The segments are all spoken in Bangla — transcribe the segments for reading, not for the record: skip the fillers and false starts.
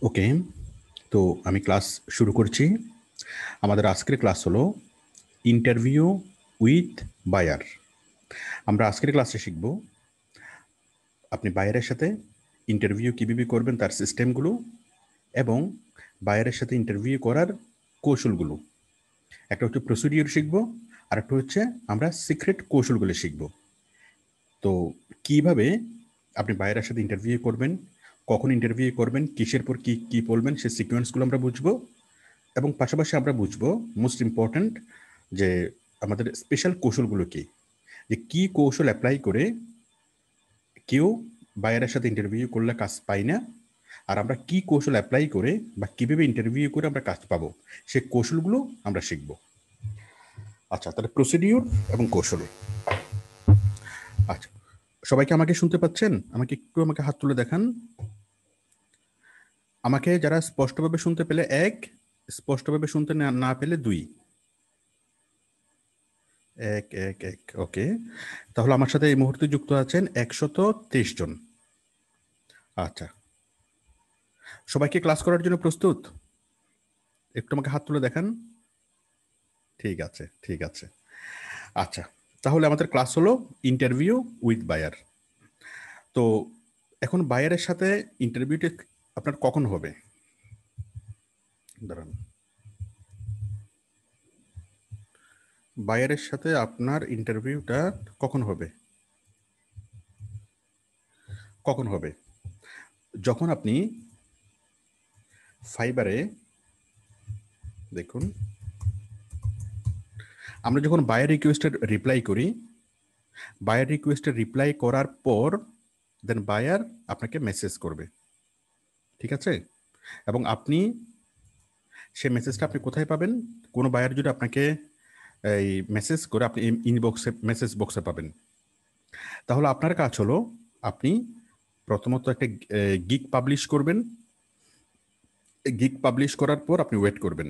ওকে, তো আমি ক্লাস শুরু করছি। আমাদের আজকের ক্লাস হলো ইন্টারভিউ উইথ বায়ার। আমরা আজকের ক্লাসে শিখব আপনি বায়ারের সাথে ইন্টারভিউ কীভাবে করবেন তার সিস্টেমগুলো এবং বায়ারের সাথে ইন্টারভিউ করার কৌশলগুলো। একটা হচ্ছে প্রসিডিওর শিখব, আর একটা হচ্ছে আমরা সিক্রেট কৌশলগুলো শিখব। তো কিভাবে আপনি বায়ারের সাথে ইন্টারভিউ করবেন, কখন ইন্টারভিউ করবেন, কিসের পর কী কী বলবেন, সেই সিকোয়েন্সগুলো আমরা বুঝবো। এবং পাশাপাশি আমরা বুঝবো মোস্ট ইম্পর্ট্যান্ট যে আমাদের স্পেশাল কৌশলগুলো কী, যে কী কৌশল অ্যাপ্লাই করে কেউ বায়ারের সাথে ইন্টারভিউ করলে কাজ পাই না, আর আমরা কী কৌশল অ্যাপ্লাই করে বা কীভাবে ইন্টারভিউ করে আমরা কাজ পাবো, সেই কৌশলগুলো আমরা শিখব। আচ্ছা, তাহলে প্রসিডিওর এবং কৌশল। আচ্ছা, সবাইকে আমাকে শুনতে পাচ্ছেন? আমাকে হাত তুলে দেখান। আমাকে যারা স্পষ্টভাবে শুনতে পেলে 1, স্পষ্টভাবে শুনতে না পেলে 2। 1 1 1। ওকে, তাহলে আমার সাথে এই মুহূর্তে যুক্ত আছেন 123 জন। আচ্ছা, সবাইকে ক্লাস করার জন্য প্রস্তুত? একটু আমাকে হাত তুলে দেখান। ঠিক আছে, ঠিক আছে। আচ্ছা, তাহলে আমাদের ক্লাস হলো ইন্টারভিউ উইথ বায়ার। তো এখন বায়ারের সাথে ইন্টারভিউটা আপনার কখন হবে? দাঁড়ান, বায়ারের সাথে আপনার ইন্টারভিউটা কখন হবে? কখন হবে? যখন আপনি ফাইবারে দেখুন, আমরা যখন বায়ার রিকোয়েস্টের রিপ্লাই করি, বায়ার রিকোয়েস্টের রিপ্লাই করার পর দেন বায়ার আপনাকে মেসেজ করবে, ঠিক আছে? এবং আপনি সেই মেসেজটা আপনি কোথায় পাবেন? কোনো বায়ার যদি আপনাকে এই মেসেজ করে, আপনি ইনবক্সে, মেসেজ বক্সে পাবেন। তাহলে আপনার কাজ হলো আপনি প্রথমত একটা গিগ পাবলিশ করবেন। গিগ পাবলিশ করার পর আপনি ওয়েট করবেন,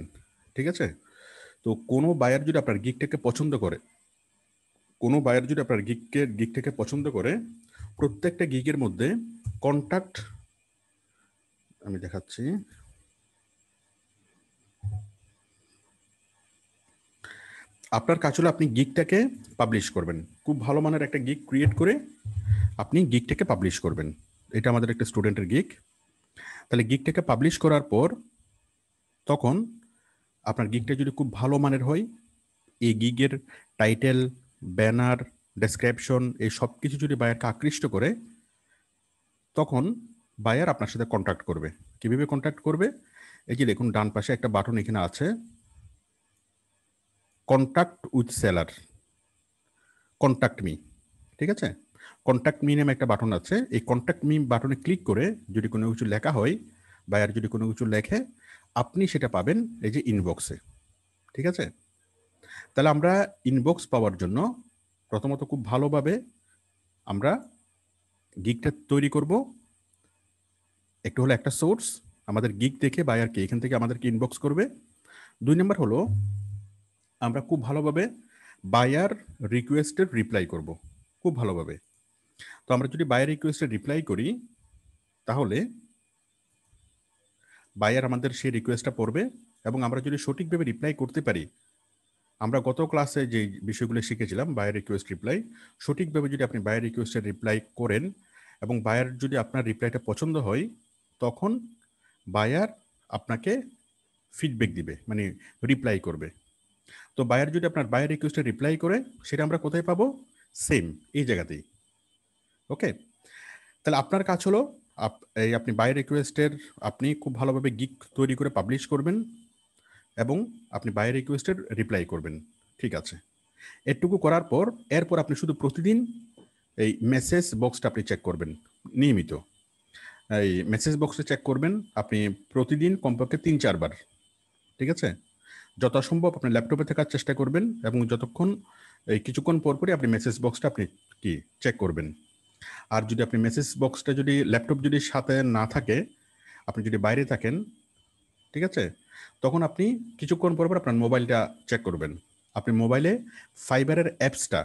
ঠিক আছে? তো কোনো বায়ার যদি আপনার গিগটাকে পছন্দ করে, গিগটাকে পছন্দ করে, প্রত্যেকটা গিগের মধ্যে কন্ট্যাক্ট আমি দেখাচ্ছি। আপনার কাজ হলো আপনি গিগটাকে পাবলিশ করবেন। খুব ভালো মানের একটা গিগ ক্রিয়েট করে আপনি গিগটাকে পাবলিশ করবেন। এটা আমাদের একটা স্টুডেন্টের গিগ। তাহলে গিগটাকে পাবলিশ করার পর তখন আপনার গিগটা যদি খুব ভালো মানের হয়, এই গিগের টাইটেল, ব্যানার, ডেসক্রিপশন, এই সব কিছু যদি বায়ারকে আকৃষ্ট করে, তখন বায়ার আপনার সাথে কন্ট্যাক্ট করবে। কীভাবে কন্ট্যাক্ট করবে? এই যে দেখুন ডান পাশে একটা বাটন এখানে আছে, contact with seller, contact me, ঠিক আছে? কন্ট্যাক্ট মি নামে একটা বাটন আছে। এই কন্ট্যাক্ট মি বাটনে ক্লিক করে যদি কোনো কিছু লেখা হয়, বায়ার যদি কোনো কিছু লেখে, আপনি সেটা পাবেন এই যে ইনবক্সে, ঠিক আছে? তাহলে আমরা ইনবক্স পাওয়ার জন্য প্রথমত খুব ভালোভাবে আমরা গিগটা তৈরি করব। একটু হলো একটা সোর্স, আমাদের গিগ দেখে বায়ারকে এখান থেকে আমাদেরকে ইনবক্স করবে। 2 নম্বর হলো আমরা খুব ভালোভাবে বায়ার রিকোয়েস্টের রিপ্লাই করব, খুব ভালোভাবে। তো আমরা যদি বায়ার রিকোয়েস্টের রিপ্লাই করি, তাহলে বায়ার আমাদের সেই রিকোয়েস্টটা পড়বে, এবং আমরা যদি সঠিকভাবে রিপ্লাই করতে পারি, আমরা গত ক্লাসে যে বিষয়গুলো শিখেছিলাম বায়ার রিকোয়েস্ট রিপ্লাই, সঠিকভাবে যদি আপনি বায়ার রিকোয়েস্টের রিপ্লাই করেন এবং বায়ার যদি আপনার রিপ্লাইটা পছন্দ হয়, তখন বায়ার আপনাকে ফিডব্যাক দিবে, মানে রিপ্লাই করবে। তো বায়ার যদি আপনার বায়ার রিকোয়েস্টে রিপ্লাই করে, সেটা আমরা কোথায় পাবো? সেম এই জায়গাতেই। ওকে, তাহলে আপনার কাজ হলো এই আপনি বায়ার রিকোয়েস্টের আপনি খুব ভালোভাবে গিগ তৈরি করে পাবলিশ করবেন এবং আপনি বায়ার রিকোয়েস্টের রিপ্লাই করবেন, ঠিক আছে? এটুকু করার পর এরপর আপনি শুধু প্রতিদিন এই মেসেজ বক্সটা আপনি চেক করবেন নিয়মিত। এই মেসেজ বক্সে চেক করবেন আপনি প্রতিদিন কমপক্ষে 3-4 বার, ঠিক আছে? যথাসম্ভব আপনি ল্যাপটপে থাকার চেষ্টা করবেন এবং যতক্ষণ এই কিছুক্ষণ পরপরই আপনি মেসেজ বক্সটা আপনি কি চেক করবেন। আর যদি আপনি মেসেজ বক্সটা যদি ল্যাপটপ যদি সাথে না থাকে, আপনি যদি বাইরে থাকেন, ঠিক আছে, তখন আপনি কিছুক্ষণ পর পর আপনার মোবাইলটা চেক করবেন। আপনি মোবাইলে ফাইবারের অ্যাপসটা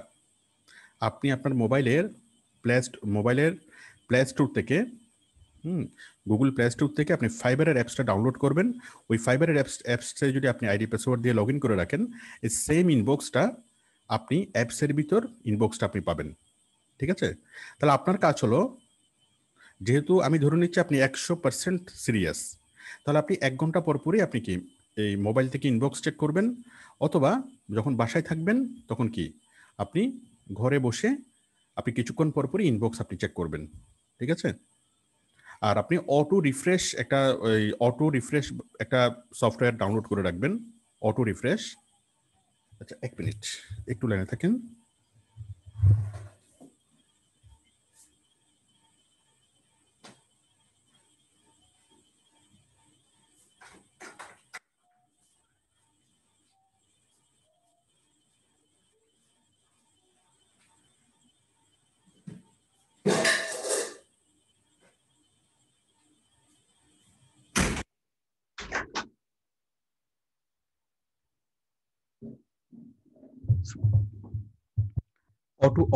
আপনি আপনার মোবাইলের প্লে স্টোর থেকে গুগল প্লে স্টোর থেকে আপনি ফাইবারের অ্যাপসটা ডাউনলোড করবেন। ওই ফাইবারের অ্যাপসে যদি আপনি আইডি পাসওয়ার্ড দিয়ে লগ ইন করে রাখেন, এই সেম ইনবক্সটা আপনি অ্যাপসের ভিতর ইনবক্সটা আপনি পাবেন। ঠিক আছে? তাহলে আপনার কাজ হলো, যেহেতু আমি ধরে নিচ্ছি আপনি 100% সিরিয়াস, তাহলে আপনি 1 ঘন্টা পর পরই আপনি কি এই মোবাইল থেকে ইনবক্স চেক করবেন, অথবা যখন বাসায় থাকবেন তখন কি আপনি ঘরে বসে আপনি কিছুক্ষণ পর পরই ইনবক্স আপনি চেক করবেন। ঠিক আছে? আর আপনি অটো রিফ্রেশ একটা সফটওয়্যার ডাউনলোড করে রাখবেন, অটো রিফ্রেশ। আচ্ছা, 1 মিনিট, একটু লাইনে থাকেন।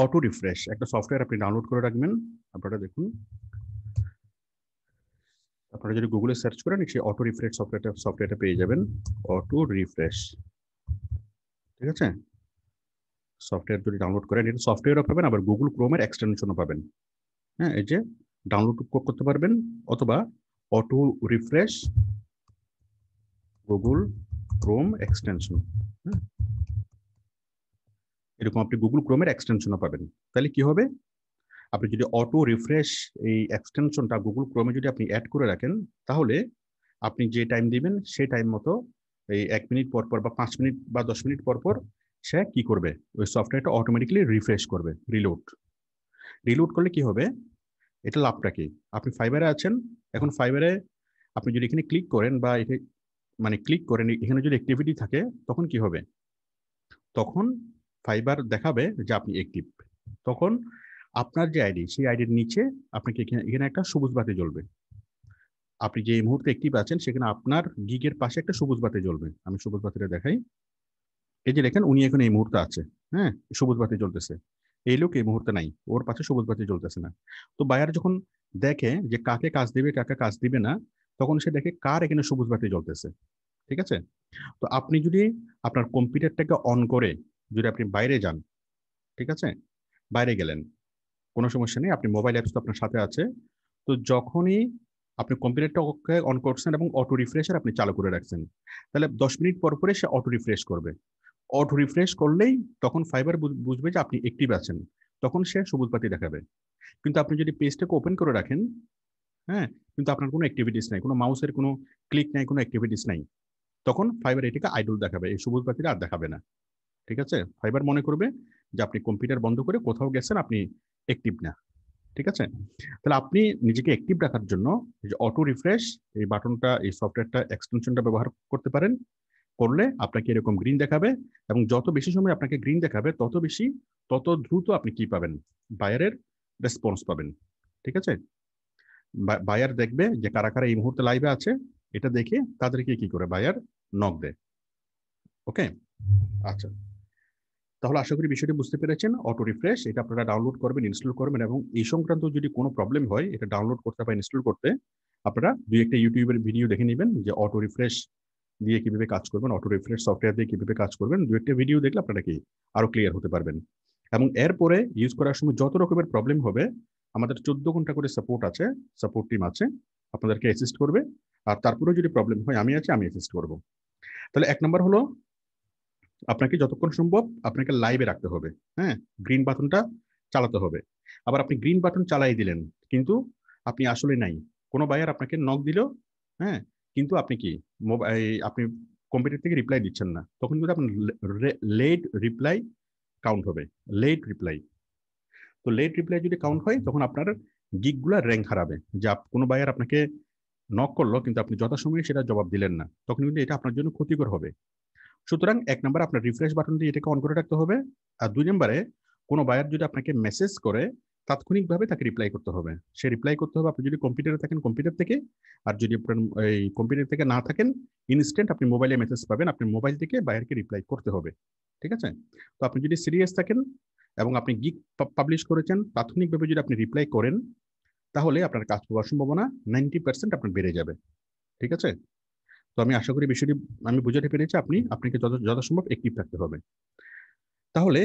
অটো রিফ্রেশ একটা সফটওয়্যার আপনি ডাউনলোড করে রাখবেন। আপনারা দেখুন, আপনারা যদি গুগলে সার্চ করেন সেই অটো রিফ্রেশ সফটওয়্যারটা পেয়ে যাবেন। অটো রিফ্রেশ, ঠিক আছে? সফটওয়্যার যদি ডাউনলোড করেন, এটা সফটওয়্যারও পাবেন, আবার গুগল ক্রোমের এক্সটেনশনও পাবেন। হ্যাঁ, এই যে ডাউনলোড করতে পারবেন, অথবা auto refresh Google Chrome extension, এরকম আপনি গুগল ক্রোমের এক্সটেনশনও পাবেন। তাহলে কি হবে, আপনি যদি অটো রিফ্রেশ এই এক্সটেনশনটা গুগল ক্রোমে যদি আপনি অ্যাড করে রাখেন, তাহলে আপনি যে টাইম দিবেন সেই টাইম মতো এই 1 মিনিট পর পর বা 5 মিনিট বা 10 মিনিট পর পর সে কি করবে, ওই সফটওয়্যারটা অটোমেটিক্যালি রিফ্রেশ করবে, রিলোড করলে কি হবে, এটা লাভটা কি, আপনি ফাইবারে আছেন, এখন ফাইবারে আপনি যদি এখানে ক্লিক করেন বা মানে ক্লিক করেন, এখানে যদি অ্যাক্টিভিটি থাকে, তখন কি হবে, তখন ফাইবার দেখাবে যে আপনি অ্যাক্টিভ। তখন আপনার যে আইডি, সেই আইডির নিচে আপনাকে এখানে একটা সবুজ বাতি জ্বলবে। আপনি যে মুহূর্তে অ্যাক্টিভ আছেন সেখানে আপনার গিগের পাশে একটা সবুজ বাতি জ্বলবে। আমি সবুজ বাতিটা দেখাই। এই যে দেখেন, উনি এখন এই মুহূর্তে আছে, হ্যাঁ, সবুজ বাতি জ্বলতেছে। এই লোক এই মুহূর্তে নাই, ওর পাশে সবুজ বাতি জ্বলতেছে না। তো বায়ার যখন দেখে যে কাকে কাজ দিবে কাকে কাজ দিবে না, তখন সে দেখে কার এখানে সবুজ বাতি জ্বলতেছে। ঠিক আছে? তো আপনি যদি আপনার কম্পিউটারটাকে অন করে যদি আপনি বাইরে যান, ঠিক আছে, বাইরে গেলেন, কোনো সমস্যা নেই, আপনি মোবাইল অ্যাপস তো আপনার সাথে আছে। তো যখনই আপনি কম্পিউটারটা অন করছেন এবং অটো রিফ্রেশার আপনি চালু করে রাখছেন, তাহলে 10 মিনিট পর পরে সে অটো রিফ্রেশ করবে। অটো রিফ্রেশ করলেই তখন ফাইবার বুঝবে যে আপনি অ্যাক্টিভ আছেন, তখন সে সবুজ বাতি দেখাবে। কিন্তু আপনি যদি পেজটাকে ওপেন করে রাখেন, হ্যাঁ, কিন্তু আপনার কোনো অ্যাক্টিভিটিস নাই, কোনো মাউসের কোনো ক্লিক নাই, কোনো অ্যাক্টিভিটিস নাই, তখন ফাইবার এটাকে আইডল দেখাবে, এই সবুজ বাতিটা আর দেখাবে না। ঠিক আছে? ফাইবার মনে করবে যে আপনি কম্পিউটার বন্ধ করে কোথাও গেছেন, আপনি অ্যাক্টিভ না। ঠিক আছে? তাহলে আপনি নিজেকে অ্যাক্টিভ রাখার জন্য এই যে অটো রিফ্রেশ এই বাটনটা, এই সফটওয়্যারটা এক্সটেনশনটা ব্যবহার করতে পারেন। করলে আপনাকে এরকম গ্রিন দেখাবে, এবং যত বেশি সময় আপনাকে গ্রিন দেখাবে তত দ্রুত আপনি কি পাবেন, বায়ারের রেসপন্স পাবেন। ঠিক আছে? বায়ার দেখবে যে কারা কারা এই মুহূর্তে লাইভে আছে, এটা দেখে তাদেরকে কি করে বায়ার নক দেয়। ওকে, আচ্ছা, তাহলে আশা করি বিষয়টি বুঝতে পেরেছেন। অটো রিফ্রেশ এটা আপনারা ডাউনলোড করবেন, ইনস্টল করবেন, এবং এই সংক্রান্ত যদি কোনো প্রবলেম হয় এটা ডাউনলোড করতে বা ইনস্টল করতে, আপনারা দুই একটা ইউটিউবের ভিডিও দেখে নেবেন যে অটো রিফ্রেশ দিয়ে কিভাবে কাজ করবেন, অটো রিফ্রেশ সফটওয়্যার দিয়ে কিভাবে কাজ করবেন। দু একটা ভিডিও দেখলে আপনারা কি আরো ক্লিয়ার হতে পারবেন। এবং এরপরে ইউজ করার সময় যত রকমের প্রবলেম হবে, আমাদের 14 ঘন্টা করে সাপোর্ট টিম আছে, আপনাদেরকে অ্যাসিস্ট করবে। আর তারপরে যদি প্রবলেম হয়, আমি অ্যাসিস্ট করবো। তাহলে 1 নম্বর হলো, আপনাকে যতক্ষণ সম্ভব আপনাকে লাইভে রাখতে হবে। হ্যাঁ, গ্রিন বাটনটা চালাতে হবে। আবার আপনি গ্রিন বাটন চালাই দিলেন, কিন্তু আপনি আসলে নাই, কোনো বায়ার আপনাকে নক দিল, হ্যাঁ, কিন্তু আপনি কি আপনি কম্পিউটার থেকে রিপ্লাই দিচ্ছেন না, তখন কিন্তু আপনার লেট রিপ্লাই কাউন্ট হবে। লেট রিপ্লাই, তো লেট রিপ্লাই যদি কাউন্ট হয়, তখন আপনার গিগগুলা র্যাঙ্ক হারাবে। যে কোনো বায়ার আপনাকে নক করলো কিন্তু আপনি যথাসময়ে সেটা জবাব দিলেন না, তখন কিন্তু এটা আপনার জন্য ক্ষতিকর হবে। সুতরাং 1 নম্বর আপনার রিফ্রেশ বাটন দিয়ে এটাকে অন করে রাখতে হবে। আর 2 নম্বরে, কোনো বায়ার যদি আপনাকে মেসেজ করে, তাৎক্ষণিকভাবে তাকে রিপ্লাই করতে হবে। সে রিপ্লাই করতে হবে, আপনি যদি কম্পিউটারে থাকেন কম্পিউটার থেকে, আর যদি আপনার এই কম্পিউটার থেকে না থাকেন, ইনস্ট্যান্ট আপনি মোবাইলে মেসেজ পাবেন, আপনি মোবাইল থেকে বায়ারকে রিপ্লাই করতে হবে। ঠিক আছে? তো আপনি যদি সিরিয়াস থাকেন এবং আপনি গিগ পাবলিশ করেছেন, তাৎক্ষণিকভাবে যদি আপনি রিপ্লাই করেন, তাহলে আপনার কাজ পাওয়ার সম্ভাবনা 90% আপনার বেড়ে যাবে। ঠিক আছে? তো আমি আশা করি বিষয়টি আমি বুঝাতে পেরেছি। আপনাকে যথাসম্ভব অ্যাক্টিভ থাকতে হবে। তাহলে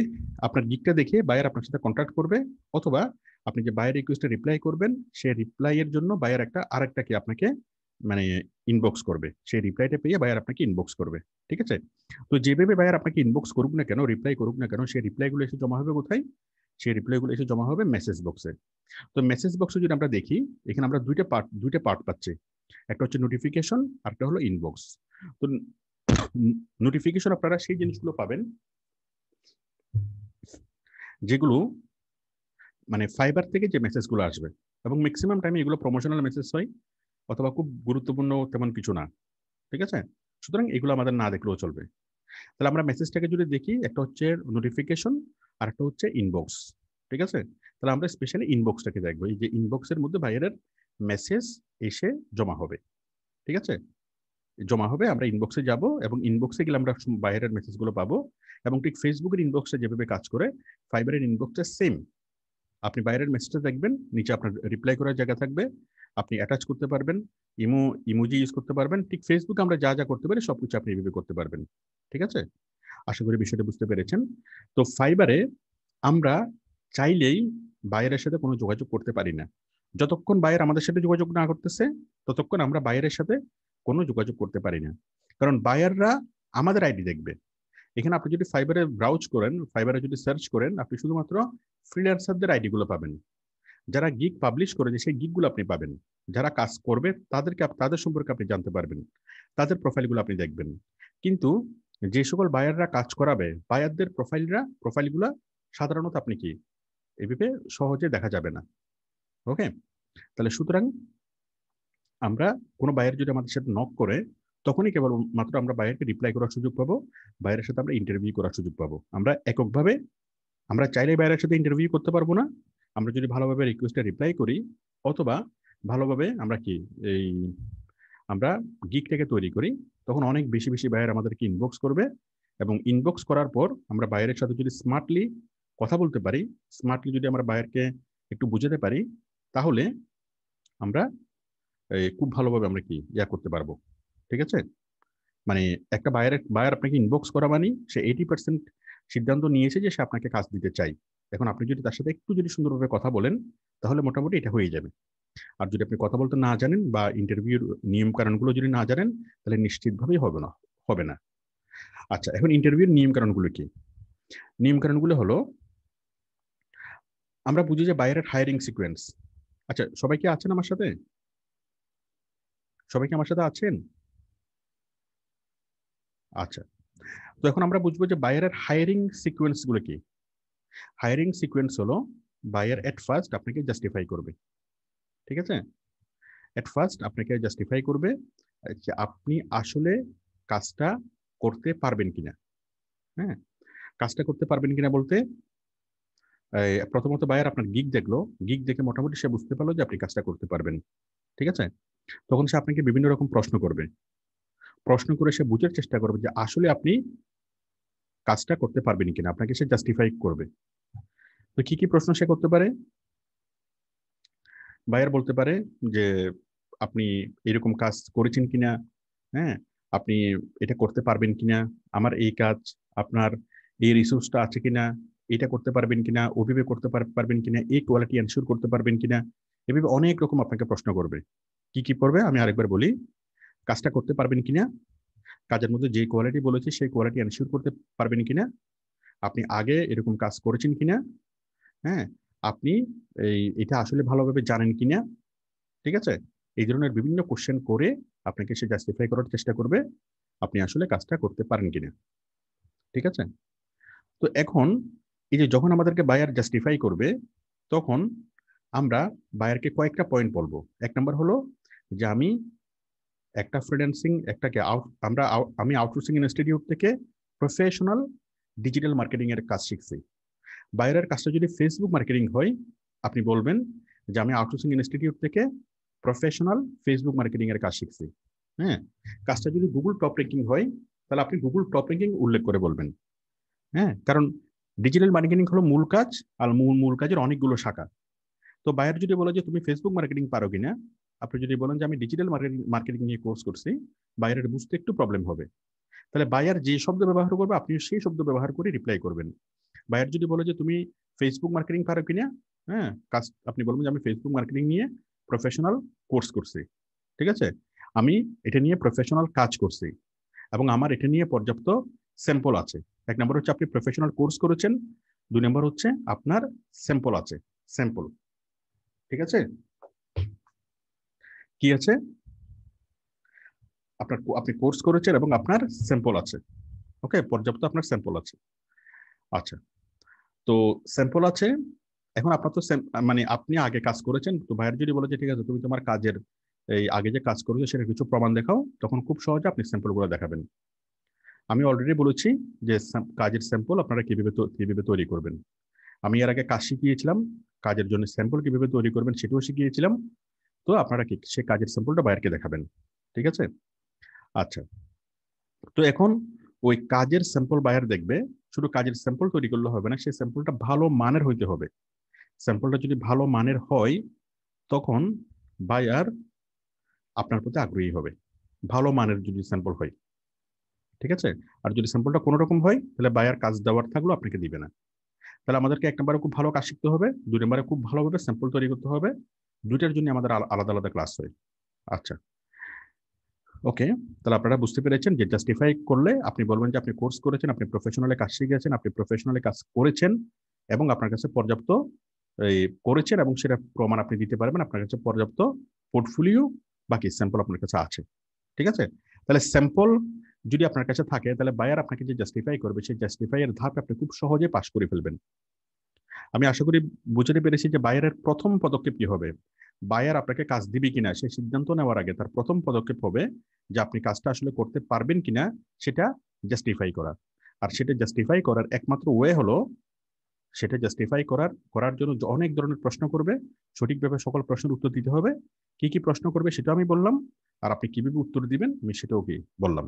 আপনার গিগটা দেখে বায়ার আপনার সাথে কন্ট্যাক্ট করবে, অথবা আপনি যে বায়ার রিকোয়েস্টে রিপ্লাই করবেন, সেই রিপ্লাই এর জন্য বায়ার আরেকটা কি আপনাকে মানে ইনবক্স করবে। সেই রিপ্লাইটা পেয়ে বায়ার আপনাকে ইনবক্স করবে। ঠিক আছে? তো যেভাবে বায়ার আপনাকে ইনবক্স করুক না কেন, রিপ্লাই করুক না কেন, সেই রিপ্লাইগুলো এসে জমা হবে কোথায়? সেই রিপ্লাইগুলো এসে জমা হবে মেসেজ বক্সে। তো মেসেজ বক্সে যদি আমরা দেখি, এখানে আমরা দুইটা পার্ট পাচ্ছি। একটা হচ্ছে নোটিফিকেশন, আর একটা হলো ইনবক্স। তো নোটিফিকেশন আপনারা সেই জিনিসগুলো পাবেন যেগুলো মানে ফাইবার থেকে যে মেসেজগুলো আসবে, এবং ম্যাক্সিমাম টাইমে এগুলো প্রমোশনাল মেসেজ হয়, অথবা খুব গুরুত্বপূর্ণ তেমন কিছু না। ঠিক আছে? সুতরাং এগুলো আমাদের না দেখলেও চলবে। তাহলে আমরা মেসেজটাকে যদি দেখি, একটা হচ্ছে নোটিফিকেশন, আর একটা হচ্ছে ইনবক্স। ঠিক আছে? তাহলে আমরা স্পেশালি ইনবক্সটাকে দেখবো। এই যে ইনবক্সের মধ্যে বাইরের মেসেজ এসে জমা হবে। ঠিক আছে? জমা হবে, আমরা ইনবক্সে যাব, এবং ইনবক্সে গেলে আমরা বাইরের মেসেজগুলো পাবো। এবং ঠিক ফেসবুকের ইনবক্সে যেভাবে কাজ করে, ফাইবারের ইনবক্সে সেম। আপনি বাইরের মেসেজটা দেখবেন, নিচে আপনার রিপ্লাই করার জায়গা থাকবে, আপনি অ্যাটাচ করতে পারবেন, ইমোজি ইউজ করতে পারবেন। ঠিক ফেসবুকে আমরা যা যা করতে পারি সবকিছু আপনি এভাবে করতে পারবেন। ঠিক আছে? আশা করি বিষয়টা বুঝতে পেরেছেন। তো ফাইবারে আমরা চাইলেই বাইরের সাথে কোনো যোগাযোগ করতে পারি না। যতক্ষণ বাইরে আমাদের সাথে যোগাযোগ না করতেছে, ততক্ষণ আমরা বাইরের সাথে কোনো যোগাযোগ করতে পারি না। কারণ বায়াররা আমাদের আইডি দেখবে। এখানে আপনি যদি ফাইবারে ব্রাউজ করেন, ফাইবারে যদি সার্চ করেন, আপনি শুধুমাত্র ফ্রিল্যান্সারদের আইডিগুলো পাবেন। যারা গিগ পাবলিশ করে সেই গিগগুলো আপনি পাবেন। যারা কাজ করবে তাদের সম্পর্কে আপনি জানতে পারবেন, তাদের প্রোফাইলগুলো আপনি দেখবেন। কিন্তু যে সকল বায়াররা কাজ করাবে, বায়ারদের প্রোফাইলগুলো সাধারণত আপনি কি এভাবে সহজে দেখা যাবে না। ওকে? তাহলে সুতরাং আমরা কোনো বায়ার যদি আমাদের সাথে নক করে, তখনই কেবল মাত্র আমরা বায়ারকে রিপ্লাই করার সুযোগ পাবো, বায়ারের সাথে আমরা ইন্টারভিউ করার সুযোগ পাবো। আমরা এককভাবে আমরা চাইলে বায়ারের সাথে ইন্টারভিউ করতে পারবো না। আমরা যদি ভালোভাবে রিকোয়েস্টে রিপ্লাই করি, অথবা ভালোভাবে আমরা কি এই আমরা গিগটাকে তৈরি করি, তখন অনেক বেশি বেশি বায়ার আমাদেরকে ইনবক্স করবে। এবং ইনবক্স করার পর আমরা বায়ারের সাথে যদি স্মার্টলি কথা বলতে পারি, স্মার্টলি যদি আমরা বায়ারকে একটু বুঝাতে পারি, তাহলে আমরা খুব ভালোভাবে আমরা কি করতে পারবো। ঠিক আছে? মানে একটা বায়ার আপনাকে ইনবক্স করা মানে সে 80% সিদ্ধান্ত নিয়েছে যে সে আপনাকে কাজ দিতে চাই। এখন আপনি যদি তার সাথে একটু যদি সুন্দরভাবে কথা বলেন, তাহলে মোটামুটি এটা হয়ে যাবে। আর যদি আপনি কথা বলতে না জানেন, বা ইন্টারভিউর নিয়ম কানুনগুলো যদি না জানেন, তাহলে নিশ্চিতভাবেই হবে না। আচ্ছা, এখন ইন্টারভিউর নিয়ম কানুনগুলো কি? নিয়ম কানুনগুলো হলো, আমরা বুঝি যে বাইরের হায়ারিং সিকোয়েন্স। আচ্ছা, সবাই কি আছেন আমার সাথে? সবাই কি আমার সাথে আছেন? আচ্ছা, তো এখন আমরা বুঝবো যে বায়ারের হায়ারিং সিকোয়েন্স গুলো কি। হায়ারিং সিকোয়েন্স হলো, বায়ার এট ফার্স্ট আপনাকে জাস্টিফাই করবে। ঠিক আছে? এট ফার্স্ট আপনাকে জাস্টিফাই করবে যে আপনি আসলে কাজটা করতে পারবেন কিনা। হ্যাঁ, কাজটা করতে পারবেন কিনা বলতে, প্রথমত বায়ার আপনার গিগ দেখলো, গিগ দেখে মোটামুটি সে বুঝতে পারলো যে আপনি কাজটা করতে পারবেন। ঠিক আছে? তখন সে আপনাকে বিভিন্ন রকম প্রশ্ন করবে। প্রশ্ন করে সে বুঝার চেষ্টা করবে যে আসলে আপনি কাজটা করতে পারবেন কিনা, আপনাকে সে জাস্টিফাই করবে। তো কি কি প্রশ্ন সে করতে পারে? বায়ার বলতে পারে যে আপনি এরকম কাজ করেছেন কিনা, হ্যাঁ, আপনি এটা করতে পারবেন কিনা, আমার এই কাজ, আপনার এই রিসোর্সটা আছে কিনা, এটা করতে পারবেন কিনা, ওভাবে করতে পারবেন কিনা, এই কোয়ালিটি এনশিওর করতে পারবেন কিনা। এভাবে অনেক রকম আপনাকে প্রশ্ন করবে। কি কি করবে আমি আরেকবার বলি। কাজটা করতে পারবেন কিনা, কাজের মধ্যে যে কোয়ালিটি বলেছি সেই কোয়ালিটি এনশিওর করতে পারবেন কিনা, আপনি আগে এরকম কাজ করেছেন কিনা, হ্যাঁ, আপনি এটা আসলে ভালোভাবে জানেন কিনা। ঠিক আছে? এই ধরনের বিভিন্ন কোশ্চেন করে আপনাকে সে জাস্টিফাই করার চেষ্টা করবে আপনি আসলে কাজটা করতে পারেন কিনা। ঠিক আছে? তো এখন এই যে যখন আমাদেরকে বায়ার জাস্টিফাই করবে, তখন আমরা বায়ারকে কয়েকটা পয়েন্ট বলবো। এক নম্বর হলো যে একটা ফ্রিল্যান্সিং একটাকে আমি আউটসোর্সিং ইনস্টিটিউট থেকে প্রফেশনাল ডিজিটাল মার্কেটিং এর কাজ শিখছি। বাইরের কাজটা যদি ফেসবুক মার্কেটিং হয়, আপনি বলবেন যে আমি আউটসোর্সিং ইনস্টিটিউট থেকে প্রফেশনাল ফেসবুক মার্কেটিং এর কাজ শিখছি। হ্যাঁ, কাজটা যদি গুগল টপ র্যাঙ্কিং হয়, তাহলে আপনি গুগল টপ র্যাঙ্কিং উল্লেখ করে বলবেন। হ্যাঁ, কারণ ডিজিটাল মার্কেটিং হলো মূল কাজ, আর মূল কাজের অনেকগুলো শাখা। তো বায়ার যদি বলে যে তুমি ফেসবুক মার্কেটিং পারো কিনা, আপনি যদি বলেন যে আমি ডিজিটাল মার্কেটিং নিয়ে কোর্স করছি, বায়ারের বুঝতে একটু প্রবলেম হবে। তাহলে বায়ার যে শব্দ ব্যবহার করবে আপনি সেই শব্দ ব্যবহার করে রিপ্লাই করবেন। বায়ার যদি বলে যে তুমি ফেসবুক মার্কেটিং পারো কিনা, হ্যাঁ, কাজ আপনি বলবেন যে আমি ফেসবুক মার্কেটিং নিয়ে প্রফেশনাল কোর্স করছি, ঠিক আছে, আমি এটা নিয়ে প্রফেশনাল কাজ করছি এবং আমার এটা নিয়ে পর্যাপ্ত স্যাম্পল আছে। এক নম্বর হচ্ছে আপনি প্রফেশনাল কোর্স করেছেন, দুই নম্বর হচ্ছে আপনার স্যাম্পল আছে, স্যাম্পল, ঠিক আছে, কি আছে, আপনি কোর্স করেছেন এবং আপনার স্যাম্পল আছে। ওকে, পর্যাপ্ত আপনার স্যাম্পল আছে। আচ্ছা, তো স্যাম্পল আছে, এখন আপনার তো মানে আপনি আগে কাজ করেছেন, তো ভাইয়ের যদি বলে যে ঠিক আছে তুমি তোমার কাজের এই আগে যে কাজ করেছো সেটা কিছু প্রমাণ দেখাও, তখন খুব সহজে আপনি স্যাম্পলগুলো দেখাবেন। আমি অলরেডি বলেছি যে কাজের স্যাম্পল আপনারা কিভাবে তৈরি করবেন। আমি এর আগে কাজ শিখিয়েছিলাম, কাজের জন্য স্যাম্পল কিভাবে তৈরি করবেন সেটাও শিখিয়েছিলাম। তো আপনারা কি সে কাজের স্যাম্পলটা বাইরকে দেখাবেন, ঠিক আছে। আচ্ছা, তো এখন ওই কাজের স্যাম্পল বায়ার দেখবে, শুধু কাজের স্যাম্পল তৈরি করলে হবে না, সেই স্যাম্পলটা ভালো মানের হইতে হবে। স্যাম্পলটা যদি ভালো মানের হয় তখন বায়ার আপনার প্রতি আগ্রহী হবে, ভালো মানের যদি স্যাম্পল হয়, ঠিক আছে। আর যদি স্যাম্পলটা কোনো রকম হয় তাহলে বায়ার কাজ দেওয়ার থাকলেও আপনাকে দিবে না। তাহলে আমাদেরকে এক নম্বরে খুব ভালো কাজ শিখতে হবে, দুই নম্বরে খুব ভালোভাবে স্যাম্পল তৈরি করতে হবে। দুইটার জন্য আমাদের আলাদা আলাদা ক্লাস হয়। আচ্ছা, ওকে, তাহলে আপনারা বুঝতে পেরেছেন যে জাস্টিফাই করলে আপনি বলবেন যে আপনি কোর্স করেছেন, আপনি প্রফেশনালি কাজ শিখেছেন, আপনি প্রফেশনালি কাজ করেছেন এবং আপনার কাছে পর্যাপ্ত এই করেছেন এবং সেটা প্রমাণ আপনি দিতে পারবেন, আপনার কাছে পর্যাপ্ত পোর্টফোলিও বাকি স্যাম্পল আপনার কাছে আছে, ঠিক আছে। তাহলে স্যাম্পল যদি আপনার কাছে থাকে তাহলে বায়ার আপনাকে যে জাস্টিফাই করবে সেই জাস্টিফাই এর ধাপ আপনি খুব সহজে পাস করে ফেলবেন। আমি আশা করি বুঝতে পেরেছি যে বায়ারের প্রথম পদক্ষেপ কি হবে। বায়ার আপনাকে কাজ দিবে কিনা সে সিদ্ধান্ত নেওয়ার আগে তার প্রথম পদক্ষেপ হবে যে আপনি কাজটা আসলে করতে পারবেন কিনা সেটা জাস্টিফাই করা। আর সেটা জাস্টিফাই করার একমাত্র ওয়ে হলো, সেটা জাস্টিফাই করার জন্য অনেক ধরনের প্রশ্ন করবে, সঠিকভাবে সকল প্রশ্নের উত্তর দিতে হবে। কি কি প্রশ্ন করবে সেটা আমি বললাম, আর আপনি কিভাবে উত্তর দিবেন আমি সেটাও কি বললাম।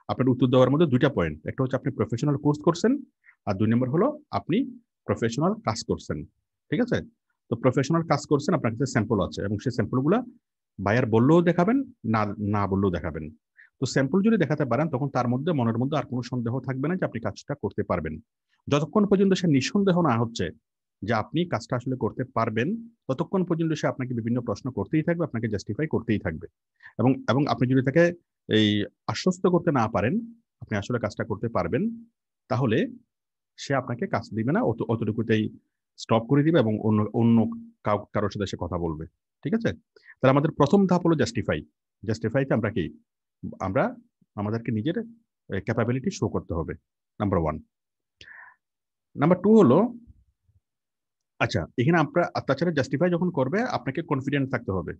আপনার উত্তর দেওয়ার মধ্যে দুইটা পয়েন্ট, একটা হচ্ছে আপনি প্রফেশনাল কোর্স করছেন, আর দুই নম্বর হলো আপনি প্রফেশনাল কাজ করছেন, ঠিক আছে। তো প্রফেশনাল কাজ করছেন, আপনার কাছে স্যাম্পল আছে এবং সেই স্যাম্পলগুলো বায়ার বললেও দেখাবেন, না না বললেও দেখাবেন। তো স্যাম্পল যদি দেখাতে পারেন তখন তার মধ্যে মনের মধ্যে আর কোনো সন্দেহ থাকবে না যে আপনি কাজটা করতে পারবেন। যতক্ষণ পর্যন্ত সে নিঃসন্দেহ না হচ্ছে যে আপনি কাজটা আসলে করতে পারবেন, ততক্ষণ পর্যন্ত সে আপনাকে বিভিন্ন প্রশ্ন করতেই থাকবে, আপনাকে জাস্টিফাই করতেই থাকবে। এবং এবং আপনি যদি তাকে এই আশ্বস্ত করতে না পারেন আপনি আসলে কাজটা করতে পারবেন, তাহলে সে আপনাকে কাজ দিবে না, অতটুকুতেই স্টপ করে দিবে এবং অন্য অন্য কারোর সাথে সে কথা বলবে, ঠিক আছে। তাহলে আমাদের প্রথম ধাপ হলো জাস্টিফাই। জাস্টিফাইতে আমরা কি, আমরা আমাদেরকে নিজের ক্যাপাবিলিটি শো করতে হবে, নাম্বার ওয়ান। নাম্বার টু হলো, আচ্ছা এখানে আপনার তাছাড়া জাস্টিফাই যখন করবে আপনাকে কনফিডেন্ট থাকতে হবে,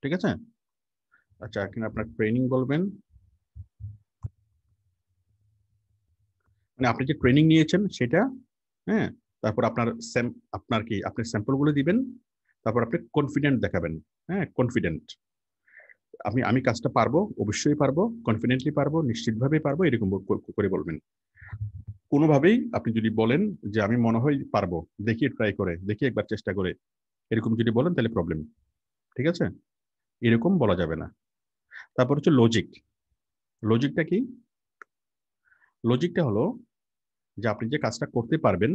ঠিক আছে। আচ্ছা এখানে আপনার ট্রেনিং বলবেন, মানে আপনি যে ট্রেনিং নিয়েছেন সেটা, হ্যাঁ, তারপর আপনার কি আপনি স্যাম্পলগুলো দিবেন, তারপর আপনি কনফিডেন্ট দেখাবেন, হ্যাঁ কনফিডেন্ট, আমি আমি কাজটা পারবো, অবশ্যই পারবো, কনফিডেন্টলি পারবো, নিশ্চিতভাবেই পারবো, এরকম করে বলবেন। কোনোভাবেই আপনি যদি বলেন যে আমি মনে হয় পারবো, দেখি ট্রাই করে দেখি, একবার চেষ্টা করে, এরকম যদি বলেন তাহলে প্রবলেম, ঠিক আছে, এরকম বলা যাবে না। তারপর হচ্ছে লজিক। লজিকটা কি? লজিকটা হলো যে আপনি যে কাজটা করতে পারবেন,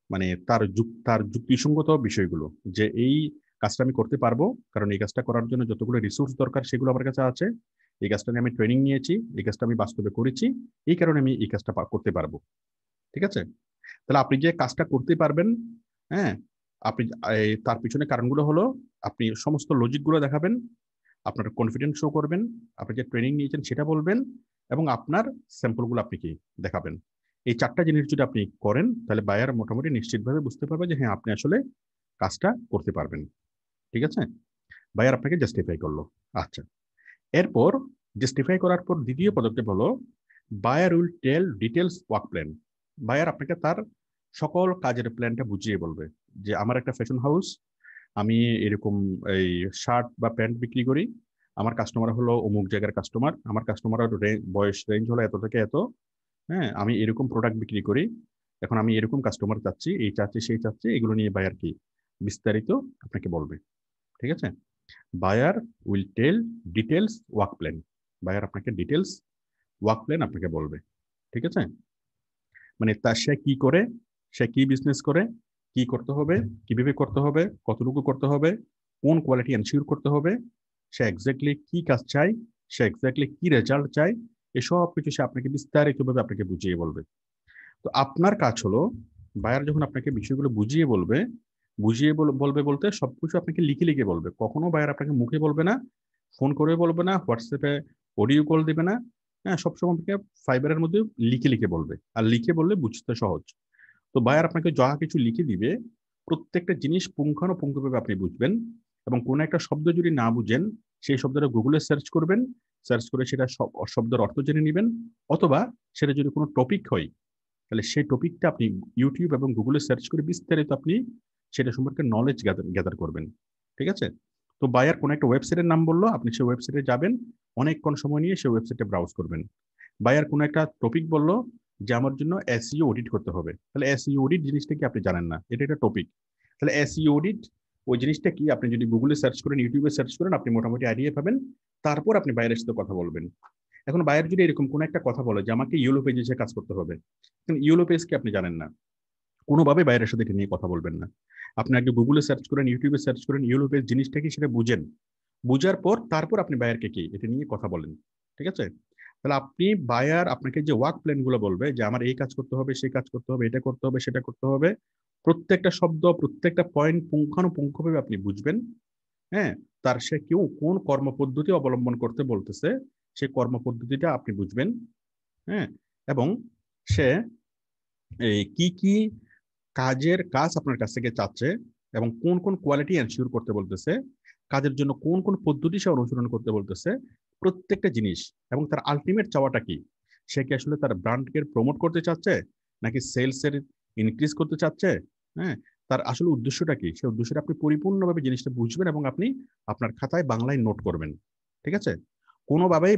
মানে তার যুক্তিসঙ্গত বিষয়গুলো, যে এই কাজটা আমি করতে পারবো কারণ এই কাজটা করার জন্য যতগুলো রিসোর্স দরকার সেগুলো আমার কাছে আছে, এই কাজটা নিয়ে আমি ট্রেনিং নিয়েছি, এই কাজটা আমি বাস্তবে করেছি, এই কারণে আমি এই কাজটা করতে পারবো, ঠিক আছে। তাহলে আপনি যে কাজটা করতে পারবেন, হ্যাঁ, আপনি তার পিছনে কারণগুলো হলো আপনি সমস্ত লজিকগুলো দেখাবেন, আপনার কনফিডেন্স শো করবেন, আপনি যে ট্রেনিং নিয়েছেন সেটা বলবেন এবং আপনার স্যাম্পলগুলো আপনি কি দেখাবেন। এই চারটা জিনিস যদি আপনি করেন তাহলে বায়ার মোটামুটি নিশ্চিতভাবে বুঝতে পারবে যে হ্যাঁ আপনি আসলে কাজটা করতে পারবেন, ঠিক আছে। বায়ার আপনাকে জাস্টিফাই করলো। আচ্ছা, এরপর জাস্টিফাই করার পর দ্বিতীয় পদক্ষেপ হলো buyer will tell details work plan. Buyer আপনাকে তার সকল কাজের প্ল্যানটা বুঝিয়ে বলবে যে আমার একটা ফ্যাশন হাউস, আমি এরকম এই শার্ট বা প্যান্ট বিক্রি করি, আমার কাস্টমার হলো অমুক জায়গার কাস্টমার, আমার কাস্টমারের বয়স রেঞ্জ হলো এত থেকে এত, হ্যাঁ, আমি এরকম প্রোডাক্ট বিক্রি করি, এখন আমি এরকম কাস্টমার চাচ্ছি, এই চাচ্ছি সেই চাচ্ছি, এগুলো নিয়ে বায়ার কি বিস্তারিত আপনাকে বলবে। ঠিক আছে? Buyer will tell details work plan. Buyer আপনাকে ডিটেলস ওয়ার্ক প্ল্যান আপনাকে বলবে। ঠিক আছে? মানে তার সে কি করে, সে কি বিজনেস করে, কি করতে হবে, কিভাবে করতে হবে, কতটুকু করতে হবে, কোন কোয়ালিটি এনশিওর করতে হবে, সে এক্স্যাক্টলি কি কাজ চায়, সে এক্স্যাক্টলি কি রেজাল্ট চায়, এসব কিছু সে আপনাকে বিস্তারিতভাবে আপনাকে বুঝিয়ে বলবে। তো আপনার কাজ হলো, বায়ার যখন আপনাকে বিষয়গুলো বুঝিয়ে বলবে, বলবে বলতে সবকিছু আপনাকে লিখে লিখে বলবে। কখনো বায়ার আপনাকে মুখে বলবে না, ফোন করে বলবে না, হোয়াটসঅ্যাপে অডিও কল দিবে না। হ্যাঁ, সবসময় আপনাকে ফাইবারের মধ্যে লিখে লিখে বলবে, আর লিখে বললে বুঝতে সহজ। তো বায়ার আপনাকে যা কিছু লিখে দিবে, প্রত্যেকটা জিনিস পুঙ্খানুপুঙ্খভাবে আপনি বুঝবেন। এবং কোনো একটা শব্দ যদি না বুঝেন, সেই শব্দটা গুগলে সার্চ করবেন, সার্চ করে সেটা শব্দের অর্থ জেনে নেবেন। অথবা সেটা যদি কোনো টপিক হয়, তাহলে সেই টপিকটা আপনি ইউটিউব এবং গুগলে সার্চ করে বিস্তারিত আপনি সেটা সম্পর্কে নলেজ গ্যাদার করবেন। ঠিক আছে? তো বায়ার কোনো একটা ওয়েবসাইটের নাম বললো, আপনি সেই ওয়েবসাইটে যাবেন, অনেকক্ষণ সময় নিয়ে সেই ওয়েবসাইটে ব্রাউজ করবেন। বায়ার কোনো একটা টপিক বললো যে আমার জন্য এসইও অডিট করতে হবে, তাহলে এসইও অডিট জিনিসটা কি আপনি জানেন না, এটা একটা টপিক। তাহলে এসইও অডিট ওই জিনিসটা কি আপনি যদি গুগলে সার্চ করেন, ইউটিউবে সার্চ করেন, আপনি মোটামুটি আইডিয়া পাবেন। তারপর আপনি বায়ারের সাথে কথা বলবেন। এখন বায়ার যদি এরকম কোনো একটা কথা বলে যে আমাকে ইউলো পেজে কাজ করতে হবে, ইউলো পেজ কি আপনি জানেন না, কোনোভাবে বাইরের সাথে এটা নিয়ে কথা বলবেন না। আপনি আগে গুগলে সার্চ করেন, ইউটিউবে সার্চ করেন, ইউলো পেজ জিনিসটা কি সেটা বুঝেন। বুঝার পর তারপর আপনি বায়ারকে কি এটা নিয়ে কথা বলেন। ঠিক আছে? তাহলে আপনি বায়ার আপনাকে যে ওয়ার্ক প্ল্যান গুলো বলবে যে আমার এই কাজ করতে হবে, সেই কাজ করতে হবে, এটা করতে হবে, সেটা করতে হবে, প্রত্যেকটা শব্দ, প্রত্যেকটা পয়েন্ট পুঙ্খানুপুঙ্খভাবে আপনি বুঝবেন। হ্যাঁ, তার সে কেউ কোন কর্মপদ্ধতি অবলম্বন করতে বলতেছে, সেই কর্মপদ্ধতিটা আপনি বুঝবেন। হ্যাঁ, এবং সে এই কি কাজ আপনার কাছ থেকে চাচ্ছে, এবং কোন কোন কোয়ালিটি এনশিওর করতে বলতেছে, কাজের জন্য কোন কোন পদ্ধতি সে অনুসরণ করতে বলতেছে, প্রত্যেকটা জিনিস। এবং তার আলটিমেট চাওয়াটা কি, সে কি আসলে তার ব্র্যান্ডকে প্রমোট করতে চাচ্ছে, নাকি সেলস এর ইনক্রিজ করতে চাচ্ছে। হ্যাঁ, তার আসলে উদ্দেশ্যটা কি, সেই উদ্দেশ্যটা আপনি পরিপূর্ণভাবে জিনিসটা বুঝবেন এবং আপনি আপনার খাতায় বাংলায় নোট করবেন। ঠিক আছে? কোনোভাবেই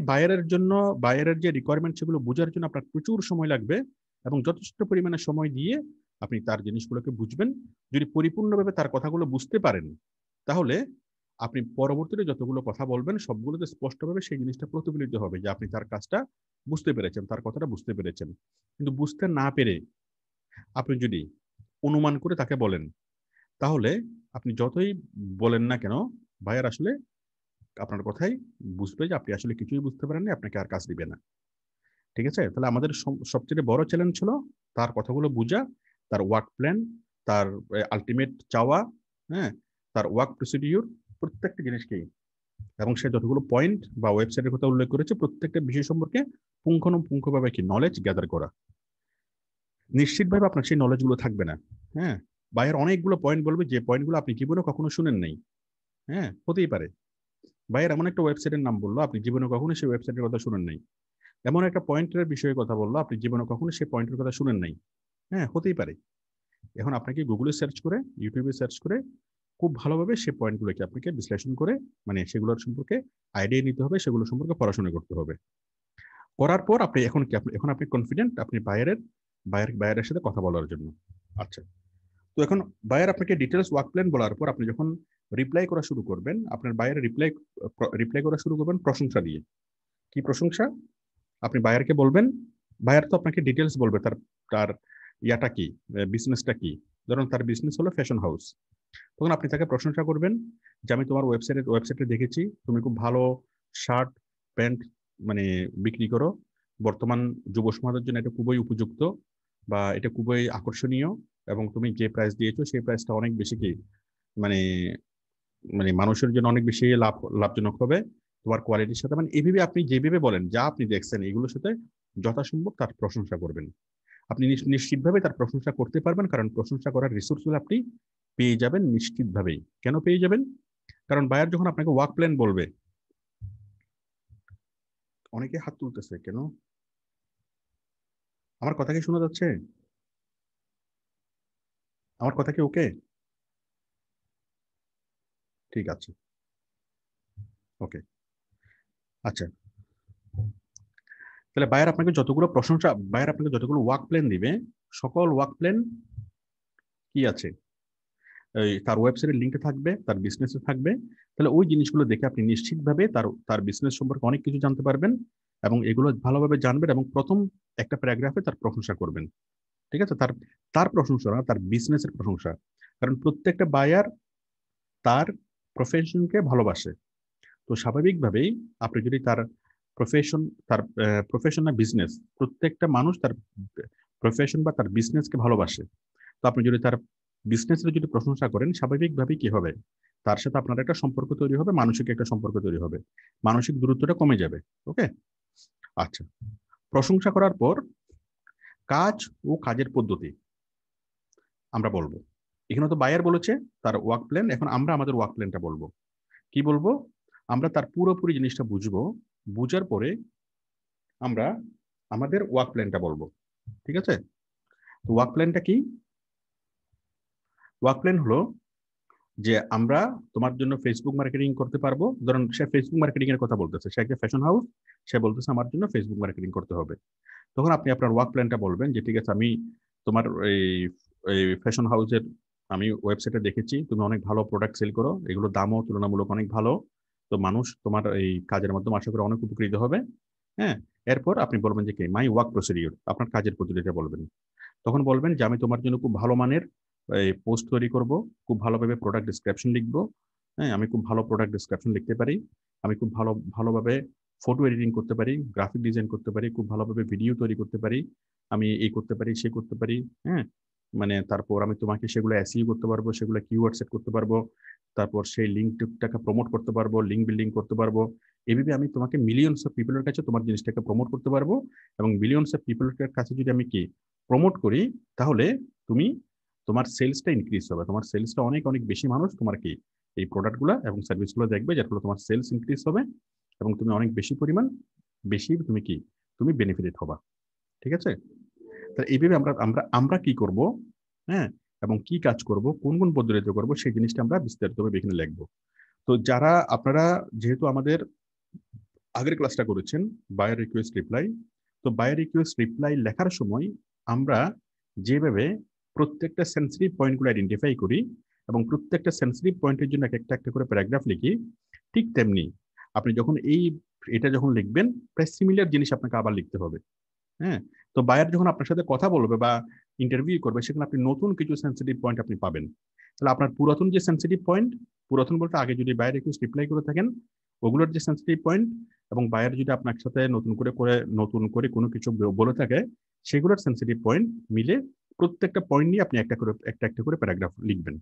বায়ারের যে রিকোয়ারমেন্ট সেগুলো বোঝার জন্য আপনার প্রচুর সময় লাগবে, এবং যথেষ্ট পরিমাণে সময় দিয়ে আপনি তার জিনিসগুলোকে বুঝবেন। যদি পরিপূর্ণভাবে তার কথাগুলো বুঝতে পারেন, তাহলে আপনি পরবর্তীতে যতগুলো কথা বলবেন সবগুলোতে স্পষ্টভাবে সেই জিনিসটা প্রতিফলিত হবে যে আপনি তার কাজটা বুঝতে পেরেছেন, তার কথাটা বুঝতে পেরেছেন। কিন্তু বুঝতে না পেরে আপনি যদি অনুমান করে তাকে বলেন, তাহলে আপনি যতই বলেন না কেন, ভাইয়ার আসলে আপনার কথাই বুঝবে যে আপনি আসলে কিছুই বুঝতে পারেননি, আপনাকে আর কাজ দিবে না। ঠিক আছে? তাহলে আমাদের সবচেয়ে বড় চ্যালেঞ্জ ছিল তার কথাগুলো বোঝা, তার ওয়ার্ক প্ল্যান, তার আলটিমেট চাওয়া, হ্যাঁ, তার ওয়ার্ক প্রসিডিউর, প্রত্যেকটা জিনিসকেই, এবং সে যতগুলো পয়েন্ট বা ওয়েবসাইটের কথা উল্লেখ করেছে প্রত্যেকটা বিষয় সম্পর্কে পুঙ্খানুপুঙ্খভাবে কি নলেজ গ্যাদার করা। নিশ্চিতভাবে আপনার সেই নলেজগুলো থাকবে না। হ্যাঁ, বাইরের অনেকগুলো পয়েন্ট বলবে যে পয়েন্টগুলো আপনি জীবনে কখনো শুনেন নাই। হ্যাঁ, হতেই পারে বাইরের এমন একটা ওয়েবসাইটের নাম বললো আপনি জীবনে কখনো সেই ওয়েবসাইটের কথা শুনেন নাই। এমন একটা পয়েন্টের বিষয়ে কথা বললো আপনি জীবনে কখনো সেই পয়েন্টের কথা শুনেন নাই। হ্যাঁ, হতেই পারে। এখন আপনাকে গুগলে সার্চ করে, ইউটিউবে সার্চ করে খুব ভালোভাবে সেই পয়েন্টগুলোকে আপনাকে বিশ্লেষণ করে, মানে সেগুলোর সম্পর্কে আইডিয়া নিতে হবে, সেগুলো সম্পর্কে পড়াশোনা করতে হবে। করার পর আপনি এখন কি এখন আপনি কনফিডেন্ট আপনি বায়ারের সাথে কথা বলার জন্য। আচ্ছা, তো এখন বায়ার আপনাকে ডিটেলস ওয়ার্ক প্ল্যান বলার পর আপনি যখন রিপ্লাই করা শুরু করবেন, আপনার বায়ার রিপ্লাই করা শুরু করবেন প্রশংসা দিয়ে। কি প্রশংসা? আপনি বায়ারকে বলবেন, বায়ার তো আপনাকে ডিটেলস বলবে তার তার ইয়াটা কি, বিজনেসটা কি। ধরুন তার বিজনেস হলো ফ্যাশন হাউস, তখন আপনি তাকে প্রশংসা করবেন যে আমি তোমার ওয়েবসাইটে দেখেছি তুমি খুব ভালো শার্ট, প্যান্ট মানে বিক্রি করো। বর্তমান যুব সমাজের জন্য এটা খুবই উপযুক্ত, বা এটা খুবই আকর্ষণীয়, এবং তুমি যে প্রাইস দিয়েছো সেই প্রাইসটা অনেক বেশি কি, মানে মানে মানুষের জন্য অনেক বেশি লাভজনক হবে তোমার কোয়ালিটির সাথে। মানে এইভাবে আপনি যেভাবে বলেন, যা আপনি দেখছেন এগুলোর সাথে যথাসম্ভব তার প্রশংসা করবেন। আপনি নিশ্চিতভাবে তার প্রশংসা করতে পারবেন, কারণ প্রশংসা করার রিসোর্সগুলো আপনি পেয়ে যাবেন নিশ্চিতভাবেই। কেন পেয়ে যাবেন? কারণ বায়ার যখন আপনাকে ওয়ার্ক প্ল্যান বলবে, অনেকে হাত তুলতেছে কেন, আমার কথা কি শোনা যাচ্ছে? আমার কথা কি ওকে? ঠিক আছে, ওকে। আচ্ছা, তাহলে বায়ার আপনাকে যতগুলো ওয়ার্ক প্ল্যান দিবে, সকল ওয়ার্ক প্ল্যান কি আছে, তার ওয়েবসাইটের লিঙ্কে থাকবে, তার বিজনেসে থাকবে, তাহলে ওই জিনিসগুলো দেখে আপনি নিশ্চিতভাবে তার তার বিজনেস সম্পর্কে অনেক কিছু জানতে পারবেন এবং এগুলো ভালোভাবে জানবেন এবং প্রথম একটা প্যারাগ্রাফে তার প্রশংসা করবেন। ঠিক আছে, তার তার প্রশংসা না, তার বিজনেসের প্রশংসা। কারণ প্রত্যেকটা বায়ার তার প্রফেশনকে ভালোবাসে। তো স্বাভাবিকভাবেই আপনি যদি তার প্রফেশন, তার প্রফেশন না বিজনেস, প্রত্যেকটা মানুষ তার প্রফেশন বা তার বিজনেসকে ভালোবাসে। তো আপনি যদি তার বিজনেসের যদি প্রশংসা করেন, স্বাভাবিকভাবেই কি হবে, তার সাথে আপনার একটা সম্পর্ক তৈরি হবে, মানসিক একটা সম্পর্ক তৈরি হবে, মানসিক দূরত্বটা কমে যাবে। ওকে, আচ্ছা। প্রশংসা করার পর কাজ ও কাজের পদ্ধতি আমরা বলবো। এখানে তো বায়ার বলেছে তার ওয়ার্ক প্ল্যান, এখন আমরা আমাদের ওয়ার্ক প্ল্যানটা বলবো। কি বলবো? আমরা তার পুরোপুরি জিনিসটা বুঝবো, বুঝার পরে আমরা আমাদের ওয়ার্ক প্ল্যানটা বলবো। ঠিক আছে, তো ওয়ার্ক প্ল্যানটা কি? ওয়ার্ক প্ল্যান হলো যে আমরা তোমার জন্য ফেসবুক মার্কেটিং করতে পারবো। ধরুন সে ফেসবুক মার্কেটিং এর কথা বলতেছে, সে একটা ফ্যাশন হাউস, সে বলতেছে আমার জন্য ফেসবুক মার্কেটিং করতে হবে। তখন আপনি আপনার ওয়ার্ক প্ল্যানটা বলবেন যে ঠিক আছে, আমি তোমার এই এই ফ্যাশন হাউসের আমি ওয়েবসাইটে দেখেছি তুমি অনেক ভালো প্রোডাক্ট সেল করো, এগুলোর দামও তুলনামূলক অনেক ভালো, তো মানুষ তোমার এই কাজের মাধ্যমে আশা করি অনেক উপকৃত হবে। হ্যাঁ, এরপর আপনি বলবেন যে কি মাই ওয়ার্ক প্রসিডিউর, আপনার কাজের পদ্ধতিটা বলবেন। তখন বলবেন যে আমি তোমার জন্য খুব ভালো মানের এই পোস্ট তৈরি করব, খুব ভালোভাবে প্রোডাক্ট ডিসক্রিপশন লিখবো। হ্যাঁ, আমি খুব ভালো প্রোডাক্ট ডিসক্রিপশন লিখতে পারি, আমি খুব ভালোভাবে ফটো এডিটিং করতে পারি, গ্রাফিক ডিজাইন করতে পারি, খুব ভালোভাবে ভিডিও তৈরি করতে পারি, আমি এই করতে পারি সে করতে পারি। হ্যাঁ, মানে তারপর আমি তোমাকে সেগুলো এসইও করতে পারবো, সেগুলো কিওয়ার্ড সেট করতে পারবো, তারপর সেই লিঙ্কটাকে প্রমোট করতে পারবো, লিঙ্ক বিল্ডিং করতে পারবো। এইভাবে আমি তোমাকে মিলিয়নস অফ পিপলের কাছে তোমার জিনিসটাকে প্রমোট করতে পারবো। এবং মিলিয়নস অফ পিপলের কাছে যদি আমি কি প্রমোট করি, তাহলে তুমি তোমার সেলসটা ইনক্রিজ হবে, তোমার সেলসটা অনেক অনেক বেশি মানুষ তোমার কি এই প্রোডাক্টগুলো এবং সার্ভিসগুলো দেখবে, যার ফলে তোমার সেলস ইনক্রিজ হবে এবং তুমি অনেক বেশি পরিমাণ বেশি তুমি কি তুমি বেনিফিটেড হবা। ঠিক আছে, তাহলে এইভাবে আমরা আমরা আমরা কি করব, হ্যাঁ, এবং কি কাজ করব, কোন কোন পদ্ধতিতে করব, সেই জিনিসটা আমরা বিস্তারিতভাবে এখানে লিখবো। তো যারা আপনারা যেহেতু আমাদের আগের ক্লাসটা করেছেন বায়ার রিকোয়েস্ট রিপ্লাই, তো বায়ার রিকোয়েস্ট রিপ্লাই লেখার সময় আমরা যেভাবে প্রত্যেকটা সেন্সিটিভ পয়েন্টগুলো আইডেন্টিফাই করি এবং প্রত্যেকটা সেন্সিটিভ পয়েন্টের জন্য একটা একটা করে প্যারাগ্রাফ লিখি, ঠিক তেমনি আপনি যখন এটা যখন লিখবেন, প্রায় সিমিলার জিনিস আপনাকে আবার লিখতে হবে। হ্যাঁ, তো বায়ার যখন আপনার সাথে কথা বলবে বা ইন্টারভিউ করবে, সেখানে আপনি নতুন কিছু সেন্সিটিভ পয়েন্ট আপনি পাবেন। তাহলে আপনার পুরাতন যে সেন্সিটিভ পয়েন্ট, পুরাতন বলতে আগে যদি বায়ার রিকোয়েস্ট রিপ্লাই করে থাকেন ওগুলোর যে সেন্সিটিভ পয়েন্ট, এবং বায়ার যদি আপনার সাথে নতুন করে কোনো কিছু বলে থাকে, সেগুলোর সেন্সিটিভ পয়েন্ট মিলে প্রত্যেকটা পয়েন্ট নিয়ে আপনি একটা একটা করে প্যারাগ্রাফ লিখবেন।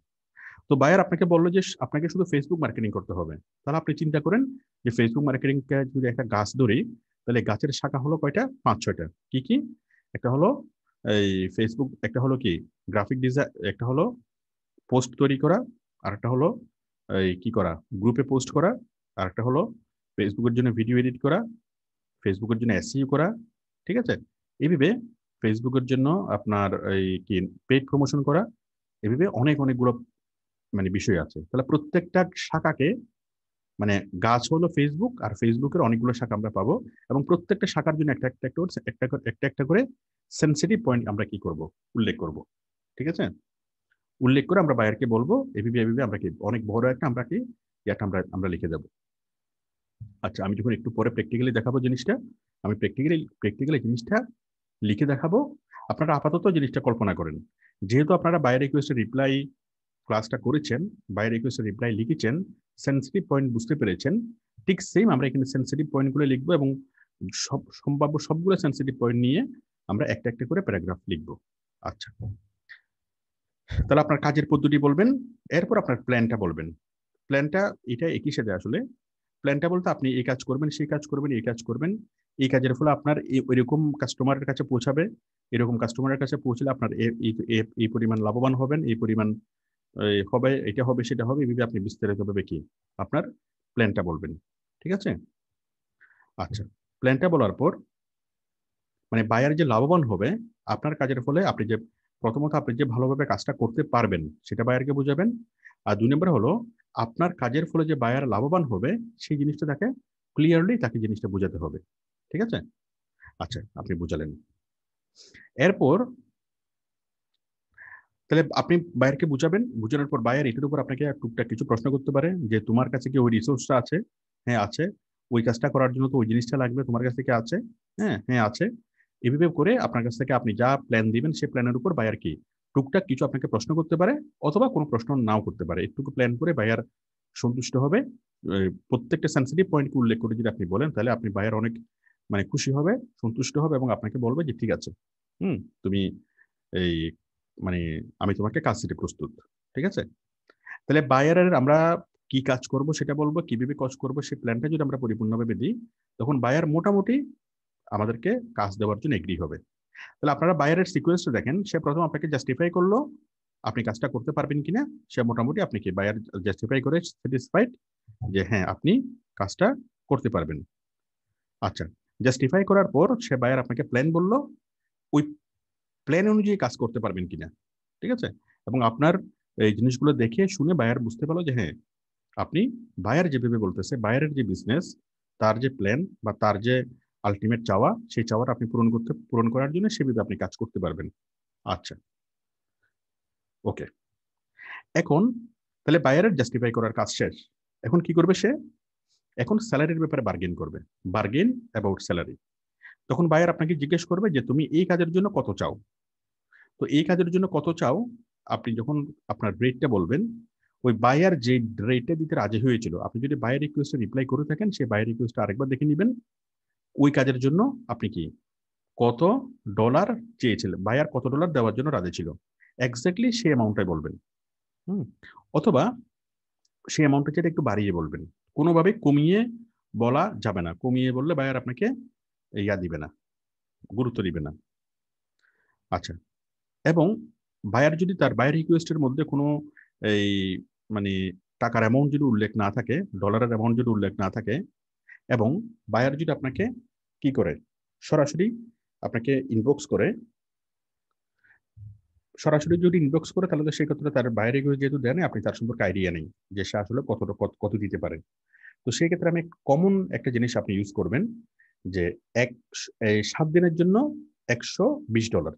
তো বায়ার আপনাকে বললো যে আপনাকে শুধু ফেসবুক মার্কেটিং করতে হবে, তাহলে আপনি চিন্তা করেন যে ফেসবুক মার্কেটিংকে যদি একটা গাছ ধরি, তাহলে গাছের শাখা হলো কয়টা? 5-6টা। কি কি? একটা হলো এই ফেসবুক, একটা হলো কি গ্রাফিক ডিজাইন, একটা হলো পোস্ট তৈরি করা, আর একটা হলো এই কি করা, গ্রুপে পোস্ট করা, আর একটা হলো ফেসবুকের জন্য ভিডিও এডিট করা, ফেসবুকের জন্য এসইও করা। ঠিক আছে, এইভাবে ফেসবুকের জন্য আপনার এই কি পেইড প্রমোশন করা, এভাবে অনেক অনেকগুলো মানে বিষয় আছে। তাহলে প্রত্যেকটা শাখাকে, মানে গাছ হলো ফেসবুক, আর ফেসবুকের অনেকগুলো শাখা আমরা পাবো, এবং প্রত্যেকটা শাখার জন্য একটা একটা করে সেন্সিটিভ পয়েন্ট আমরা কি করব, উল্লেখ করব। ঠিক আছে, উল্লেখ করে আমরা বায়ারকে বলবো এভাবে এভাবে আমরা কি অনেক বড় একটা আমরা কি এটা আমরা আমরা লিখে দেবো। আচ্ছা, আমি যখন একটু পরে প্র্যাকটিক্যালি দেখাবো জিনিসটা, আমি প্র্যাকটিক্যালি জিনিসটা লিখে দেখাবো। আপনারা আপাতত জিনিসটা কল্পনা করেন, যেহেতু আপনারা বায়ার রিকোয়েস্টের রিপ্লাই ক্লাসটা করেছেন, বায়ার রিকোয়েস্টের রিপ্লাই লিখেছেন, সেন্সিটিভ পয়েন্ট বুঝতে পেরেছেন, ঠিক সেম আমরা এখানে সেন্সিটিভ পয়েন্টগুলো লিখবো এবং সম্ভাব্য সবগুলো সেন্সিটিভ পয়েন্ট নিয়ে আমরা একটা একটা করে প্যারাগ্রাফ লিখবো। আচ্ছা, তাহলে আপনার কাজের পদ্ধতি বলবেন, এরপর আপনার প্ল্যানটা বলবেন। প্ল্যানটা এটা একই সাথে আসলে, প্ল্যানটা বলতে আপনি এই কাজ করবেন, সেই কাজ করবেন, এই কাজ করবেন, এই কাজের ফলে আপনার এরকম কাস্টমারের কাছে পৌঁছাবে, এরকম কাস্টমারের কাছে পৌঁছলে আপনার এই পরিমাণ লাভবান হবেন, এই পরিমাণ হবে, এটা হবে, সেটা হবে, এভাবে আপনি বিস্তারিতভাবে কি আপনার প্ল্যানটা বলবেন। ঠিক আছে, আচ্ছা। প্ল্যানটা বলার পর মানে বায়ার যে লাভবান হবে আপনার কাজের ফলে, আপনি যে প্রথমত আপনি যে ভালোভাবে কাজটা করতে পারবেন সেটা বায়ারকে বুঝাবেন। আর 2 নম্বর হলো আপনার কাজের ফলে যে বায়ার লাভবান হবে সেই জিনিসটা তাকে ক্লিয়ারলি তাকে জিনিসটা বোঝাতে হবে। ঠিক আছে, আচ্ছা, আপনি বুঝালেন। এরপর তাহলে আপনি বায়ারকে বুঝাবেন, বুঝানোর পর বায়ার এটার উপর আপনাকে টুকটাক কিছু প্রশ্ন করতে পারে যে তোমার কাছে কি ওই রিসোর্সটা আছে? হ্যাঁ আছে। ওই কাজটা করার জন্য তো ওই জিনিসটা লাগবে, তোমার কাছে কি আছে? হ্যাঁ হ্যাঁ আছে। এভাবে করে আপনার কাছ থেকে আপনি যা প্ল্যান দিবেন সেই প্ল্যানের উপর বায়ার কি টুকটাক কিছু আপনাকে প্রশ্ন করতে পারে, অথবা কোনো প্রশ্ন নাও করতে পারে। একটু প্ল্যান করে বায়ার সন্তুষ্ট হবে। প্রত্যেকটা সেন্সিটিভ পয়েন্টকে উল্লেখ করে যদি আপনি বলেন, তাহলে আপনি বায়ার অনেক মানে খুশি হবে, সন্তুষ্ট হবে এবং আপনাকে বলবে যে ঠিক আছে, তুমি এই মানে আমি তোমাকে কাজ দিতে প্রস্তুত। ঠিক আছে? তাহলে বায়ারের আমরা কি কাজ করব সেটা বলবো, কিভাবে কাজ করব সেই প্ল্যানটা যদি আমরা পরিপূর্ণভাবে দিই, তখন বায়ার মোটামুটি আমাদেরকে কাজ দেওয়ার জন্য এগ্রি হবে। তাহলে আপনারা বায়ারের সিকোয়েন্সটা দেখেন, সে প্রথম আপনাকে জাস্টিফাই করলো আপনি কাজটা করতে পারবেন কিনা। সে মোটামুটি আপনি কি বায়ার জাস্টিফাই করে স্যাটিসফাইড যে হ্যাঁ আপনি কাজটা করতে পারবেন। আচ্ছা, জাস্টিফাই করার পর সে বায়ার আপনাকে প্ল্যান বললো, ওই প্ল্যান অনুযায়ী কাজ করতে পারবেন কিনা। ঠিক আছে? এবং আপনার এই জিনিসগুলো দেখে শুনে বায়ার বুঝতে পারলো যে হ্যাঁ আপনি বায়ার যেভাবে বলতেছে, বায়ারের যে বিজনেস, তার যে প্ল্যান বা তার যে আলটিমেট চাওয়া, সেই চাওয়াটা আপনি পূরণ করার জন্য সেভাবে আপনি কাজ করতে পারবেন। আচ্ছা, ওকে। এখন তাহলে বায়ারের জাস্টিফাই করার কাজ শেষ। এখন কি করবে সে? এখন স্যালারির ব্যাপারে বার্গেন করবে। Bargain about salary. তখন বায়ার আপনাকে জিজ্ঞেস করবে যে তুমি এই কাজের জন্য কত চাও। তো এই কাজের জন্য কত চাও, আপনি যখন আপনার রেটটা বলবেন, ওই বায়ার যে রেটটা দিতে রাজি হয়েছিল, আপনি যদি বায়ার রিকোয়েস্টে রিপ্লাই করে থাকেন, সেই বায়ার রিকোয়েস্টটা আরেকবার দেখে নেবেন। ওই কাজের জন্য আপনি কি কত ডলার চেয়েছিলেন, বায়ার কত ডলার দেওয়ার জন্য রাজি ছিল, এক্স্যাক্টলি সেই অ্যামাউন্টটাই বলবেন। হুম। অথবা সেই অ্যামাউন্টটা চেয়ে একটু বাড়িয়ে বলবেন। কোনোভাবে কমিয়ে বলা যাবে না। কমিয়ে বললে বায়ার আপনাকে ইয়া দিবে না, গুরুত্ব দিবে না। আচ্ছা। এবং বায়ার যদি তার বায়ার রিকোয়েস্টের মধ্যে কোনো এই মানে টাকার অ্যামাউন্ট যদি উল্লেখ না থাকে, ডলারের অ্যামাউন্ট যদি উল্লেখ না থাকে, এবং বায়ার যদি আপনাকে কি করে সরাসরি আপনাকে ইনবক্স করে, সরাসরি যদি ইনবক্স করে, তাহলে তো সেই ক্ষেত্রে তার বায়ার রিকোয়েস্ট যেহেতু দেন, আপনি তার সম্পর্কে আইডিয়া নেই যে সে আসলে কত দিতে পারে। তো সেই ক্ষেত্রে আমি কমন একটা জিনিস আপনি ইউজ করবেন যে এক 7 দিনের জন্য $120,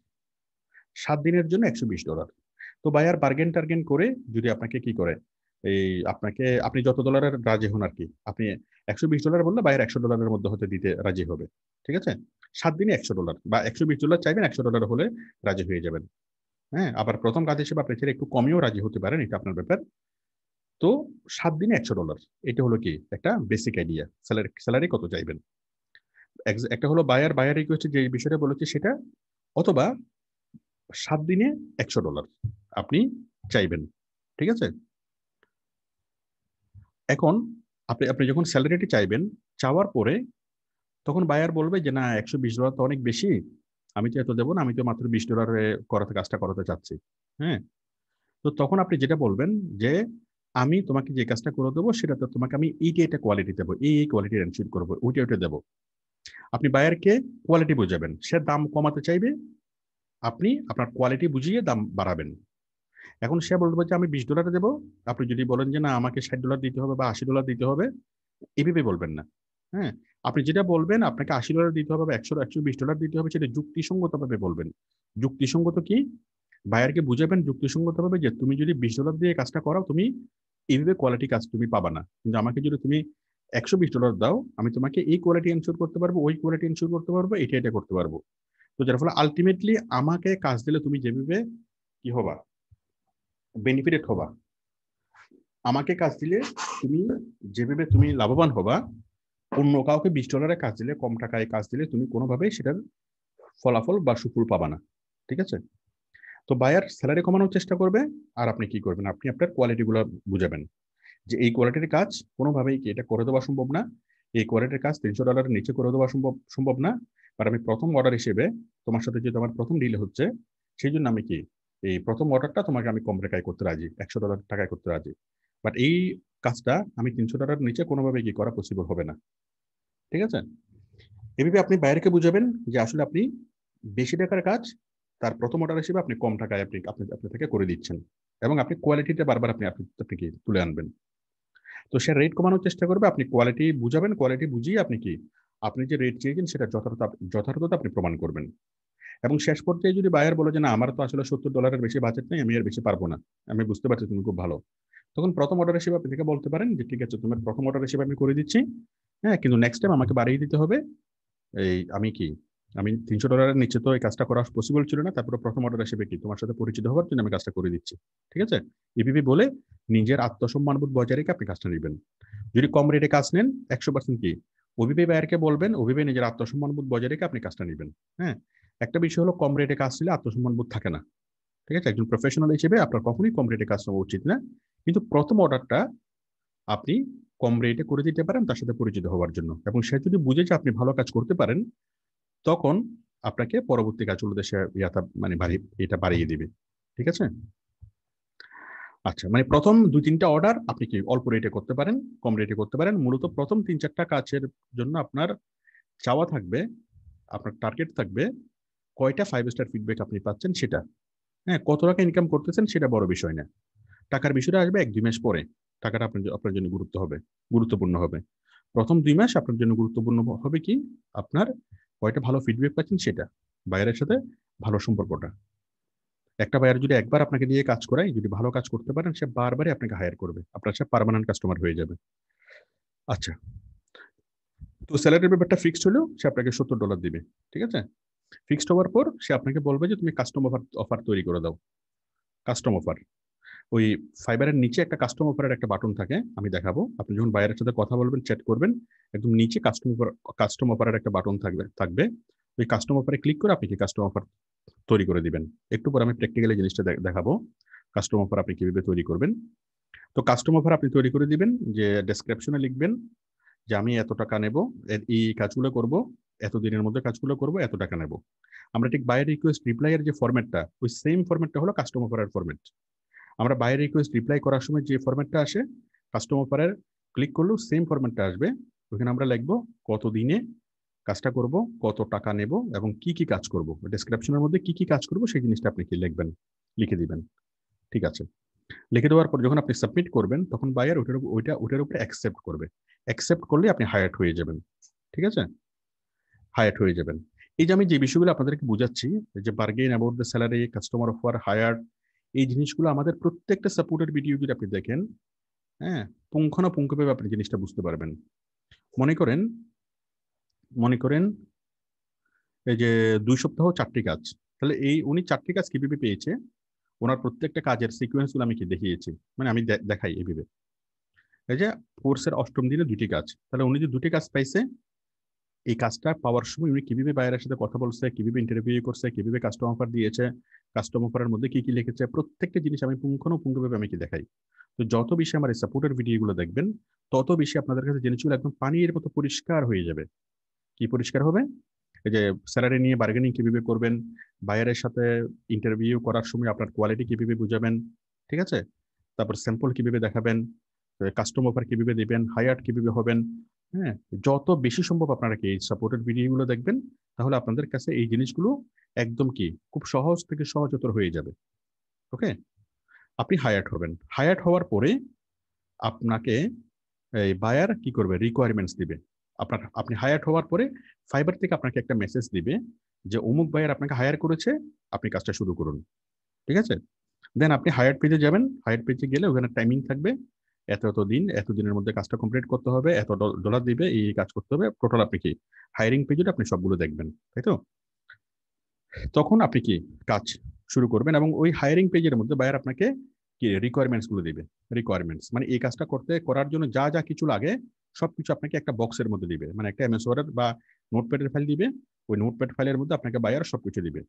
7 দিনের জন্য $120। তো বায়ার বার্গেন টার্গেন করে যদি আপনাকে কি করে, এই আপনাকে আপনি যত ডলারের রাজি হন আর কি, আপনি $120 বললে বায়ার $100 মধ্যে হতে দিতে রাজি হবে। ঠিক আছে? 7 দিনে $100 বা $120 চাইবেন, $100 হলে রাজি হয়ে যাবেন। হ্যাঁ, আবার প্রথম কাজ হিসেবে আপনি ছেড়ে একটু কমেও রাজি হতে পারেন, এটা আপনার ব্যাপার। তো 7 দিনে $100, এটা হলো কি একটা বেসিক আইডিয়া স্যালারি কত চাইবেন। একটা হলো বায়ার রিকোয়েস্টে যে বিষয়টা বলেছে সেটা, অথবা 7 দিনে $100 আপনি চাইবেন। ঠিক আছে? এখন আপনি আপনি যখন স্যালারিটি চাইবেন, চাওয়ার পরে তখন বায়ার বলবে যে না $120 তো অনেক বেশি, আমি তো এত দেবো না, আমি তো মাত্র $20 করাতে কাজটা করাতে চাচ্ছি। হ্যাঁ। তো তখন আপনি যেটা বলবেন যে আমি তোমাকে যে কাজটা করে দেবো সেটা তো তোমাকে আমি এইটা কোয়ালিটি দেবো, এই কোয়ালিটি এনশিওর করবো, ওইটা দেবো। আপনি বায়ারকে কোয়ালিটি বোঝাবেন, সে দাম কমাতে চাইবে, আপনি আপনার কোয়ালিটি বুঝিয়ে দাম বাড়াবেন। এখন সে বলবে যে আমি $20 দেবো, আপনি যদি বলেন যে না আমাকে $60 দিতে হবে বা $80 দিতে হবে, এভাবে বলবেন না। হ্যাঁ, আপনি যেটা বলবেন আপনাকে $80 দিতে হবে বা $120 দিতে হবে, সেটা যুক্তিসঙ্গত ভাবে বলবেন। যুক্তিসঙ্গত কি? বায়ারকে বুঝাবেন যুক্তিসঙ্গত ভাবে যে তুমি যদি $20 দিয়ে কাজটা করাও, তুমি এইভাবে কোয়ালিটি কাজ তুমি পাবা না, কিন্তু আমাকে যদি তুমি $120 দাও, আমি তোমাকে এই কোয়ালিটি এনশিওর করতে পারবো, ওই কোয়ালিটি এনশিওর করতে পারবো, এটা করতে পারবো। তো যার ফলে আলটিমেটলি আমাকে কাজ দিলে তুমি যেভাবে কি হবা, বেনিফিটেড হবা, আমাকে কাজ দিলে তুমি যেভাবে তুমি লাভবান হবা, অন্য কাউকে $20 কাজ দিলে, কম টাকায় কাজ দিলে তুমি কোনোভাবেই সেটার ফলাফল বা সুফল পাবা না। ঠিক আছে? তো বায়ার স্যালারি কমানোর চেষ্টা করবে, আর আপনি কি করবেন, আপনি আপনার কোয়ালিটিগুলো বুঝাবেন যে এই কোয়ালিটির কাজ কোনোভাবেই কি এটা করে দেওয়া সম্ভব না, এই কোয়ালিটির কাজ $300 নিচে করে দেওয়া সম্ভব না। আর আমি প্রথম অর্ডার হিসেবে তোমার সাথে যেহেতু আমার প্রথম ডিল হচ্ছে, সেই জন্য আমি কি এই প্রথম অর্ডারটা তোমাকে আমি কম টাকায় করতে রাজি, $100 করতে রাজি। বাট এই কাজটা আমি $300 নিচে কোনোভাবে কি করা পসিবল হবে না। ঠিক আছে? এভাবে আপনি বাইরেকে বুঝাবেন যে আসলে আপনি বেশি টাকার কাজ তার প্রথম অর্ডার হিসেবে আপনি কম টাকায় আপনি আপনি আপনি থেকে করে দিচ্ছেন, এবং আপনি কোয়ালিটিটা বারবার আপনি কি তুলে আনবেন। তো সে রেট কমানোর চেষ্টা করবে, আপনি কোয়ালিটি বুঝাবেন, কোয়ালিটি বুঝিয়ে আপনি কি আপনি যে রেট চেয়েছেন সেটা যথার্থতা আপনি প্রমাণ করবেন। এবং শেষ পর্যায়ে যদি বায়ার বলে যে না আমার তো আসলে $70 বেশি বাজেট নেই, আমি এর বেশি পারবো না, আমি বুঝতে পারছি তুমি খুব ভালো, তখন প্রথম অর্ডার হিসেবে আপনি থেকে বলতে পারেন যে ঠিক আছে তোমার প্রথম অর্ডার হিসেবে আমি করে দিচ্ছি, হ্যাঁ কিন্তু নেক্সট টাইম আমাকে বাড়িয়ে দিতে হবে। এই আমি $300 নিচে তো এই কাজটা করা পসিবল ছিল না, তারপরে প্রথম অর্ডার হিসেবে তোমার সাথে পরিচিত হওয়ার জন্য আমি কাজটা করে দিচ্ছি, ঠিক আছে? এভাবে বলে নিজের আত্মসম্মানবোধ বজায় রেখে আপনি কাজটা নেবেন। যদি কম রেটে কাজ নেন 100% অভিভাবক বায়ারকে বলবেন, অভিভাবক নিজের আত্মসম্মানবোধ বজায় রেখে আপনি কাজটা নেবেন। হ্যাঁ, একটা বিষয় হলো কম রেটে কাজ নিলে আত্মসম্মানবোধ থাকে না, ঠিক আছে? একজন প্রফেশনাল হিসেবে আপনার কখনোই কম রেটে কাজ নেওয়া উচিত না, কিন্তু প্রথম অর্ডারটা আপনি কম রেটে করে দিতে পারেন তার সাথে পরিচিত হওয়ার জন্য, এবং সে যদি বুঝে যে আপনি ভালো কাজ করতে পারেন তখন আপনাকে পরবর্তী কাজগুলোতে সে মানে এটা বাড়িয়ে দিবে, ঠিক আছে? আচ্ছা, মানে প্রথম 2-3টা অর্ডার আপনি কি অল্প রেটে করতে পারেন, কম রেটে করতে পারেন, মূলত প্রথম 3-4টা কাজের জন্য আপনার চাওয়া থাকবে, আপনার টার্গেট থাকবে কয়টা 5 স্টার ফিডব্যাক আপনি পাচ্ছেন সেটা। হ্যাঁ, কত টাকা ইনকাম করতেছেন সেটা বড় বিষয় না, টাকার বিষয়টা আসবে 1-2 মাস পরে। টাকাটা আপনার জন্য গুরুত্বপূর্ণ হবে। প্রথম 2 মাস আপনার জন্য গুরুত্বপূর্ণ হবে কি আপনার কয়টা ভালো ফিডব্যাক পাচ্ছেন সেটা, বায়ারের সাথে ভালো সম্পর্কটা। একটা বায়ার যদি একবার আপনাকে দিয়ে কাজ করায়, যদি ভালো কাজ করতে পারেন, সে বারবারই আপনাকে হায়ার করবে, আপনার সে পার্মানেন্ট কাস্টমার হয়ে যাবে। আচ্ছা, তো স্যালারির ব্যাপারটা ফিক্সড হলেও সে আপনাকে $70 দিবে, ঠিক আছে? ফিক্সড হওয়ার পর সে আপনাকে বলবে যে তুমি কাস্টম অফার তৈরি করে দাও। কাস্টম অফার, ওই ফাইবারের নিচে একটা কাস্টম অফারের একটা বাটন থাকে, আমি দেখাবো। আপনি যখন বায়ারের সাথে কথা বলবেন, চ্যাট করবেন, একদম নিচে কাস্টম অফারের একটা বাটন থাকবে। ওই কাস্টম অফারে ক্লিক করে আপনি কি কাস্টম অফার তৈরি করে দিবেন। একটু পরে আমি প্র্যাকটিক্যালি জিনিসটা দেখাবো কাস্টম অফার আপনি কিভাবে তৈরি করবেন। তো কাস্টম অফার আপনি তৈরি করে দিবেন, যে ডেসক্রিপশনে লিখবেন যে আমি এত টাকা নেব, এই কাজগুলো করব, এত দিনের মধ্যে কাজগুলো করব, এত টাকা নেব। আমরা ঠিক বায়ার রিকোয়েস্ট রিপ্লাইয়ের যে ফরম্যাটটা, ওই সেম ফরম্যাটটা হলো কাস্টম অফারের ফরম্যাট। আমরা বায়ার রিকোয়েস্ট রিপ্লাই করার সময় যে ফরম্যাটটা আসে, কাস্টম অফারের ক্লিক করলেও সেম ফরম্যাটটা আসবে। ওখানে আমরা লিখবো কত দিনে কাজটা করব, কত টাকা নেব, এবং কি কি কাজ করব। ডেসক্রিপশনের মধ্যে কি কি কাজ করব সেই জিনিসটা আপনি কি লিখবেন, লিখে দিবেন, ঠিক আছে? লিখে দেওয়ার পর যখন আপনি সাবমিট করবেন, তখন বায়ার ওটার উপরে অ্যাকসেপ্ট করবে। অ্যাকসেপ্ট করলে আপনি হায়ার্ড হয়ে যাবেন, ঠিক আছে? হায়ার্ড হয়ে যাবেন। এই যে আমি যে বিষয়গুলো আপনাদেরকে বুঝাচ্ছি, যে bargain about the salary, customer offer, hired, এই জিনিসগুলো আমাদের প্রত্যেকটা সাপোর্টের ভিডিও যদি আপনি দেখেন, হ্যাঁ, পুঙ্খানুপুঙ্খভাবে আপনি জিনিসটা বুঝতে পারবেন। মনে করেন মনে করেন এই যে 2 সপ্তাহ 4টি কাজ, তাহলে উনি 4টি কাজ কিভাবে পেয়েছে, ওনার প্রত্যেকটা কাজের সিকোয়েন্স গুলো আমি কি দেখিয়েছি, মানে আমি দেখাই এইভাবে। এই যে কোর্সের 8ম দিনে 2টি কাজ, তাহলে উনি যে 2টি কাজ পাইছে, এই কাজটা পাওয়ার সময় উনি কিভাবে বায়ারের সাথে কথা বলছে, কিভাবে ইন্টারভিউ করছে, কিভাবে কাস্টম অফার দিয়েছে, কাস্টম অফারের মধ্যে কি কি লিখেছে, প্রত্যেকটা জিনিস আমি পুঙ্খানুপুঙ্খভাবে আমি কি দেখাই। তো যত বেশি আমার এই সাপোর্টের ভিডিওগুলো দেখবেন, তত বেশি আপনাদের কাছে জিনিসগুলো একদম পানির মতো পরিষ্কার হয়ে যাবে। কি পরিষ্কার হবে? এই যে স্যালারি নিয়ে বার্গেনিং কিভাবে করবেন, বায়ারের সাথে ইন্টারভিউ করার সময় আপনার কোয়ালিটি কিভাবে বুঝাবেন, ঠিক আছে? তারপর স্যাম্পল কিভাবে দেখাবেন, কাস্টম অফার কিভাবে দিবেন, হায়ার কিভাবে হবেন। হ্যাঁ, যত বেশি সম্ভব আপনারা কি এই সাপোর্টেড ভিডিওগুলো দেখবেন, তাহলে আপনাদের কাছে এই জিনিসগুলো একদম খুব সহজ থেকে সহজতর হয়ে যাবে। ওকে, আপনি হায়ার্ড হবেন। হায়ার্ড হওয়ার পরে আপনাকে এই বায়ার কি করবে, রিকোয়ারমেন্টস দিবে। আপনি হায়ার হওয়ার পরে ফাইবার থেকে আপনাকে একটা মেসেজ দিবে যে অমুক বায়ার আপনাকে হায়ার করেছে, আপনি কাজটা শুরু করুন, ঠিক আছে? দেন আপনি হায়ার পেজে যাবেন। হায়ার পেজে গেলে ওখানে টাইমিং থাকবে, এত দিনের মধ্যে কাজটা কমপ্লিট করতে হবে, এত ডলার দিবে, এই কাজ করতে হবে। টোটাল আপনি কি হায়ারিং পেজে আপনি সবগুলো দেখবেন, তাই তো? তখন আপনি কি কাজ শুরু করবেন, এবং ওই হায়ারিং পেজের মধ্যে বায়ার আপনাকে কি রিকোয়ারমেন্টস গুলো দিবে। রিকোয়ারমেন্টস মানে এই কাজটা করার জন্য যা যা কিছু লাগে সবকিছু আপনাকে একটা বক্সের মধ্যে দিবে, মানে একটা এমএস ওয়ার্ড বা নোটপ্যাডের ফাইল দিবে। ওই নোটপ্যাড ফাইলের মধ্যে আপনাকে বায়ার সবকিছু দিবে।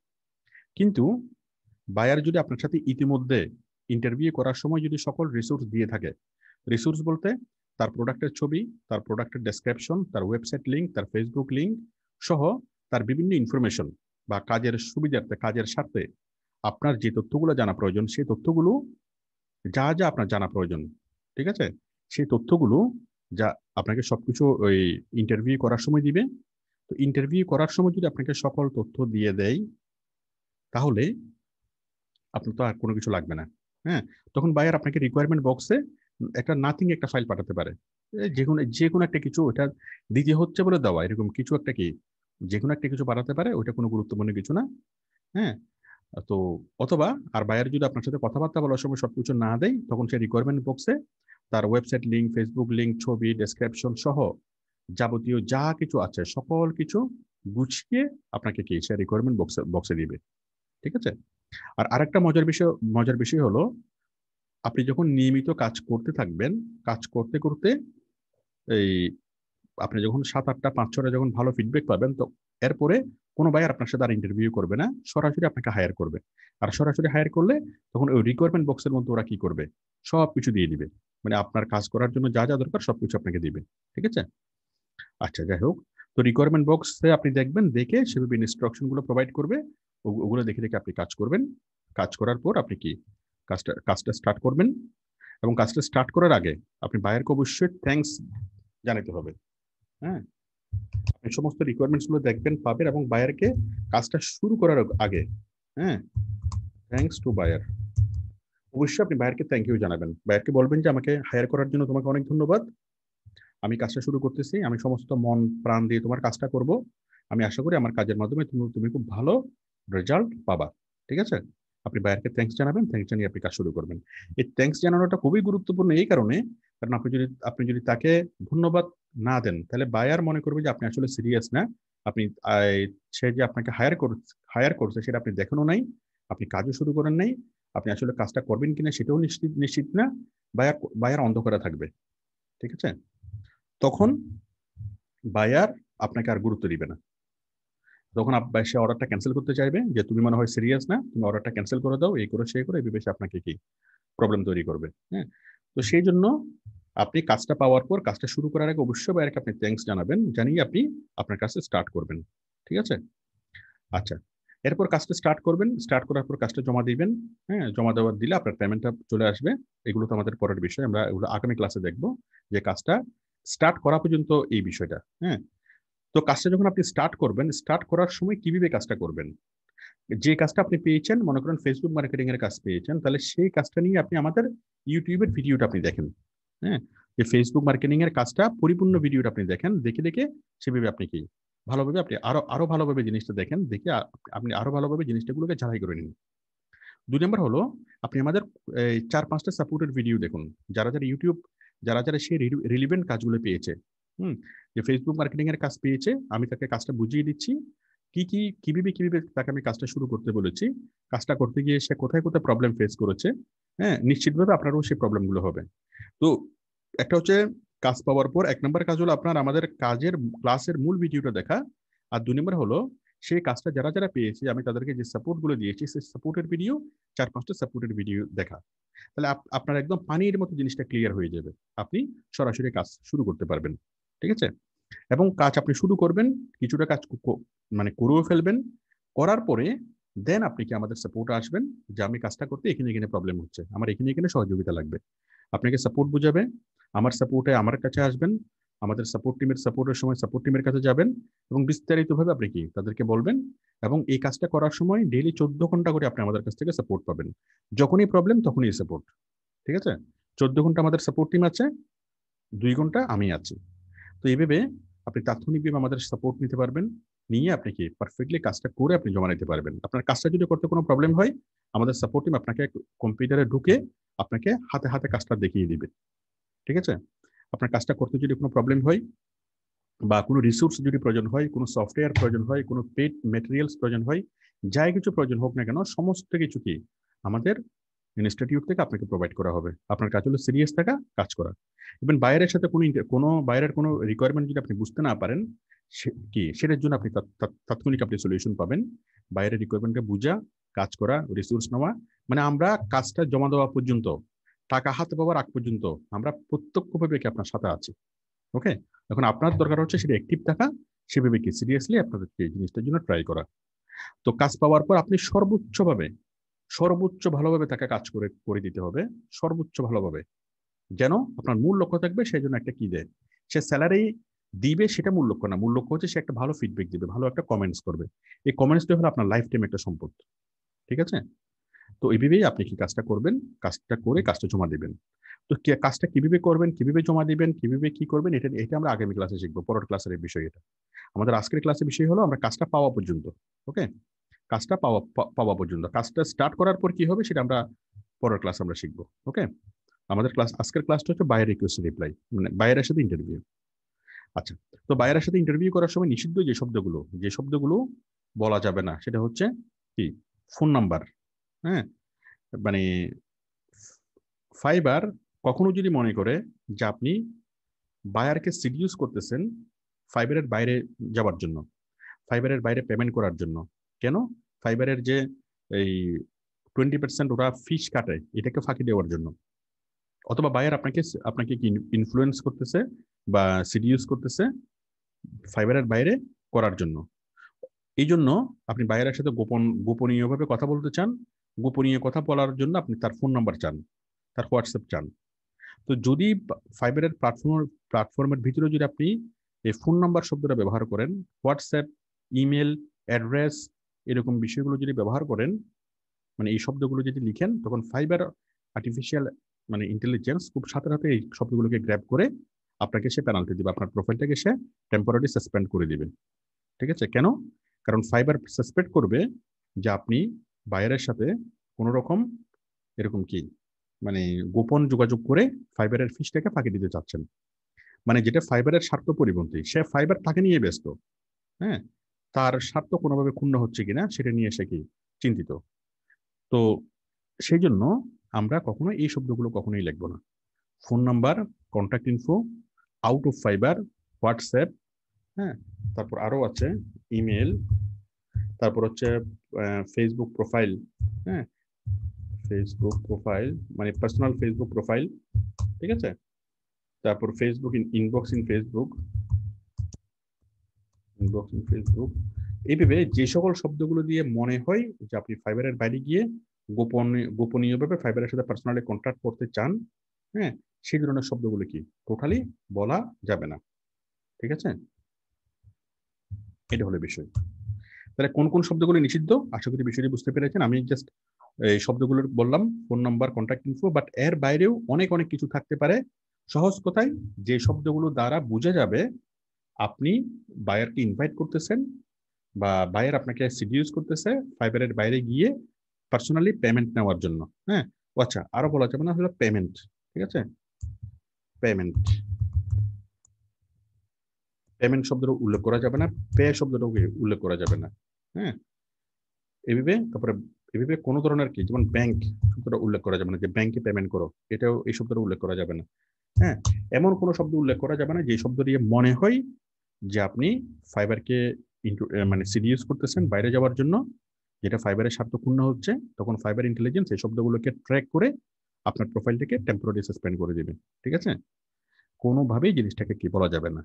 কিন্তু বায়ার যদি আপনার সাথে ইতিমধ্যে ইন্টারভিউ করার সময় যদি সকল রিসোর্স দিয়ে থাকে, রিসোর্স বলতে তার প্রোডাক্টের ছবি, তার প্রোডাক্টের ডেসক্রিপশন, তার ওয়েবসাইট লিঙ্ক, তার ফেসবুক লিঙ্ক সহ তার বিভিন্ন ইনফরমেশন বা কাজের সুবিধার্থে, কাজের স্বার্থে আপনার যে তথ্যগুলো জানা প্রয়োজন, সেই তথ্যগুলো যা যা আপনার জানা প্রয়োজন, ঠিক আছে, সেই তথ্যগুলো যা আপনাকে সবকিছু ওই ইন্টারভিউ করার সময় দিবে। তো ইন্টারভিউ করার সময় যদি আপনাকে সকল তথ্য দিয়ে দেয়, তাহলে আপনার তো আর কোনো কিছু লাগবে না। হ্যাঁ, তখন বায়ার আপনাকে রিকোয়ারমেন্ট বক্সে একটা একটা ফাইল পাঠাতে পারে। যে কোনো একটা কিছু, ওটা দিতে হচ্ছে বলে দেওয়া, এরকম কিছু একটা যে কোনো একটা কিছু পাঠাতে পারে, ওটা কোনো গুরুত্বপূর্ণ কিছু না। হ্যাঁ, তো অথবা আর বায়ার যদি আপনার সাথে কথাবার্তা বলার সময় সবকিছু না দেয়, তখন সে রিকোয়ারমেন্ট বক্সে তার ওয়েবসাইট লিঙ্ক, ফেসবুক লিঙ্ক, ছবি, ডেসক্রিপশন সহ যাবতীয় যা কিছু আছে সকল কিছু গুছিয়ে আপনাকে কি সে রিকোয়ারমেন্ট বক্সে দিবে। ঠিক আছে। আর আরেকটা মজার বিষয় হলো, আপনি যখন নিয়মিত কাজ করতে থাকবেন, কাজ করতে করতে এই আপনি যখন 7-8টা 5-6টা যখন ভালো ফিডব্যাক পাবেন, তো এরপরে কোনো বায়ার আপনার সাথে আর ইন্টারভিউ করবে না, সরাসরি আপনাকে হায়ার করবে। আর সরাসরি হায়ার করলে তখন ওই রিকোয়ারমেন্ট বক্সের মধ্যে ওরা কি করবে, সব কিছু দিয়ে দিবে, মানে আপনার কাজ করার জন্য যা যা দরকার সবকিছু আপনাকে দিবে। ঠিক আছে। আচ্ছা, যাই হোক, তো রিকোয়ারমেন্ট বক্সে আপনি দেখবেন, দেখে সেভাবে ইনস্ট্রাকশন গুলো প্রোভাইড করবে, ওগুলো দেখে দেখে আপনি কাজ করবেন। কাজ করার পর আপনি কি কাজটা স্টার্ট করবেন। এবং কাজটা স্টার্ট করার আগে আপনি বায়ারকে অবশ্যই থ্যাঙ্কস জানাতে হবে। হ্যাঁ, আপনি সমস্ত রিকোয়ারমেন্টস গুলো দেখবেন, পাবেন, এবং বায়ারকে কাজটা শুরু করার আগে, হ্যাঁ, থ্যাঙ্কস টু বায়ার, অবশ্যই আপনি বায়ারকে থ্যাংক ইউ জানাবেন। বায়ারকে বলবেন যে আমাকে হায়ার করার জন্য তোমাকে অনেক ধন্যবাদ, আমি কাজটা শুরু করতেছি, আমি সমস্ত মন প্রাণ দিয়ে তোমার কাজটা করব, আমি আশা করি আমার কাজের মাধ্যমে তুমি তুমি খুব ভালো রেজাল্ট পাবা। ঠিক আছে। আপনি বায়ারকে থ্যাঙ্কস জানাবেন, থ্যাঙ্কস জানিয়ে আপনি কাজ শুরু করবেন। এই থ্যাঙ্কস জানানোটা খুবই গুরুত্বপূর্ণ এই কারণে, কারণ আপনি যদি তাকে ধন্যবাদ না দেন, তাহলে বায়ার মনে করবে যে আপনি আসলে সিরিয়াস না। আপনি সে যে আপনাকে হায়ার করছে সেটা আপনি দেখানো নাই, আপনি কাজও শুরু করেন নাই, আপনি আসলে কাজটা করবেন কিনা সেটাও নিশ্চিত নিশ্চিত না, বায়ার বায়ার অন্ধকারে থাকবে। ঠিক আছে। তখন বায়ার আপনাকে আর গুরুত্ব দিবে না, তখন সে অর্ডারটা ক্যান্সেল করতে চাইবে, যে তুমি মনে হয় সিরিয়াস না, তুমি অর্ডারটা ক্যান্সেল করে দাও, এই করে সেই করে এই ভেবে সে আপনাকে কি প্রবলেম তৈরি করবে। হ্যাঁ, তো সেই জন্য আপনি কাজটা পাওয়ার পর, কাজটা শুরু করার আগে অবশ্যই বায়ারকে আপনি থ্যাঙ্কস জানাবেন, জানিয়ে আপনি আপনার কাজটা স্টার্ট করবেন। ঠিক আছে। আচ্ছা, এরপর কাজটা স্টার্ট করবেন, স্টার্ট করার পর কাজটা জমা দিবেন। হ্যাঁ, জমা দেওয়ার দিলে আপনার পেমেন্টটা চলে আসবে। এগুলো তো আমাদের পরের বিষয়, আমরা এগুলো আগামী ক্লাসে দেখবো, যে কাজটা স্টার্ট করা পর্যন্ত এই বিষয়টা। হ্যাঁ, তো কাজটা যখন আপনি স্টার্ট করবেন, স্টার্ট করার সময় কিভাবে কাজটা করবেন, যে কাজটা আপনি পেয়েছেন, মনে করেন ফেসবুক মার্কেটিং এর কাজ পেয়েছেন, তাহলে সেই কাজটা নিয়ে আপনি আমাদের ইউটিউবের ভিডিওটা আপনি দেখেন। হ্যাঁ, যে ফেসবুক মার্কেটিং এর কাজটা পরিপূর্ণ ভিডিওটা আপনি দেখেন, দেখে দেখে সেভাবে আপনি কি ভালোভাবে আপনি আরো আরো ভালোভাবে জিনিসটা দেখেন, দেখে আপনি আরো ভালোভাবে জিনিসটাগুলোকে ঝালাই করে নিন। 2 নম্বর হলো, আপনি আমাদের 4-5টা সাপোর্টের ভিডিও দেখুন, যারা যারা ইউটিউব, যারা যারা সেই রিলিভেন্ট কাজগুলো পেয়েছে। হুম, যে ফেসবুক মার্কেটিং এর কাজ পেয়েছে, আমি তাকে কাজটা বুঝিয়ে দিচ্ছি, কিভাবে তাকে আমি কাজটা শুরু করতে বলেছি, কাজটা করতে গিয়ে সে কোথায় কোথায় প্রবলেম ফেস করেছে। হ্যাঁ, নিশ্চিতভাবে আপনারও সেই প্রবলেমগুলো হবে। তো একটা হচ্ছে কাজ পাওয়ার পর 1 নম্বর কাজ হলো আপনার আমাদের কাজের ক্লাসের মূল ভিডিওটা দেখা। আর 2 নম্বর হলো, সেই কাজটা যারা যারা পেয়েছে আমি তাদেরকে যে সাপোর্ট গুলো দিয়েছি, সেই সাপোর্টের ভিডিও, 4-5টা সাপোর্টের ভিডিও দেখা। তাহলে আপনার একদম পানির মতো জিনিসটা ক্লিয়ার হয়ে যাবে, আপনি সরাসরি কাজ শুরু করতে পারবেন। ঠিক আছে। এবং কাজ আপনি শুরু করবেন, কিছুটা কাজ মানে করেও ফেলবেন, করার পরে দেন আপনি কি আমাদের সাপোর্টে আসবেন, যে আমি কাজটা করতে এখানে এখানে প্রবলেম হচ্ছে, আমার এখানে এখানে সহযোগিতা লাগবে। আপনাকে সাপোর্ট বুঝাবে, আমার সাপোর্টে আমার কাছে আসবেন, আমাদের সাপোর্ট টিমের সাপোর্টের সময় সাপোর্ট টিমের কাছে যাবেন, এবং বিস্তারিতভাবে আপনি কি তাদেরকে বলবেন। এবং এই কাজটা করার সময় ডেইলি 14 ঘন্টা করে আপনি আমাদের কাছ থেকে সাপোর্ট পাবেন, যখনই প্রবলেম তখনই সাপোর্ট। ঠিক আছে। 14 ঘন্টা আমাদের সাপোর্ট টিম আছে, 2 ঘন্টা আমি আছি। তো এইভাবে আপনি তাৎক্ষণিকভাবে আমাদের সাপোর্ট নিতে পারবেন, নিয়ে আপনি কি পারফেক্টলি কাজটা করে আপনি জমা নিতে পারবেন। আপনার কাজটা যদি করতে কোনো প্রবলেম হয়, আমাদের সাপোর্ট টিম আপনাকে কম্পিউটারে ঢুকে আপনাকে হাতে হাতে কাজটা দেখিয়ে দিবে। ঠিক আছে। আপনার কাজটা করতে যদি কোনো প্রবলেম হয়, বা কোনো রিসোর্স যদি প্রয়োজন হয়, কোনো সফটওয়্যার প্রয়োজন হয়, কোনো পেড মেটেরিয়ালস প্রয়োজন হয়, যাই কিছু প্রয়োজন হোক না কেন, সমস্ত কিছু কি আমাদের ইনস্টিটিউট থেকে আপনাকে প্রোভাইড করা হবে। আপনার কাজ হলো সিরিয়াস থাকা, কাজ করা। ইভেন বাইরের সাথে কোনো বাইরের কোনো রিকোয়ারমেন্ট যদি আপনি বুঝতে না পারেন, কি সেটার জন্য আপনি তাৎক্ষণিক আপনি সলিউশন পাবেন। বাইরের রিকোয়ারমেন্টকে বুঝা, কাজ করা, রিসোর্স নেওয়া, মানে আমরা কাজটা জমা দেওয়া পর্যন্ত, টাকা হাতে পাওয়ার আগ পর্যন্ত আমরা প্রত্যক্ষভাবে কি আপনার সাথে আছি। ওকে। এখন আপনার দরকার হচ্ছে সেটা অ্যাক্টিভ থাকা, সেভাবে কি সিরিয়াসলি আপনাদেরকে এই জিনিসটার জন্য ট্রাই করা। তো কাজ পাওয়ার পর আপনি সর্বোচ্চ ভালোভাবে তাকে কাজ করে করে দিতে হবে, সর্বোচ্চ ভালোভাবে, যেন আপনার মূল লক্ষ্য থাকবে সেই জন্য একটা কি দেয়, সে স্যালারি দিবে সেটা মূল লক্ষ্য না, মূল লক্ষ্য হচ্ছে সে একটা ভালো ফিডব্যাক দিবে, ভালো একটা কমেন্টস করবে। এই কমেন্টসটা হলো আপনার লাইফ টাইম একটা সম্পদ। ঠিক আছে। তো এইভাবেই আপনি কি কাজটা করবেন, কাজটা করে কাজটা জমা দিবেন। তো কাজটা কিভাবে করবেন, কিভাবে জমা দিবেন, কিভাবে কি করবেন, এটা এটা আমরা আগামী ক্লাসে শিখবো, পরের ক্লাসের বিষয় এটা। আমাদের আজকের ক্লাসের বিষয় হলো আমরা কাজটা পাওয়া পর্যন্ত। ওকে। কাজটা পাওয়া পর্যন্ত। কাজটা স্টার্ট করার পর কি হবে সেটা আমরা পরের ক্লাস আমরা শিখবো। ওকে, আমাদের আজকের ক্লাসটা হচ্ছে বায়ার রিকোয়েস্ট রিপ্লাই, মানে বায়ারের সাথে ইন্টারভিউ। আচ্ছা, তো বায়ারের সাথে ইন্টারভিউ করার সময় নিষিদ্ধ যে শব্দগুলো বলা যাবে না সেটা হচ্ছে কি, ফোন নাম্বার। হ্যাঁ, মানে ফাইবার কখনো যদি মনে করে যে আপনি বায়ারকে সিডিউস করতেছেন ফাইবারের বাইরে যাওয়ার জন্য, ফাইবারের বাইরে পেমেন্ট করার জন্য, কেন? ফাইবারের যে এই 20% ওরা ফিস কাটে এটাকে ফাঁকি দেওয়ার জন্য, অথবা বায়ার আপনাকে আপনাকে কি ইনফ্লুয়েন্স করতেছে বা সিডিউস করতেছে ফাইবারের বাইরে করার জন্য। এই জন্য আপনি বায়ারের সাথে গোপনীয়ভাবে কথা বলতে চান, গোপনীয় কথা বলার জন্য আপনি তার ফোন নাম্বার চান, তার হোয়াটসঅ্যাপ চান। তো যদি ফাইবারের প্ল্যাটফর্মের ভিতরে যদি আপনি এই ফোন নাম্বার শব্দটা ব্যবহার করেন, হোয়াটসঅ্যাপ, ইমেল, অ্যাড্রেস, এরকম বিষয়গুলো যদি ব্যবহার করেন, মানে এই শব্দগুলো যদি লিখেন, তখন ফাইবার আর্টিফিশিয়াল মানে ইন্টেলিজেন্স খুব সাথে সাথে এই শব্দগুলোকে গ্র্যাব করে আপনাকে সে পেনাল্টি দিবে, আপনার প্রোফাইলটাকে সে টেম্পোরারি সাসপেন্ড করে দিবে। ঠিক আছে? কেন? কারণ ফাইবার সাসপেক্ট করবে যে আপনি বায়ারের সাথে কোনো রকম এরকম কি মানে গোপন যোগাযোগ করে ফাইবারের ফিসটাকে ফাঁকি দিতে চাচ্ছেন, মানে যেটা ফাইবারের স্বার্থ পরিপন্থী। সে ফাইবার তাকে নিয়ে ব্যস্ত, হ্যাঁ, তার স্বার্থ কোনোভাবে ক্ষুণ্ণ হচ্ছে কিনা সেটা নিয়ে সে কি চিন্তিত। তো সেই জন্য আমরা কখনো এই শব্দগুলো কখনোই লিখবো না। Phone number, contact info, out of fibre, WhatsApp, হ্যাঁ, তারপর আরো আছে ইমেল, তারপর হচ্ছে ফেসবুক প্রোফাইল, হ্যাঁ, ফেসবুক প্রোফাইল মানে পার্সোনাল ফেসবুক প্রোফাইল, ঠিক আছে? তারপর ফেসবুক ইনবক্স ইন ফেসবুক, এইভাবে যে সকল শব্দগুলো দিয়ে মনে হয় যে আপনি ফাইবারের বাইরে গিয়ে গোপনীয়ভাবে ফাইবারের সাথে পার্সোনালি কন্ট্যাক্ট করতে চান, হ্যাঁ, সেই ধরনের শব্দগুলো কি টোটালি বলা যাবে না। ঠিক আছে? এটা হলো বিষয়। তাহলে কোন কোন শব্দগুলো নিষিদ্ধ, আশা করি বিষয়টি বুঝতে পেরেছেন। আমি জাস্ট এই শব্দগুলো বললাম, phone number, contact info, but এর বাইরেও অনেক অনেক কিছু থাকতে পারে। সহজ কথায় যে শব্দগুলো দ্বারা বোঝা যাবে আপনি বায়ারকে ইনভাইট করতেছেন বা বায়ার আপনাকে সিডিউস করতেছে ফাইবারের বাইরে গিয়ে পার্সোনালি পেমেন্ট নেওয়ার জন্য। হ্যাঁ, আচ্ছা, আরো বলা যাবে না হলো পেমেন্ট। ঠিক আছে? পেমেন্ট, পেমেন্ট শব্দটা উল্লেখ করা যাবে না, পে শব্দটা উল্লেখ করা যাবে না। হ্যাঁ, এভাবে তারপরে এভাবে কোনো ধরনের কি, যেমন ব্যাংক শব্দটা উল্লেখ করা যাবে না, যে ব্যাংকে পেমেন্ট করো, এটাও এই শব্দটা উল্লেখ করা যাবে না। হ্যাঁ, এমন কোনো শব্দ উল্লেখ করা যাবে না যে শব্দ দিয়ে মনে হয় যে আপনি ফাইবারকে মানে সিডিউস করতেছেন বাইরে যাওয়ার জন্য, যেটা ফাইবারের স্বার্থপূর্ণ হচ্ছে। তখন ফাইবার ইন্টেলিজেন্স এই শব্দগুলোকে ট্র্যাক করে আপনার প্রোফাইলটাকে টেম্পোরারি সাসপেন্ড করে দিবে। ঠিক আছে? কোনোভাবেই জিনিসটাকে কি বলা যাবে না।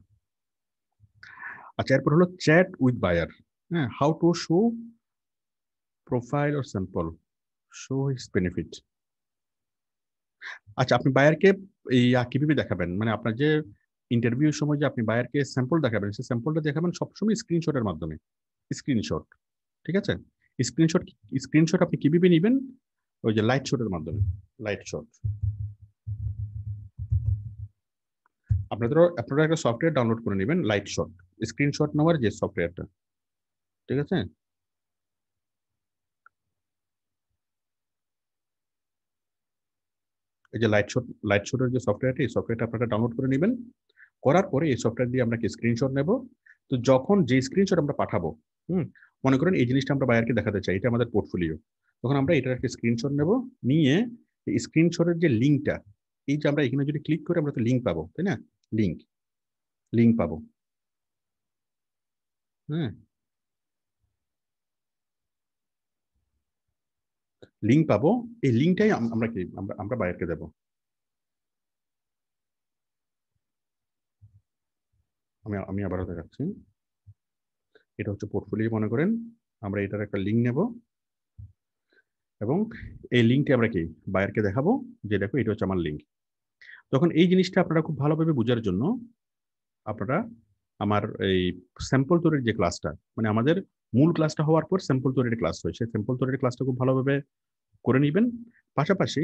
আচ্ছা, এরপর হলো চ্যাট উইথ বায়ার। হ্যাঁ, how to show profile or sample, show his benefit. আচ্ছা, আপনি বায়ারকে এই কিভাবে দেখাবেন, মানে আপনার যে ইন্টারভিউর সময় যে আপনি বায়ারকে স্যাম্পল দেখাবেন, সেই স্যাম্পলটা দেখাবেন সবসময় স্ক্রিনশটের মাধ্যমে। স্ক্রিনশট, ঠিক আছে? স্ক্রিনশট, স্ক্রিনশট আপনি কিভাবে নেবেন? ওই যে লাইট শটের মাধ্যমে। লাইট শট, আপনারা একটা সফটওয়্যার ডাউনলোড করে নেবেন, লাইট শট, স্ক্রিনশট নেওয়ার যে সফটওয়্যারটা। ঠিক আছে? এই যে লাইট শটের যে সফটওয়্যারটা, এই সফটওয়্যারটা আপনারা ডাউনলোড করে নেবেন। করার পরে এই সফটওয়্যার দিয়ে আমরা কি স্ক্রিনশট নেব। তো যখন যে স্ক্রিনশট আমরা পাঠাবো, মনে করেন এই জিনিসটা আমরা বায়ারকে দেখাতে চাই, এটা আমাদের পোর্টফোলিও, তখন আমরা এটার একটা স্ক্রিনশট নেব, নিয়ে এই স্ক্রিনশটের যে লিঙ্কটা, এই যে আমরা এখানে যদি ক্লিক করে আমরা তো লিঙ্ক পাবো, তাই না? লিঙ্ক, লিঙ্ক পাবো। হ্যাঁ, লিঙ্ক পাবো। এই লিঙ্কটাই আমরা কি আমরা বায়ারকে দেবো। আমি আবারও দেখাচ্ছি। এটা হচ্ছে পোর্টফোলিও মনে করেন, আমরা এটার একটা লিঙ্ক নেব এবং এই লিঙ্কটি আমরা কি বায়ারকে দেখাবো যে দেখো এটা হচ্ছে আমার লিঙ্ক। তখন এই জিনিসটা আপনারা খুব ভালোভাবে বোঝার জন্য আপনারা আমার এই স্যাম্পল তৈরির যে ক্লাসটা, মানে আমাদের মূল ক্লাসটা হওয়ার পর স্যাম্পল তৈরির ক্লাস হয়, সেই স্যাম্পল তৈরির ক্লাসটা খুব ভালোভাবে করে নেবেন। পাশাপাশি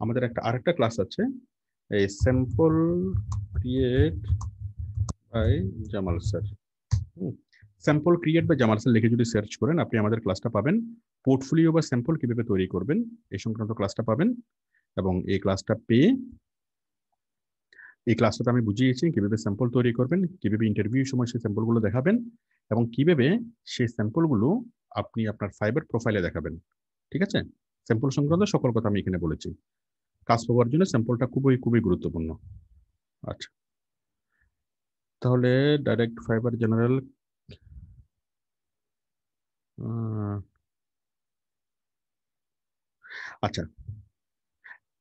আমাদের আরেকটা ক্লাস আছে, এই sample create by Jamal sir. Sample create বা জামারসেল লিখে যদি সার্চ করেন আপনি আমাদের ক্লাসটা পাবেন। পোর্টফোলিও বা স্যাম্পল কিভাবে তৈরি করবেন এই সংক্রান্ত ক্লাসটা পাবেন, এবং এই ক্লাসটা পেয়ে এই ক্লাসটাতে আমি বুঝিয়েছি কিভাবে স্যাম্পল তৈরি করবেন, কিভাবে ইন্টারভিউ সময় সেই স্যাম্পলগুলো দেখাবেন, এবং কিভাবে সেই স্যাম্পলগুলো আপনি আপনার ফাইবার প্রোফাইলে দেখাবেন। ঠিক আছে, স্যাম্পল সংক্রান্ত সকল কথা আমি এখানে বলেছি। কাজ পাওয়ার জন্য স্যাম্পলটা খুবই খুবই গুরুত্বপূর্ণ। আচ্ছা, তাহলে ডাইরেক্ট ফাইবার জেনারেল আচ্ছা,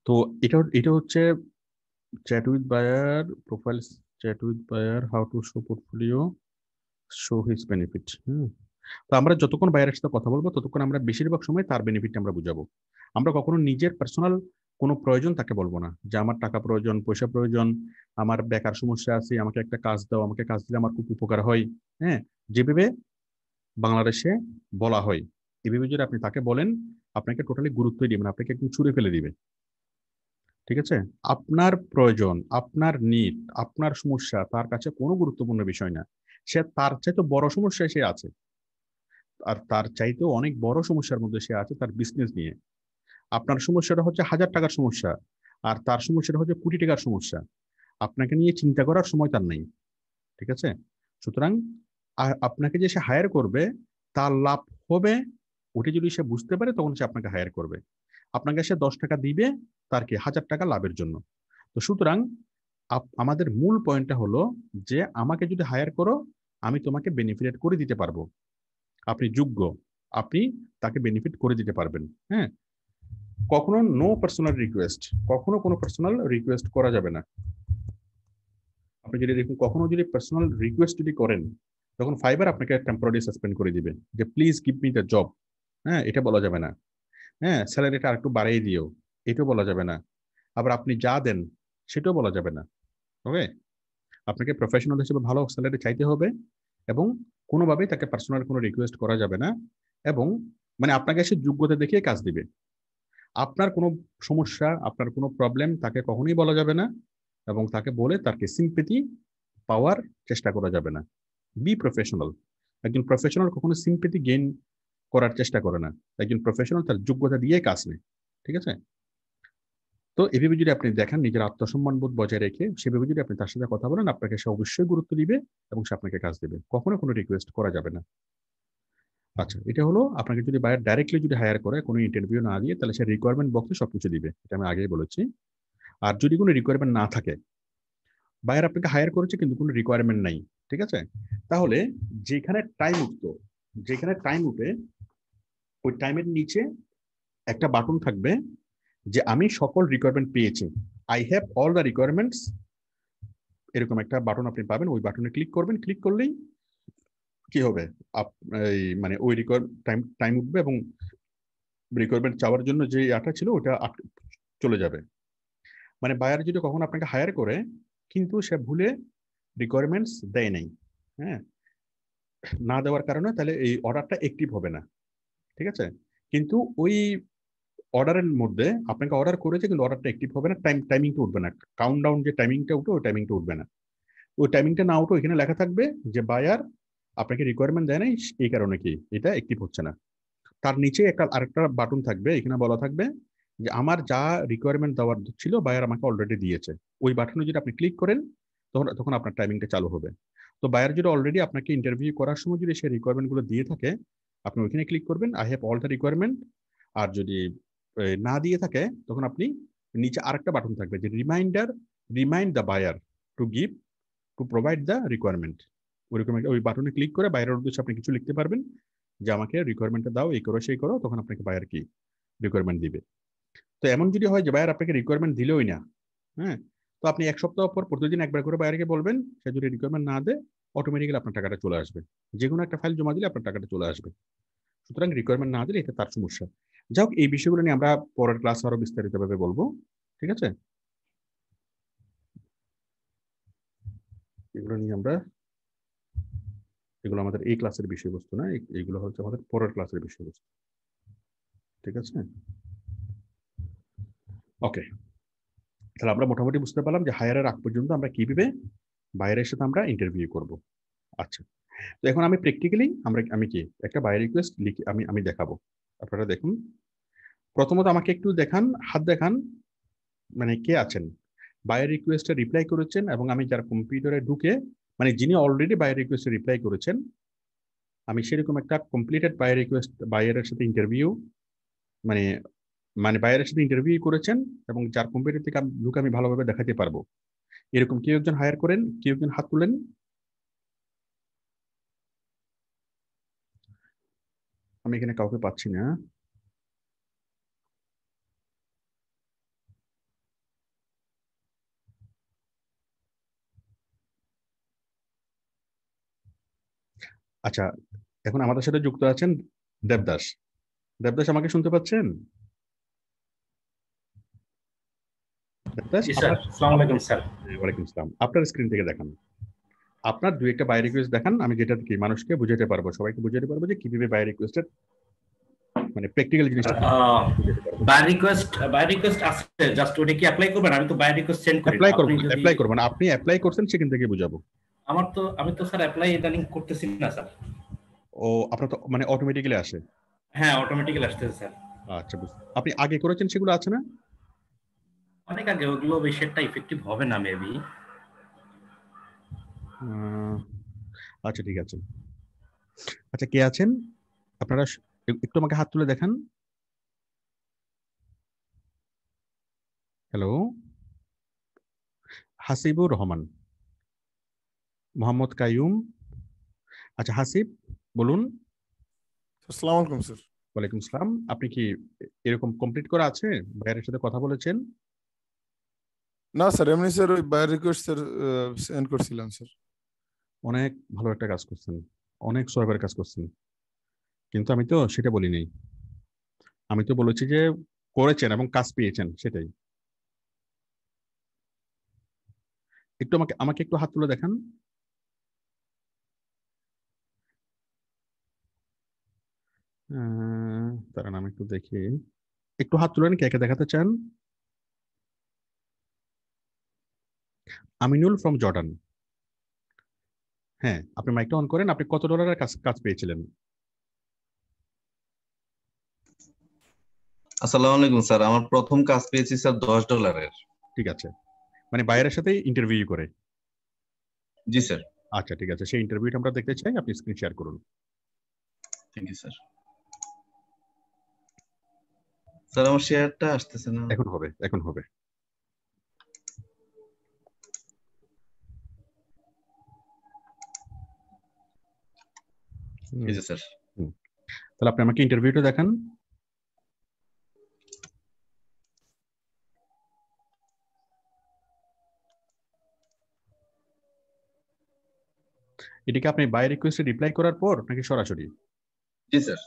তো এটা এটা হচ্ছে chat with buyer profile, chat with buyer how to show portfolio, show his benefit. তো আমরা যতক্ষণ বায়ারের সাথে কথা বলবো ততক্ষণ আমরা বেশিরভাগ সময় তার বেনিফিট আমরা বুঝাবো। আমরা কখনো নিজের পার্সোনাল কোনো প্রয়োজন তাকে বলবো না, যে আমার টাকা প্রয়োজন, পয়সা প্রয়োজন, আমার বেকার সমস্যা আছে, আমাকে একটা কাজ দাও, আমাকে কাজ দিলে আমার খুব উপকার হয়। হ্যাঁ, যেভাবে বাংলাদেশে বলা হয় এভাবে যদি আপনি তাকে বলেন, আপনাকে টোটালি গুরুত্বই দিবে না, আপনাকে একদম ছুঁড়ে ফেলে দিবে। ঠিক আছে, আপনার প্রয়োজন, আপনার নিড, আপনার সমস্যা তার কাছে কোনো গুরুত্বপূর্ণ বিষয় না। সে তার চাইতে বড় সমস্যায় সে আছে, আর তার চাইতেও অনেক বড় সমস্যার মধ্যে সে আছে তার বিজনেস নিয়ে। আপনার সমস্যাটা হচ্ছে 1000 টাকার সমস্যা, আর তার সমস্যাটা হচ্ছে কোটি টাকার সমস্যা। আপনাকে নিয়ে চিন্তা করার সময় তার নেই। ঠিক আছে, সুতরাং আপনাকে যে সে হায়ার করবে তার লাভ হবে ওটা যদি সে বুঝতে পারে তখন সে আপনাকে হায়ার করবে। আপনাকে সে 10 টাকা দিবে তার কি 1000 টাকা লাভের জন্য। তো সুতরাং আমাদের মূল পয়েন্টটা হলো যে আমাকে যদি হায়ার করো আমি তোমাকে বেনিফিট করে দিতে পারবো, আপনি যোগ্য, আপনি তাকে বেনিফিট করে দিতে পারবেন। হ্যাঁ, কখনো নো পার্সোনাল রিকোয়েস্ট, কখনো কোনো পার্সোনাল রিকোয়েস্ট করা যাবে না। আপনি যদি দেখুন কখনো যদি পার্সোনাল রিকোয়েস্ট যদি করেন তখন ফাইবার আপনাকে টেম্পোরারি সাসপেন্ড করে দিবে, যে please give me the job. হ্যাঁ, এটা বলা যাবে না। হ্যাঁ, স্যালারিটা আরেকটু বাড়িয়ে দিও, এটাও বলা যাবে না। আবার আপনি যা দেন সেটাও বলা যাবে না। ওকে, আপনাকে প্রফেশনাল হিসেবে ভালো স্যালারি চাইতে হবে, এবং কোনোভাবেই তাকে পার্সোনাল কোনো রিকোয়েস্ট করা যাবে না। এবং মানে আপনাকে সে যোগ্যতা দেখিয়ে কাজ দিবে। আপনার কোনো সমস্যা, আপনার কোনো প্রবলেম তাকে কখনোই বলা যাবে না, এবং তাকে বলে তাকে সিম্পেথি পাওয়ার চেষ্টা করা যাবে না। Be professional. একজন প্রফেশনাল কখনো সিম্পেথি গেইন করার চেষ্টা করে না, একজন প্রফেশনাল তার যোগ্যতা দিয়ে কাজ নেয়। ঠিক আছে, তো এভাবে যদি আপনি দেখেন নিজের আত্মসম্মান বোধ বজায় রেখে সেভাবে যদি আপনি তার সাথে কথা বলেন আপনাকে সে অবশ্যই গুরুত্ব দিবে এবং সে আপনাকে কাজ দেবে, কখনো কোনো রিকোয়েস্ট করা যাবে না। আচ্ছা, এটা হলো আপনাকে যদি বায়ার ডাইরেক্টলি যদি হায়ার করে কোনো ইন্টারভিউ না দিয়ে তাহলে সে রিকোয়ারমেন্ট বক্সে সবকিছু দিবে, এটা আমি আগেই বলেছি। আর যদি কোনো রিকোয়ারমেন্ট না থাকে, বায়ার আপনাকে হায়ার করেছে কিন্তু কোনো রিকোয়ারমেন্ট নাই, ঠিক আছে, তাহলে যেখানে টাইম উঠতো, যেখানে টাইম উঠে ওই টাইমের নিচে একটা বাটন থাকবে যে আমি সকল রিকোয়ারমেন্ট পেয়েছি, I have all the requirements, এরকম একটা বাটন আপনি পাবেন। ওই বাটনে ক্লিক করবেন, ক্লিক করলেই কি হবে, এই মানে ওই টাইম টাইম উঠবে এবং রিকোয়ারমেন্ট চাওয়ার জন্য যে আটা ছিল ওটা চলে যাবে। মানে বায়ার যদি কখনো আপনাকে হায়ার করে কিন্তু সে ভুলে রিকোয়ারমেন্টস দেয় নাই, হ্যাঁ, না দেওয়ার কারণে তাহলে এই অর্ডারটা অ্যাক্টিভ হবে না। ঠিক আছে, কিন্তু ওই অর্ডারের মধ্যে আপনাকে অর্ডার করেছে কিন্তু অর্ডারটা অ্যাক্টিভ হবে না, টাইমিংটা উঠবে না, কাউন্টডাউন যে টাইমিংটা উঠে ওই টাইমিংটা উঠবে না। ওই টাইমিংটা না উঠে এখানে লেখা থাকবে যে বায়ার আপনাকে রিকোয়ারমেন্ট দেয় নাই, এই কারণে কি এটা অ্যাক্টিভ হচ্ছে না। তার নিচে একটা আরেকটা বাটন থাকবে, এখানে বলা থাকবে যে আমার যা রিকোয়ারমেন্ট দেওয়ার ছিল বায়ার আমাকে অলরেডি দিয়েছে। ওই বাটনে যদি আপনি ক্লিক করেন তখন তখন আপনার টাইমিংটা চালু হবে। তো বায়ার যদি অলরেডি আপনাকে ইন্টারভিউ করার সময় যদি সে রিকোয়ারমেন্টগুলো দিয়ে থাকে আপনি ওইখানে ক্লিক করবেন I have all the requirement. আর যদি না দিয়ে থাকে তখন আপনি নিচে আরেকটা বাটন থাকবে যে remind the buyer to give to provide the requirement. ওইরকম ওই বাটনে ক্লিক করে বাইরের উদ্দেশ্যে আপনি কিছু লিখতে পারবেন যে আমাকে রিকোয়ারমেন্টটা দাও, এই করো সেই করো, তখন আপনাকে বায়ার কি রিকোয়ারমেন্ট দিবে। তো এমন যদি হয় যে বায়ার আপনাকে রিকোয়ারমেন্ট দিলেই না, হ্যাঁ, তো আপনি এক সপ্তাহ পর প্রতিদিন একবার করে বায়ারকে বলবেন, সে যদি রিকোয়ারমেন্ট না দেয় অটোমেটিক্যালি আপনার টাকাটা চলে আসবে। যে কোনো একটা ফাইল জমা দিলে আপনার টাকাটা চলে আসবে। সুতরাং রিকোয়ারমেন্ট না দিলে এটা তার সমস্যা। যাই হোক, এই বিষয়গুলো নিয়ে আমরা পরের ক্লাসে আরো বিস্তারিতভাবে বলবো। ঠিক আছে, এগুলো নিয়ে আমরা, এগুলো আমাদের এই ক্লাসের বিষয়বস্তু না, এইগুলো হচ্ছে আমাদের পরের ক্লাসের বিষয়বস্তু। ঠিক আছে, ওকে, তাহলে আমরা মোটামুটি বুঝতে পারলাম যে হায়ারের আগ পর্যন্ত আমরা কিভাবে বাইরের সাথে আমরা ইন্টারভিউ করব। আচ্ছা, তো এখন আমি প্র্যাকটিক্যালি আমি কি একটা বাই রিকোয়েস্ট লিখে আমি দেখাবো। আপনারা দেখুন, প্রথমত আমাকে একটু দেখান, হাত দেখান, মানে কে আছেন বাই রিকোয়েস্টে রিপ্লাই করেছেন, এবং আমি যার কম্পিউটারে ঢুকে, মানে যিনি অলরেডি বাই রিকোয়েস্টে রিপ্লাই করেছেন, আমি সেরকম একটা কমপ্লিটেড বাই রিকোয়েস্ট, বায়ারের সাথে ইন্টারভিউ, মানে মানে বায়ারের সাথে ইন্টারভিউ করেছেন, এবং যার কম্পিউটার থেকে ঢুকে আমি ভালোভাবে দেখাতে পারবো, এরকম কেউ একজন হায়ার করেন, কেউ একজন হাত তুলেন। আমি এখানে কাউকে পাচ্ছি না। আচ্ছা, এখন আমাদের সাথে যুক্ত আছেন দেবদাস। দেবদাস, আমাকে শুনতে পাচ্ছেন? দেবদাস, জি স্যার, আসসালামু আলাইকুম স্যার। ওয়ালাইকুম আসসালাম। আপনার স্ক্রিন থেকে দেখান, আপনার দুই একটা বাই রিকোয়েস্ট দেখান, আমি যেটা কি মানুষকে বুঝাতে পারবো, সবাইকে বুঝাতে পারবো যে কিভাবে বাই রিকোয়েস্টের মানে প্র্যাকটিক্যাল জিনিসটা বুঝাতে পারবো। বাই রিকোয়েস্ট আছে, জাস্ট ওটা কি অ্যাপ্লাই করবেন? আমি তো বাই রিকোয়েস্ট সেন্ড করি না। অ্যাপ্লাই করবো আপনি না, যদি অ্যাপ্লাই করবো না, আপনি অ্যাপ্লাই করছেন সেখান থেকে বুঝাবো। আমি তো স্যার অ্যাপ্লাই ইদানিং করতেছি না স্যার। ও, আপনার তো মানে অটোমেটিক্যালি আসে? হ্যাঁ, অটোমেটিক্যালি আসতেছে স্যার। আচ্ছা, আপনি আগে করেছেন সেগুলো আছে না? অনেক আগে, ওগুলো বেশি একটা ইফেক্টিভ হবে না মেবি। আচ্ছা, ঠিক আছে। আচ্ছা, কে আছেন আপনারা? একটু আমাকে হাত তুলে দেখান। হ্যালো, হাসিবুর রহমান, মোহাম্মদ কাইয়ুম। আচ্ছা, হাসিব, বলুন। আসসালামু আলাইকুম স্যার। ওয়ালাইকুম আসসালাম। আপনি কি এরকম কমপ্লিট করা আছে, ভাইয়ের সাথে কথা বলেছেন? না স্যার, এমনি স্যার ওই বাই রিকোয়েস্ট স্যার সেন্ড করছিলাম স্যার। অনেক ভালো একটা কাজ করছেন, অনেক সহায়কের কাজ করছেন, কিন্তু আমি তো সেটা বলি নাই। আমি তো বলেছি যে করেছেন এবং কাজ পেয়েছেন, সেটাই। একটু আমাকে আমাকে একটু হাত তুলে দেখান। তার নাম একটু দেখি, একটু হাত তুলেন, কে কে দেখাতে চান? Aminul from Jordan. হ্যাঁ, আপনি মাইকটা অন করেন। আপনি কত ডলারের কাজ কাজ পেয়েছিলেন? আসসালামু আলাইকুম স্যার, আমার প্রথম কাজ পেয়েছি স্যার $10। ঠিক আছে, মানে বাইরের সাথে ইন্টারভিউ করে? জি স্যার। আচ্ছা, ঠিক আছে, সেই ইন্টারভিউটা আমরা দেখতে চাই, আপনি স্ক্রিন শেয়ার করুন। Thank you sir. স্যার আমার শেয়ারটা আসতেছে না। এখন হবে, এখন হবে। এই যে স্যার। তাহলে আপনি আমাকে ইন্টারভিউটা দেখান। এটাকে আপনি বাই রিকোয়েস্টে রিপ্লাই করার পর নাকি সরাসরি? জি স্যার।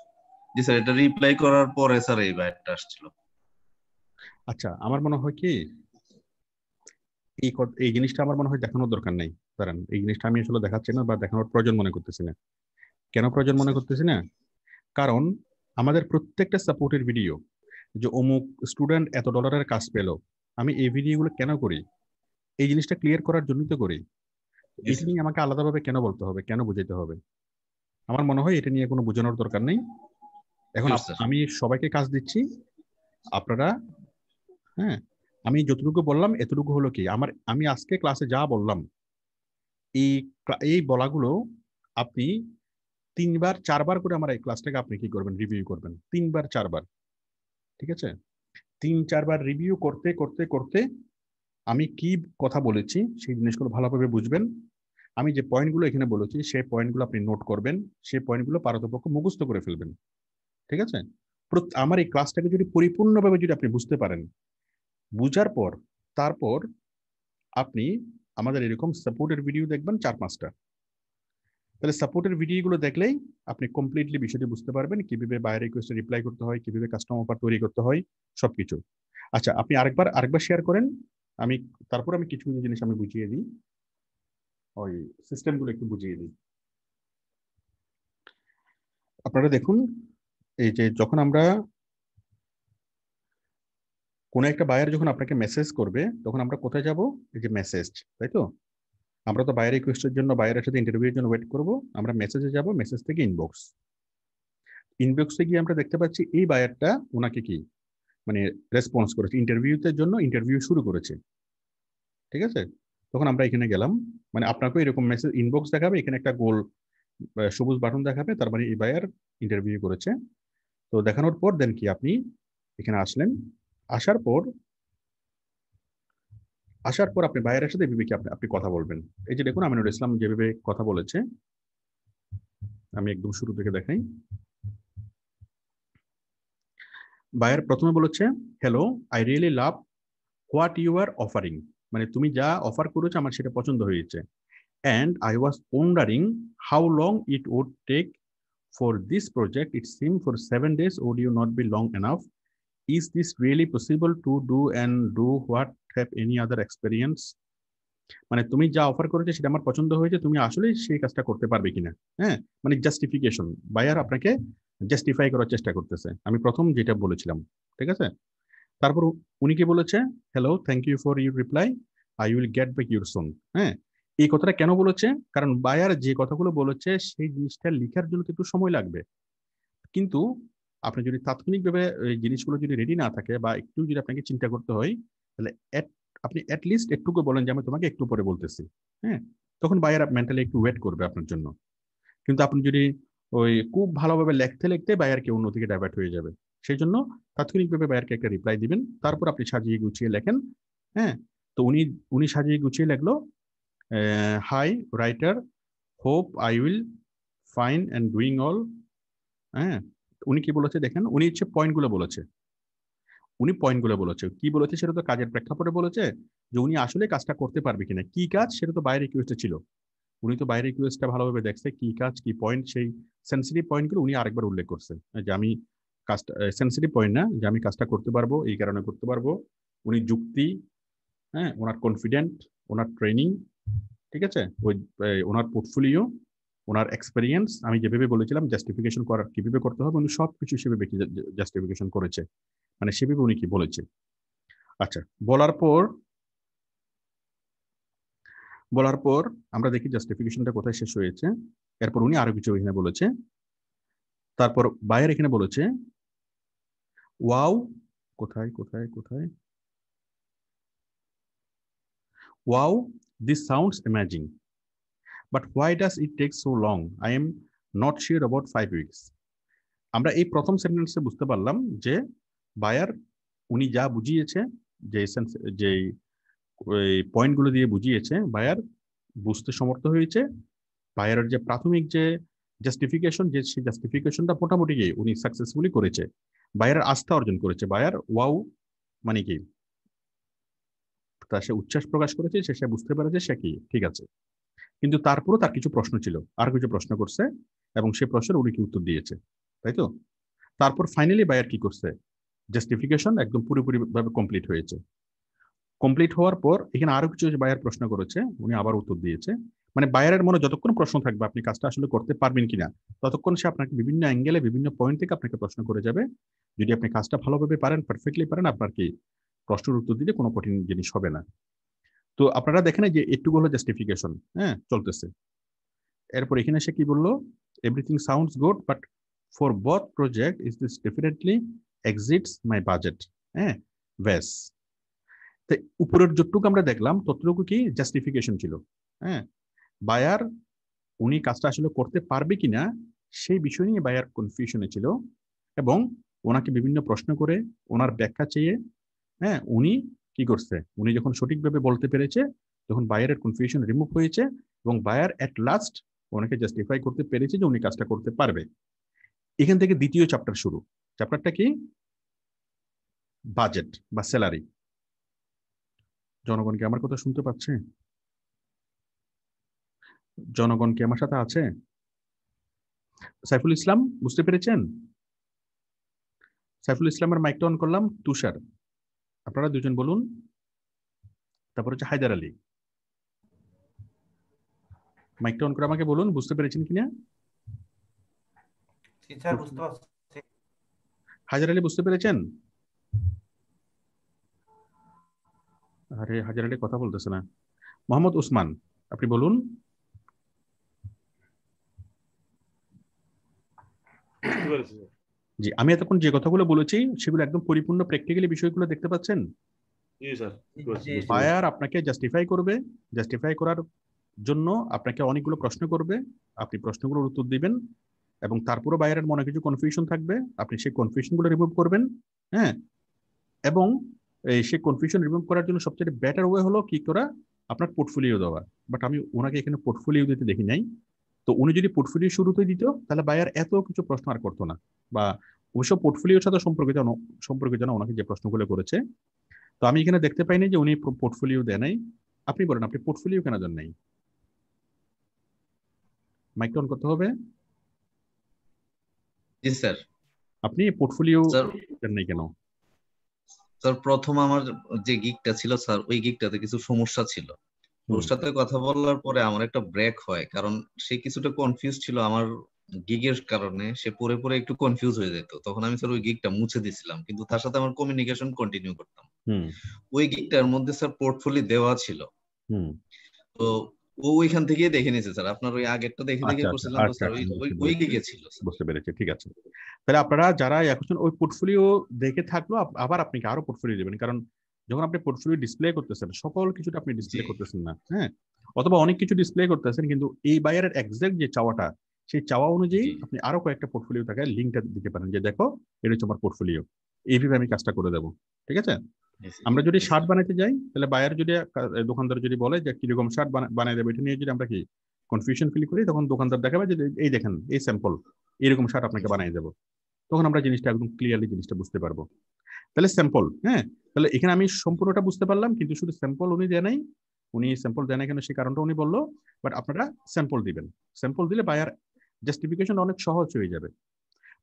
জি স্যার, এটা রিপ্লাই করার পরে স্যার এই বাইটটা আসছিল। আচ্ছা, আমার মনে হয় কি এই জিনিসটা আমার মনে হয় দেখানোর দরকার নেই। দাঁড়ান, এই জিনিসটা আমি আসলে দেখাচ্ছি না বা দেখানোর প্রয়োজন মনে করতেছি না। কেন প্রয়োজন মনে করতেছি না? কারণ আমাদের প্রত্যেকটা সাপোর্টের ভিডিও, যে অমুক স্টুডেন্ট এত ডলারের কাজ পেলো, আমি এই ভিডিওগুলো কেন করি? এই জিনিসটা ক্লিয়ার করার জন্যই তো করি। এটা নিয়ে আমাকে আলাদাভাবে কেন বলতে হবে, কেন বুঝাইতে হবে? আমার মনে হয় এটা নিয়ে কোনো বোঝানোর দরকার নেই। এখন আমি সবাইকে কাজ দিচ্ছি, আপনারা, হ্যাঁ, আমি যতটুকু বললাম এতটুকু হলো কি আমি আজকে ক্লাসে যা বললাম, এই এই বলাগুলো আপনি 3 বার 4 বার করে আমার এই ক্লাসটাকে আপনি কি করবেন, রিভিউ করবেন 3 বার 4 বার। ঠিক আছে, 3 4 বার রিভিউ করতে করতে করতে আমি কি কথা বলেছি সেই জিনিসগুলো ভালোভাবে বুঝবেন। আমি যে পয়েন্টগুলো এখানে বলেছি সেই পয়েন্টগুলো আপনি নোট করবেন, সেই পয়েন্টগুলো পারতপক্ষ মুখস্থ করে ফেলবেন। ঠিক আছে, আমার এই ক্লাসটাকে যদি পরিপূর্ণভাবে যদি আপনি বুঝতে পারেন, বুঝার পর তারপর আপনি আমাদের এরকম সাপোর্টের ভিডিও দেখবেন 4 5টা। তাহলে সাপোর্টের ভিডিওগুলো দেখলেই আপনি কমপ্লিটলি বিষয়টি বুঝতে পারবেন, কিভাবে বাই রিকোয়েস্টে রিপ্লাই করতে হয়, কিভাবে কাস্টম অফার তৈরি করতে হয়, সবকিছু। আচ্ছা, আপনি আরেকবার শেয়ার করেন। আমি তারপর আমি কিছু কিছু জিনিস আমি বুঝিয়ে দিই, ওই সিস্টেমগুলো একটু বুঝিয়ে দিই। আপনারা দেখুন, এই যে যখন আমরা কোনো একটা বায়ার যখন আপনাকে মেসেজ করবে, তখন আমরা কোথায় যাব? এই যে মেসেজ, তাই তো? আমরা তো বায়ার রিকোয়েস্টের জন্য বায়ারের সাথে ইন্টারভিউর জন্য ওয়েট করব, আমরা মেসেজে যাব, মেসেজ থেকে ইনবক্সে গিয়ে আমরা দেখতে পাচ্ছি এই বায়ারটা ওনাকে কি মানে রেসপন্স করেছে, ইন্টারভিউতে জন্য ইন্টারভিউ শুরু করেছে। ঠিক আছে, তখন আমরা এখানে গেলাম, মানে আপনাকেও এরকম মেসেজ ইনবক্স দেখাবে, এখানে একটা গোল সবুজ বাটন দেখাবে, তার মানে এই বায়ার ইন্টারভিউ করেছে। তো দেখানোর পর দেন কি আপনি এখানে আসলেন, আসার পর আপনি বায়ারের সাথে এভাবে কি আপনি কথা বলবেন। এই যে দেখুন আমিনুল ইসলাম যেভাবে কথা বলেছে, আমি একদম শুরু থেকে দেখাই। বায়ার প্রথমে বলেছে, hello, I really love what you are offering, মানে তুমি যা অফার করেছো আমার সেটা পছন্দ হয়েছে। And I was wondering how long it would take for this project, it seem for 7 days, would you not be long enough? Is this really possible to do and do what have any other experience? মানে তুমি যা অফার করেছো সেটা আমার পছন্দ হয়েছে, তুমি আসলে সেই কাজটা করতে পারবে কিনা। হ্যাঁ, মানে জাস্টিফিকেশন, বায়ার আপনাকে জাস্টিফাই করার চেষ্টা করতেছে, আমি প্রথম যেটা বলেছিলাম। ঠিক আছে, তারপর উনি কি বলেছে, hello, thank you for your reply, I will get back your soon. হ্যাঁ, এই কথাটা কেন বলেছে, কারণ বায়ার যে কথাগুলো বলেছে সেই জিনিসটা লেখার জন্য একটু সময় লাগবে, কিন্তু আপনি যদি তাৎক্ষণিকভাবে এই জিনিসগুলো যদি রেডি না থাকে বা একটু যদি আপনাকে চিন্তা করতে হয়, তাহলে আপনি অ্যাটলিস্ট একটুকু বলেন যে আমি তোমাকে একটু পরে বলতেছি। হ্যাঁ, তখন বায়ার মেন্টালি একটু ওয়েট করবে আপনার জন্য। কিন্তু আপনি যদি ওই খুব ভালোভাবে লিখতে লিখতে বায়ারকে অন্যদিকে ডাইভার্ট হয়ে যাবে, সেই জন্য তাৎক্ষণিকভাবে বায়ারকে একটা রিপ্লাই দিবেন, তারপর আপনি সাজিয়ে গুছিয়ে লেখেন। হ্যাঁ, তো উনি সাজিয়ে গুছিয়ে লিখলো, hi writer, hope I will fine and doing all. হ্যাঁ, উনি কি বলেছে দেখেন, উনি হচ্ছে পয়েন্টগুলো বলেছে, কি বলেছে সেটা তো কাজের প্রেক্ষাপটে বলেছে, যে উনি আসলে কাজটা করতে পারবে কিনা, কি কাজ সেটা তো বাইরে রিকোয়েস্টে ছিল, উনি তো বাইরে রিকোয়েস্টটা ভালোভাবে দেখছে, কি কাজ কি পয়েন্ট, সেই সেন্সিটিভ পয়েন্টগুলো উনি আরেকবার উল্লেখ করছে, যে আমি কাজটা সেন্সিটিভ পয়েন্ট না, যে আমি কাজটা করতে পারবো, এই কারণে করতে পারবো। উনি যুক্তি, হ্যাঁ, ওনার কনফিডেন্ট, ওনার ট্রেনিং, ঠিক আছে, ওই ওনার পোর্টফোলিও, ওনার এক্সপেরিয়েন্স, আমি যেভাবে বলেছিলাম জাস্টিফিকেশন করার কিভাবে করতে হবে, উনি সবকিছু সেভাবে জাস্টিফিকেশন করেছে, মানে সেভাবে উনি কি বলেছে। আচ্ছা, বলার পর আমরা দেখি জাস্টিফিকেশনটা কোথায় শেষ হয়েছে। এরপর উনি আরো কিছু এখানে বলেছে, তারপর বায়ার এখানে বলেছে, ওয়াও, কোথায় কোথায় কোথায়, wow, this sounds amazing, but why does it take so long? I am not sure about 5 weeks। আমরা এই প্রথম সেন্টেন্সে বুঝতে পারলাম যে বায়ার উনি যা বুঝিয়েছে, যে যে ওই পয়েন্টগুলো দিয়ে বুঝিয়েছে, বায়ার বুঝতে সমর্থ হয়েছে। বায়ারের যে প্রাথমিক যে জাস্টিফিকেশন, যে সেই জাস্টিফিকেশনটা মোটামুটি উনি সাকসেসফুলি করেছে, বায়ারের আস্থা অর্জন করেছে। বায়ার ওয়াও মানে কি, তা সে উচ্ছ্বাস প্রকাশ করেছে, সে বুঝতে পেরেছে সে কি ঠিক আছে, কিন্তু তারপরও তার কিছু প্রশ্ন ছিল, আর কিছু প্রশ্ন করছে, এবং সে প্রশ্নের উনি কি উত্তর দিয়েছে, তাই তো। তারপর ফাইনালি বায়ার কি করছে, জাস্টিফিকেশন একদম পুরোপুরি ভাবে কমপ্লিট হয়েছে। কমপ্লিট হওয়ার পর এখানে আরো কিছু বায়ার প্রশ্ন করেছে, উনি আবার উত্তর দিয়েছে। মানে বায়ারের মনে যতক্ষণ প্রশ্ন থাকবে আপনি কাজটা আসলে করতে পারবেন কিনা, ততক্ষণ সে আপনাকে বিভিন্ন অ্যাঙ্গেলে বিভিন্ন পয়েন্ট থেকে আপনাকে প্রশ্ন করে যাবে। যদি আপনি কাজটা ভালোভাবে পারেন, পারফেক্টলি পারেন, আপনার কি প্রশ্নের উত্তর দিলে কোনো কঠিন জিনিস হবে না। তো আপনারা দেখেন যে একটু হলো জাস্টিফিকেশন, হ্যাঁ, চলতেছে। এরপর এখানে সে কি বললো, everything sounds good, but for both project is this definitely exits my budget. হ্যাঁ, ব্যাস। উপরের যতটুকু আমরা দেখলাম ততটুকু কি জাস্টিফিকেশন ছিল। হ্যাঁ, বায়ার উনি কাজটা আসলে করতে পারবে কিনা সেই বিষয় নিয়ে বায়ার কনফিউশনে ছিল, এবং ওনাকে বিভিন্ন প্রশ্ন করে ওনার ব্যাখ্যা চেয়ে, হ্যাঁ, উনি কি করছে, উনি যখন সঠিকভাবে বলতে পেরেছে, তখন বায়ারের কনফিউশন রিমুভ হয়েছে, এবং বায়ার এট লাস্ট ওনাকে জাস্টিফাই করতে পেরেছে যে উনি কাজটা করতে পারবে। এখান থেকে দ্বিতীয় চ্যাপ্টার শুরু। চ্যাপ্টারটা কি, বাজেট বা স্যালারি। জনগণ কি আমার কথা শুনতে পাচ্ছে? জনগণ কি আমার সাথে আছে? সাইফুল ইসলাম বুঝতে পেরেছেন? সাইফুল ইসলামের মাইকটা অন করলাম। তুষার, আপনারা দুজন বলুন। তারপর হচ্ছে হায়দার আলী, মাইকটা অন করে আমাকে বলুন বুঝতে পেরেছেন কিনা। হায়দার আলী বুঝতে পেরেছেন? আরে হায়দার আলী কথা বলতেছে না। মোহাম্মদ উসমান, আপনি বলুন। জি, আমি এতক্ষণ যে কথাগুলো বলেছি সেগুলো একদম পরিপূর্ণ প্র্যাকটিক্যালি বিষয়গুলো দেখতে পাচ্ছেন। বায়ার আপনাকে জাস্টিফাই করবে, জাস্টিফাই করার জন্য আপনাকে অনেকগুলো প্রশ্ন করবে, আপনি প্রশ্নগুলোর উত্তর দিবেন, এবং তারপরে বায়ারের মনে কিছু কনফিউশন থাকবে, আপনি সেই কনফিউশনগুলো রিমুভ করবেন। হ্যাঁ, এবং সেই কনফিউশন রিমুভ করার জন্য সবচেয়ে বেটার ওয়ে হলো কি করা, আপনার পোর্টফোলিও দেওয়া। বাট আমি ওনাকে এখানে পোর্টফোলিও দিতে দেখি নাই। তো উনি যদি পোর্টফোলিও শুরুতেই দিত তাহলে বায়ার এত কিছু প্রশ্ন আর করতো না, বা অবশ্য পোর্টফোলিওর সাথে সম্পর্কিত না ওনাকে যে প্রশ্নগুলো করেছে। তো আমি এখানে দেখতে পাইনি যে উনি পোর্টফোলিও দেয় নাই। আপনি বলেন আপনি পোর্টফোলিও কেন দেন নাই? মাইক অন করতে হবে। জি স্যার। আপনি পোর্টফোলিও স্যার দেন নাই কেন? স্যার প্রথম আমার যে গিগটা ছিল স্যার, ওই গিগটাতে কিছু সমস্যা ছিল। ওর সাথে কথা বলার পরে আমার একটা ব্রেক হয়, কারণ সে কিছুটা কনফিউজ ছিল আমার গিগের কারণে। সে পরে পরে একটু কনফিউজ হয়ে যেত, তখন আমি স্যার ওই গিগটা মুছে দিছিলাম, কিন্তু তার সাথে আমার কমিউনিকেশন কন্টিনিউ করতাম। ওই গিগটার মধ্যে স্যার পোর্টফোলিও দেওয়া ছিল। তো ও ওইখান থেকেই দেখে নিয়েছে স্যার, আপনার ওই আগেরটা দেখে দেখে করছিলাম তো স্যার, ওই গিগে ছিল। বুঝতে পেরেছি, ঠিক আছে। তাহলে আপনারা যারা এখন ওই পোর্টফোলিও দেখে থাকলো, আবার আপনি আরো পোর্টফোলিও দেবেন, কারণ যখন আপনি পোর্টফোলিও ডিসপ্লে করতেছেন সকল কিছুটা আপনি ডিসপ্লে করতেছেন না। হ্যাঁ, অথবা অনেক কিছু ডিসপ্লে করতেছেন কিন্তু এই বায়ারের এক্সাক্ট যে চাওয়াটা, সেই চাওয়া অনুযায়ী আপনি আরো কয়েকটা পোর্টফোলিও থাকে লিঙ্কটা দিতে পারেন, যে দেখো এটা হচ্ছে আমার পোর্টফোলিও, এইভাবে আমি কাজটা করে দেবো। ঠিক আছে। আমরা যদি শার্ট বানাইতে যাই তাহলে বায়ার যদি দোকানদার যদি বলে যে কিরকম শার্ট বানাই দেবো, এটা নিয়ে যদি আমরা কি কনফিউশন ফিল করি, তখন দোকানদার দেখাবে যে এই দেখেন এই স্যাম্পল, এরকম শার্ট আপনাকে বানিয়ে দেবো। তখন আমরা জিনিসটা একদম ক্লিয়ারলি জিনিসটা বুঝতে পারবো। তাহলে স্যাম্পল, হ্যাঁ, তাহলে এখানে আমি সম্পূর্ণটা বুঝতে পারলাম, কিন্তু শুধু স্যাম্পল উনি দেয় নাই। উনি স্যাম্পল দেয় না কেন সেই কারণটা উনি বললো, বাট আপনারা স্যাম্পল দিবেন। স্যাম্পল দিলে বায়ার জাস্টিফিকেশন অনেক সহজ হয়ে যাবে।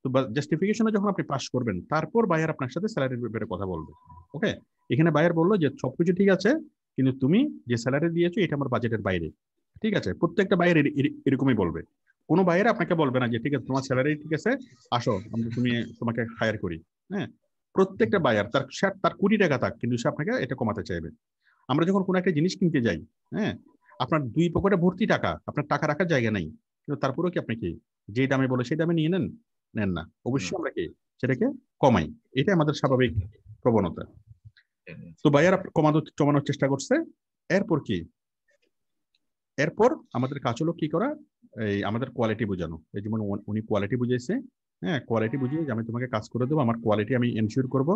তো জাস্টিফিকেশনে যখন আপনি পাস করবেন, তারপর বায়ার আপনার সাথে স্যালারির ব্যাপারে কথা বলবে। ওকে, এখানে বায়ার বললো যে সবকিছু ঠিক আছে, কিন্তু তুমি যে স্যালারি দিয়েছো এটা আমার বাজেটের বাইরে। ঠিক আছে, প্রত্যেকটা বায়ার এরকমই বলবে। কোনো বায়ার আপনাকে বলবে না যে ঠিক আছে তোমার স্যালারি ঠিক আছে, আসো আমরা তোমাকে হায়ার করি। হ্যাঁ, প্রত্যেকটা বায়ার তার কোটি টাকা থাক, কিন্তু সে আপনাকে এটা কমাতে চাইবে। আমরা যখন কোনো একটা জিনিস কিনতে যাই, হ্যাঁ, আপনার দুই পকেটে ভর্তি টাকা, আপনার টাকা রাখার জায়গা নাই, কিন্তু তারপরেও কি আপনি কি যে দামে বলে সেই দামে নিয়ে নেন না? অবশ্যই আমরা কি সেটাকে কমাই, এটা আমাদের স্বাভাবিক প্রবণতা। তো বায়ার কমানোর চেষ্টা করছে। এরপর আমাদের কাজ হলো কি করা, এই আমাদের কোয়ালিটি বোঝানো। এই যেমন উনি কোয়ালিটি বুঝাইছে, হ্যাঁ, কোয়ালিটি বুঝিয়ে যে আমি তোমাকে কাজ করে দেবো, আমার কোয়ালিটি আমি এনশিওর করবো,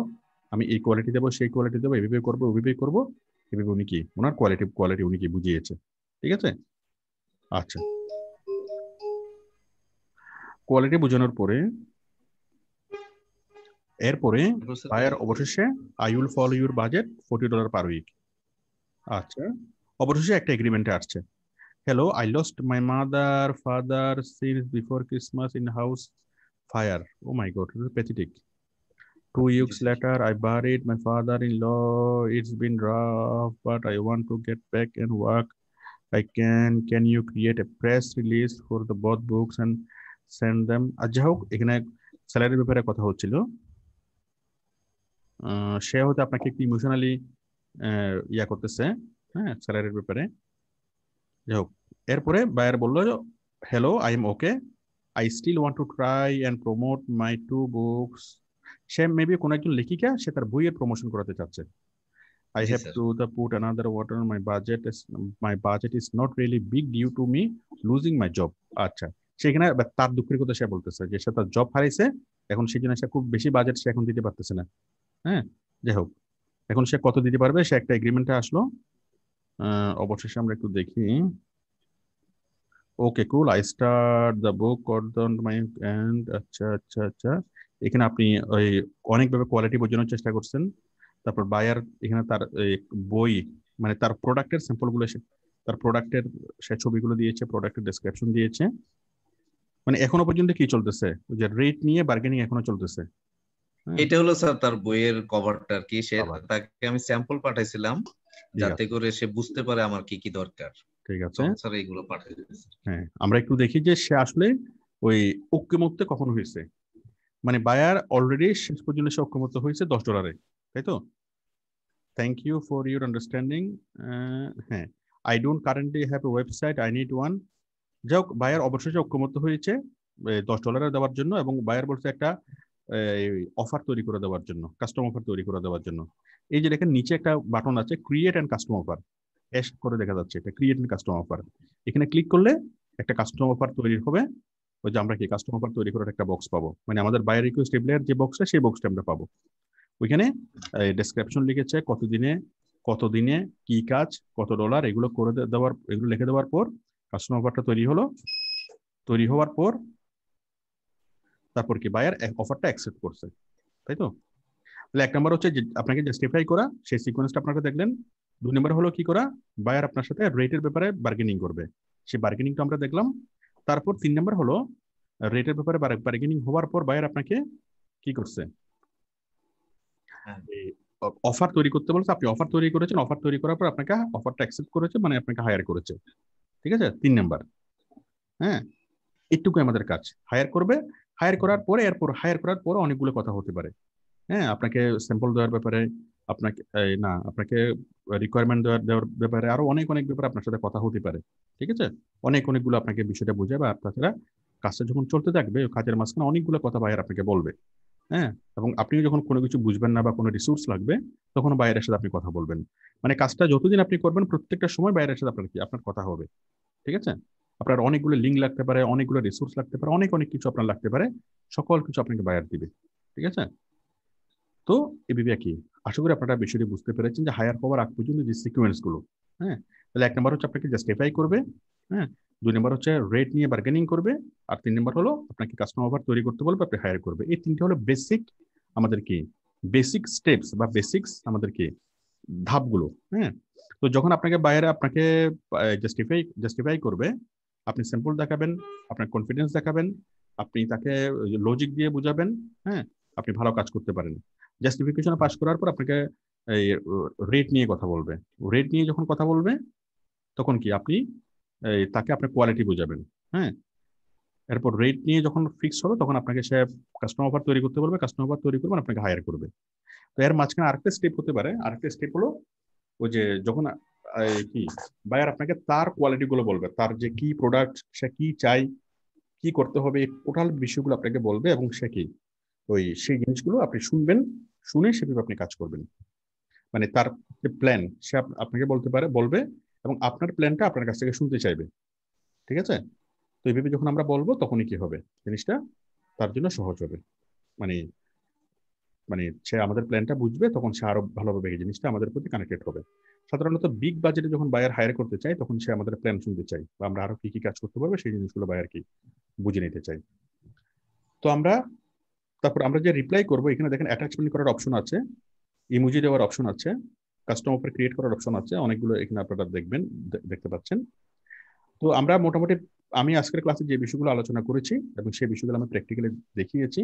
আমি এই কোয়ালিটি দেবো সেই কোয়ালিটি দেবো, এভাবে করবো ওইভাবে করবো, এভাবে উনি কি ওনার কোয়ালিটি উনি কি বুঝিয়েছে। ঠিক আছে। আচ্ছা, কোয়ালিটি বোঝানোর পরে এরপরে বায়ার অবশেষে I will follow your budget $40 per week. আচ্ছা, অবশেষে একটা এগ্রিমেন্টে আসছে। Hello, I lost my mother, father since before Christmas in house fire. Oh my God, this is pathetic. 2 weeks later, I buried my father-in-law. It's been rough, but I want to get back and work. Can you create a press release for the both books and send them? আচ্ছা হোক, এখানে স্যালারির ব্যাপারে কথা হচ্ছিল। সে হয়তো আপনাকে একটু ইমোশনালি ইয়া করতেছে, হ্যাঁ, স্যালারির ব্যাপারে। যাই হোক, এরপরে বায়ার বললো hello, I am okay, I still want to try and promote my 2 books. সে মেবি কোনো একজন লেখিকা, সে তার বইয়ের প্রমোশন করাতে চাচ্ছে। I have to put another water on my budget is not really big due to me losing my job. আচ্ছা, সেখানে তার দুঃখের কথা সে বলতেছে যে সে তার জব হারাইছে, এখন সেই জন্য সে খুব বেশি বাজেট সে এখন দিতে পারতেছে না। হ্যাঁ, যাই হোক, এখন সে কত দিতে পারবে, সে একটা এগ্রিমেন্টে আসলো। অবশেষে আমরা একটু দেখি। Okay cool, I start the book on my end. আচ্ছা আচ্ছা আচ্ছা, এখানে আপনি ওই অনেকভাবে কোয়ালিটি বোঝানোর চেষ্টা করছেন। তারপর বায়ার এখানে তার বই, মানে তার প্রোডাক্টের স্যাম্পলগুলো, তার প্রোডাক্টের সে ছবিগুলো দিয়েছে, প্রোডাক্টের ডেসক্রিপশন দিয়েছে। মানে এখনো পর্যন্ত কি চলতেছে, যে রেট নিয়ে বার্গেনিং এখনো চলতেছে। এটা হলো স্যার তার বইয়ের কভারটা আর কি। সে তাকে আমি স্যাম্পল পাঠাইছিলাম যাতে করে সে বুঝতে পারে আমার কি কি দরকার। ঠিক আছে স্যার, এইগুলো পাঠাই দিয়েছে। হ্যাঁ, আমরা একটু দেখি যে সে আসলে ওই ঐক্যমত্যে কখন হয়েছে। মানে বায়ার অলরেডি শেষ পর্যন্ত সে ঐক্যমত্য হয়েছে $10, তাই তো? Thank you for your understanding. হ্যাঁ, I don't currently have a website, I need one. যাই হোক, বায়ার অবশেষে ঐক্যমত্য হয়েছে $10 দেওয়ার জন্য, এবং বায়ার বলছে একটা অফার তৈরি করে দেওয়ার জন্য, কাস্টম অফার তৈরি করে দেওয়ার জন্য। এই যে দেখেন নিচে একটা বাটন আছে, create and custom offer, S করে দেখা যাচ্ছে, এটা ক্রিয়েট অ্যান্ড কাস্টম অফার। এখানে ক্লিক করলে একটা কাস্টম অফার তৈরি হবে। ওই যে আমরা কি কাস্টম অফার তৈরি করার একটা বক্স পাবো, মানে আমাদের বায়ার রিকোয়েস্ট রিপ্লাইয়ের যে বক্সটা, সেই বক্সটা আমরা পাবো। ওইখানে ডেসক্রিপশন লিখেছে, কতদিনে কি কাজ, $কত, এগুলো করে দেওয়ার, এগুলো লিখে দেওয়ার পর কাস্টম অফারটা তৈরি হলো। তৈরি হওয়ার পর তারপর কি বায়ার অফারটা অ্যাকসেপ্ট করছে, তাই তো? তাহলে 1 নম্বর হচ্ছে যে আপনাকে জাস্টিফাই করা, সেই সিকোয়েন্সটা আপনাকে দেখলেন। 2 নম্বর হলো কি করা, বায়ার আপনার সাথে রেটের ব্যাপারে বার্গেনিং করবে, সেই বার্গেনিংটা আমরা দেখলাম। তারপর 3 নম্বর হলো রেটের ব্যাপারে বার্গেনিং হওয়ার পর বায়ার আপনাকে কি করছে, হ্যাঁ। অফার তৈরি করতে বলছে, আপনি অফার তৈরি করেছেন, অফার তৈরি করার পর আপনাকে অফারটা অ্যাকসেপ্ট করেছে, মানে আপনাকে হায়ার করেছে। ঠিক আছে, 3 নাম্বার। হ্যাঁ, এইটুকুই আমাদের কাজ। হায়ার করবে, হায়ার করার পরে, এরপর হায়ার করার পরে অনেকগুলো কথা হতে পারে। হ্যাঁ, আপনাকে স্যাম্পল দেওয়ার ব্যাপারে, আপনাকে না আপনাকে রিকোয়ারমেন্ট দেওয়ার ব্যাপারে, আরো অনেক অনেক ব্যাপারে আপনার সাথে কথা হতে পারে। ঠিক আছে, অনেকগুলো আপনাকে বিষয়টা বোঝাবে। আর তাছাড়া কাজটা যখন চলতে থাকবে, কাজের মাঝখানে অনেকগুলো কথা বাইরে আপনাকে বলবে। হ্যাঁ, এবং আপনিও যখন কোনো কিছু বুঝবেন না বা কোনো রিসোর্স লাগবে, তখন বাইরের সাথে আপনি কথা বলবেন। মানে কাজটা যতদিন আপনি করবেন, প্রত্যেকটা সময় বাইরের সাথে আপনার কথা হবে। ঠিক আছে, আপনার অনেকগুলো লিঙ্ক লাগতে পারে, অনেকগুলো রিসোর্স লাগতে পারে, অনেক অনেক কিছু আপনার লাগতে পারে, সকল কিছু আপনাকে বায়ার দিবে। ঠিক আছে, তো এভাবে কি, আশা করি আপনারা বিষয়টি বুঝতে পেরেছেন যে হায়ার হওয়ার আগ পর্যন্ত যে সিকোয়েন্স গুলো। হ্যাঁ, তাহলে 1 নম্বর হচ্ছে আপনাকে জাস্টিফাই করবে। হ্যাঁ, 2 নম্বর হচ্ছে রেট নিয়ে বার্গেনিং করবে। আর 3 নম্বর হলো আপনাকে কাস্টমার অফার তৈরি করতে বলবে, আপনি হায়ার করবে। এই 3টে হলো বেসিক আমাদের কি, বেসিক স্টেপস বা বেসিক্স আমাদের কি, ধাপগুলো। হ্যাঁ, তো যখন আপনাকে বাইরে আপনাকে জাস্টিফাই করবে, আপনি স্যাম্পল দেখাবেন, আপনার কনফিডেন্স দেখাবেন, আপনি তাকে লজিক দিয়ে বুঝাবেন। হ্যাঁ, আপনি ভালো কাজ করতে পারেন। জাস্টিফিকেশন পাস করার পর আপনাকে এই রেট নিয়ে কথা বলবে। রেট নিয়ে যখন কথা বলবে, তখন কি আপনি তাকে আপনার কোয়ালিটি বুঝাবেন। হ্যাঁ, এরপর রেট নিয়ে যখন ফিক্স হবে, তখন আপনাকে সে কাস্টমার অফার তৈরি করতে বলবে, কাস্টমার অফার তৈরি করবেন, আপনাকে হায়ার করবে। তো এর মাঝখানে আরেকটা স্টেপ হতে পারে, আরেকটা স্টেপ হলো ওই যে যখন কি বায়ার আপনাকে তার কোয়ালিটি গুলো বলবে, তার যে কি প্রোডাক্ট, সে কি চাই, কি করতে হবে, টোটাল বিষয়গুলো আপনাকে বলবে, এবং সে কি সেই জিনিসগুলো আপনি শুনবেন, শুনে সেভাবে আপনি কাজ করবেন। মানে তার যে প্ল্যান, সে আপনাকে বলবে, এবং আপনার প্ল্যানটা আপনার কাছ থেকে শুনতে চাইবে। ঠিক আছে, তো এইভাবে যখন আমরা বলবো, তখনই কি হবে, জিনিসটা তার জন্য সহজ হবে। মানে মানে সে আমাদের প্ল্যানটা বুঝবে, তখন সে আরো ভালোভাবে এই জিনিসটা আমাদের প্রতি কানেক্টেড হবে। সাধারণত বিগ বাজেটে যখন বায়ার হায়ার করতে চাই, তখন সে আমাদের প্ল্যান শুনতে চাই, বা আমরা আরো কি কি কাজ করতে পারবো সেই জিনিসগুলো বায়ার কি বুঝে নিতে চাই। তো তারপর আমরা যে রিপ্লাই করবো, এখানে দেখেন অ্যাটাচমেন্ট করার অপশন আছে, ইমোজি দেওয়ার অপশন আছে, কাস্টম অফার ক্রিয়েট করার অপশন আছে, অনেকগুলো এখানে আপনারা দেখতে পাচ্ছেন। তো আমরা মোটামুটি, আমি আজকের ক্লাসে যে বিষয়গুলো আলোচনা করেছি এবং সেই বিষয়গুলো আমি প্র্যাকটিক্যালি দেখিয়েছি।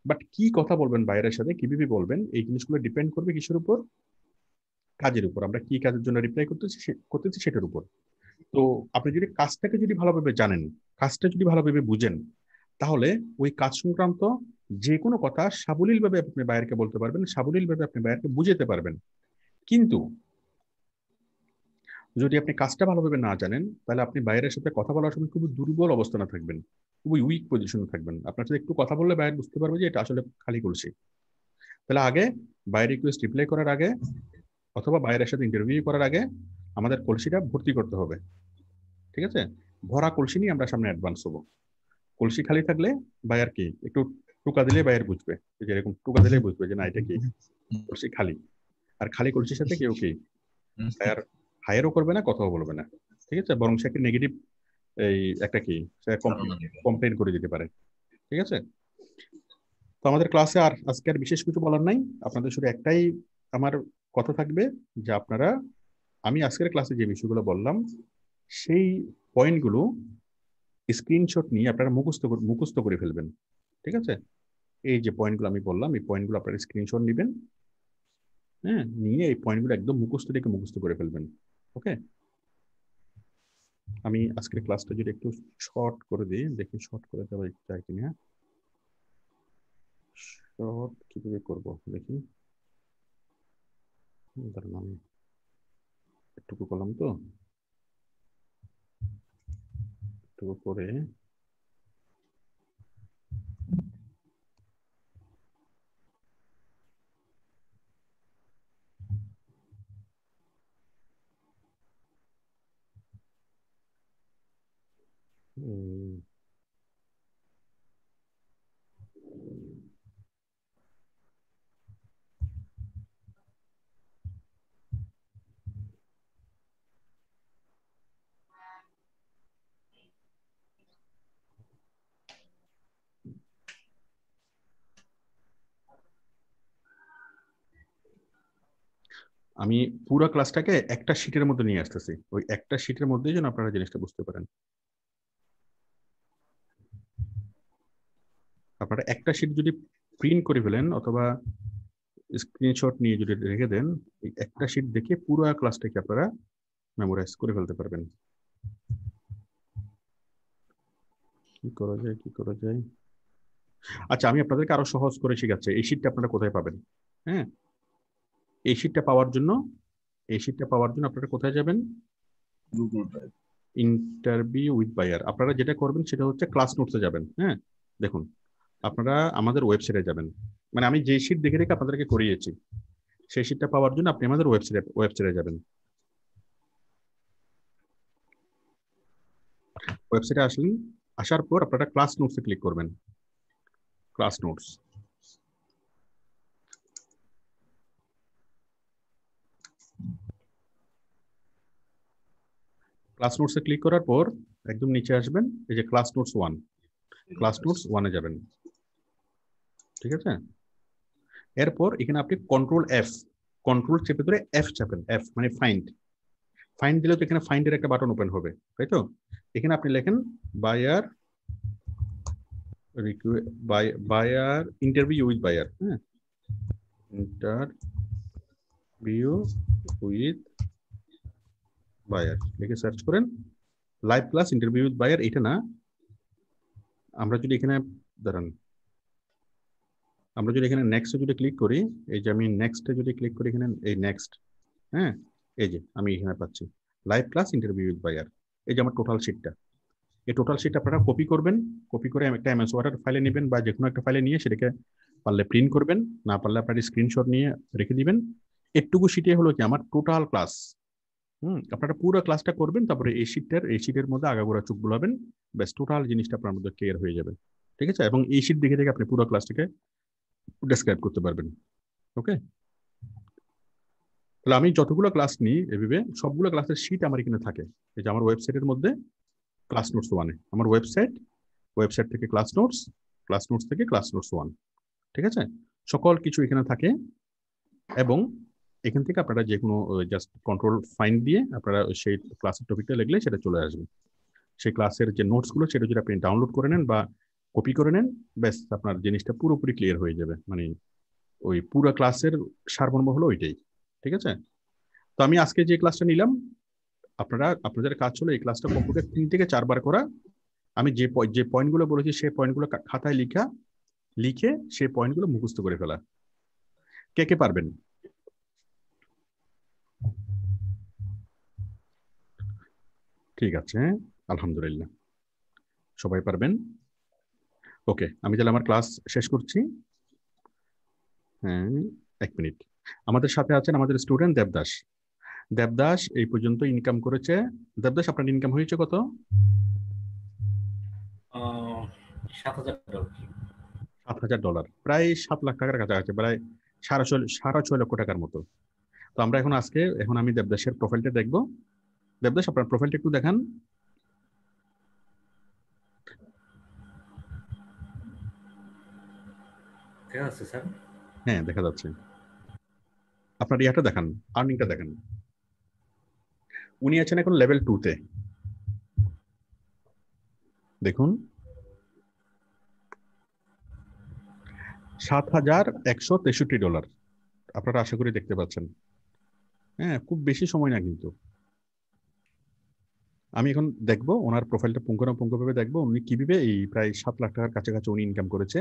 বাট কি কথা বলবেন বাইরের সাথে, কিভাবে বলবেন, এই জিনিসগুলো ডিপেন্ড করবে কিসের উপর, কাজের উপর, আমরা কি কাজের জন্য রিপ্লাই করতেছি সেটার উপর। তো আপনি যদি কাজটাকে যদি ভালোভাবে জানেন, কাজটা যদি ভালোভাবে বুঝেন, তাহলে ওই কাজ সংক্রান্ত যে কোনো কথা সাবলীল ভাবে আপনি বাইরকে বলতে পারবেন, সাবলীল ভাবে আপনি বাইরকে বুঝাতে পারবেন। কিন্তু যদি আপনি কাজটা ভালোভাবে না জানেন, তাহলে আপনি বাইরের সাথে কথা বলার সময় খুবই দুর্বল অবস্থানে থাকবেন, খুবই উইক পজিশনে থাকবেন। আপনার সাথে একটু কথা বললে বাইরে বুঝতে পারবে যে এটা আসলে খালি কলসি। তাহলে আগে বাইরে রিকোয়েস্ট রিপ্লাই করার আগে, অথবা বাইরের সাথে ইন্টারভিউ করার আগে, আমাদের কলসিটা ভর্তি করতে হবে। ঠিক আছে, ভরা কলসি নিয়ে আমরা সামনে অ্যাডভান্স হবো। কলসি খালি থাকলে বায়ার কি একটু টুকা দিলে বায়ার বুঝবে, যে এরকম টুকা দিলে বুঝবে যে না, এটা কি কলসি খালি। আর খালি কলসির সাথে কেউ কি বায়ার হায়ারও করবে না, কথাও বলবে না। ঠিক আছে, বরং সে একটা নেগেটিভ এই একটা কি সে কমপ্লেন করে দিতে পারে। ঠিক আছে, তো আমাদের ক্লাসে আর আজকে আর বিশেষ কিছু বলার নাই। আপনাদের শুধু একটাই আমার কথা থাকবে, যে আপনারা, আমি আজকের ক্লাসে যে বিষয়গুলো বললাম, সেই পয়েন্টগুলো স্ক্রিনশট নিয়ে আপনারা মুখস্থ করে ফেলবেন। ঠিক আছে, এই যে পয়েন্টগুলো আমি বললাম, এই পয়েন্টগুলো আপনারা স্ক্রিনশট নেবেন। হ্যাঁ, নিয়ে এই পয়েন্টগুলো একদম মুখস্থ করে ফেলবেন। ওকে, আমি আজকের ক্লাসটা যদি একটু শর্ট করে দিই, দেখি শর্ট করে দেওয়া যায় কিনা। শর্ট কিভাবে করব দেখি, দাঁড়ান আমি একটু করলাম তো। একটু পরে আমি পুরো ক্লাসটাকে একটা শীটের মধ্যে নিয়ে আসতেছি, ওই একটা শীটের মধ্যেই যেন আপনারা জিনিসটা বুঝতে পারেন। আপনারা একটা শীট যদি প্রিন্ট করে ফেলেন অথবা স্ক্রিনশট নিয়ে যদি রেখে দেন, এই একটা শীট দেখে পুরো ক্লাসটাকে আপনারা মেমোরাইজ করে ফেলতে পারবেন। কি করা যায়, কি করা যায়? আচ্ছা, আমি আপনাদেরকে আরো সহজ করে শেখাচ্ছি। এই শীটটা আপনারা কোথায় পাবেন? হ্যাঁ, এই শীটটা পাওয়ার জন্য আপনারা কোথায় যাবেন? Google Drive. Interview with buyer. আপনারা যেটা করবেন সেটা হচ্ছে ক্লাস নোটসে যাবেন। হ্যাঁ, দেখুন, আপনারা আমাদের ওয়েবসাইটে যাবেন, মানে আমি যে শীট দেখে রেখে আপনাদেরকে করিয়েছি সেই শীটটা পাওয়ার জন্য আপনি আমাদের ওয়েবসাইটে যাবেন। ওয়েবসাইটে আসলেন, আসার পর আপনারা ক্লাস নোটসে ক্লিক করবেন। ক্লাস নোটস, ক্লাস নোটসে ক্লিক করার পর একদম নিচে আসবেন, এই যে ক্লাস নোটস 1, ক্লাস নোটস 1-এ যাবেন। ঠিক আছে, এরপর এখানে আপনি কন্ট্রোল চেপে ধরে এফ চাপেন। এফ মানে ফাইন্ড দিলে তো এখানে ফাইন্ডের একটা বাটন ওপেন হবে, তাই তো? এখানে আপনি লেখেন বায়ার ইন্টারভিউ উইথ বায়ার। হ্যাঁ, ইন্টারভিউ উইথ বায়ার লিখে সার্চ করেন। Live class interview with buyer, এটা না, আমরা যদি এখানে দাঁড়ান, আমরা যদি এখানে নেক্সটে যদি ক্লিক করি, এই যে আমি নেক্সটে যদি ক্লিক করি এখানে, এই নেক্সট, হ্যাঁ, এই যে আমি এখানে পাচ্ছি live class interview with buyer. এই যে আমার টোটাল শিটটা, এই টোটাল শিট আপনারা কপি করবেন, কপি করে একটা এমএস ওয়ার্ড ফাইলে নেবেন বা যে কোনো একটা ফাইলে নিয়ে সেটাকে পারলে প্রিন্ট করবেন, না পারলে আপনার স্ক্রিনশট নিয়ে রেখে দিবেন। এটুকু শিটে হলো কি আমার টোটাল ক্লাস। আপনারা পুরো ক্লাসটা করবেন, তারপরে এই শিটের মধ্যে আগাগোড়া চোখ বুলাবেন, ব্যাস টোটাল জিনিসটা আপনার মধ্যে ক্লিয়ার হয়ে যাবে। ঠিক আছে, এবং এই শিট দেখে দেখে আপনি পুরো ক্লাসটাকে ডেসক্রাইব করতে পারবেন। ওকে, তাহলে আমি যতগুলো ক্লাস নিই এভাবে সবগুলো ক্লাসের শিট আমার এখানে থাকে। এই যে আমার ওয়েবসাইটের মধ্যে ক্লাস নোটস 1-এ, আমার ওয়েবসাইট থেকে ক্লাস নোটস থেকে ক্লাস নোটস 1। ঠিক আছে, সকল কিছু এখানে থাকে, এবং এখান থেকে আপনারা যে কোনো জাস্ট কন্ট্রোল ফাইন্ড দিয়ে আপনারা সেই ক্লাসের টপিকটা লিখলে সেটা চলে আসবে। সেই ক্লাসের যে নোটসগুলো সেটা যদি আপনি ডাউনলোড করে নেন বা কপি করে নেন, ব্যাস আপনার জিনিসটা পুরোপুরি ক্লিয়ার হয়ে যাবে। মানে ওই পুরো ক্লাসের সারমর্ম হলো ওইটাই। ঠিক আছে, তো আমি আজকে যে ক্লাসটা নিলাম, আপনাদের কাজ হলো এই ক্লাসটা কম্পিউটার 3 থেকে 4 বার করা। আমি যে পয়েন্টগুলো বলেছি সেই পয়েন্টগুলো খাতায় লিখে সেই পয়েন্টগুলো মুখস্থ করে ফেলা। কে কে পারবেন? ঠিক আছে, আলহামদুলিল্লাহ, সবাই পারবেন। ওকে, আমি তাহলে আমার ক্লাস শেষ করছি। হ্যাঁ, 1 মিনিট। আমাদের সাথে আছেন আমাদের স্টুডেন্ট দেবদাস এই পর্যন্ত ইনকাম করেছে। দেবদাস, আপনার ইনকাম হয়েছে কত? $7,000। $7,000, প্রায় 7 লাখ টাকার কাছাকাছি, প্রায় 6.5 লক্ষ টাকার মতো। তো আমরা এখন আমি দেবদাসের প্রোফাইলটা দেখবো। দেবদাস, আপনার প্রোফাইলটা একটু দেখান। ঠিক আছে স্যার। হ্যাঁ, দেখা যাচ্ছে। আপনার ইয়াটা দেখান, আর্নিংটা দেখান। উনি আছেন এখন লেভেল 2-তে। দেখুন, $7,163 আপনারা আশা করি দেখতে পাচ্ছেন। হ্যাঁ, খুব বেশি সময় না কিন্তু। আমি এখন দেখবো ওনার প্রোফাইলটা পুঙ্খানুপুঙ্খভাবে দেখবো, উনি কিভাবে এই প্রায় 7 লাখ টাকার কাছাকাছি উনি ইনকাম করেছে,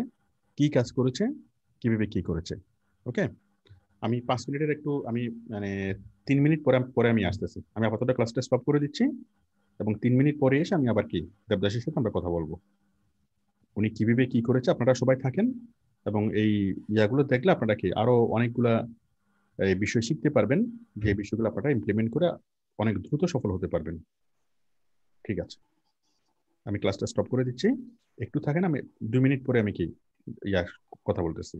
কি কাজ করেছে, কিভাবে কি করেছে। ওকে, আমি 5 মিনিটের একটু আমি মানে 3 মিনিট পরে আমি আসতেছি। আমি আপাতত ক্লাসটা স্টপ করে দিচ্ছি, এবং 3 মিনিট পরে এসে আমি আবার কি দেবদাসের সাথে আমরা কথা বলবো, উনি কিভাবে কি করেছে। আপনারা সবাই থাকেন এবং এই ইয়াগুলো দেখলে আপনারা কি আরো অনেকগুলা এই বিষয় শিখতে পারবেন, যে বিষয়গুলো আপনারা ইমপ্লিমেন্ট করে অনেক দ্রুত সফল হতে পারবেন। ঠিক আছে, আমি ক্লাসটা স্টপ করে দিচ্ছি, একটু থাকেন, আমি 2 মিনিট পরে আমি কি কথা বলতেছি।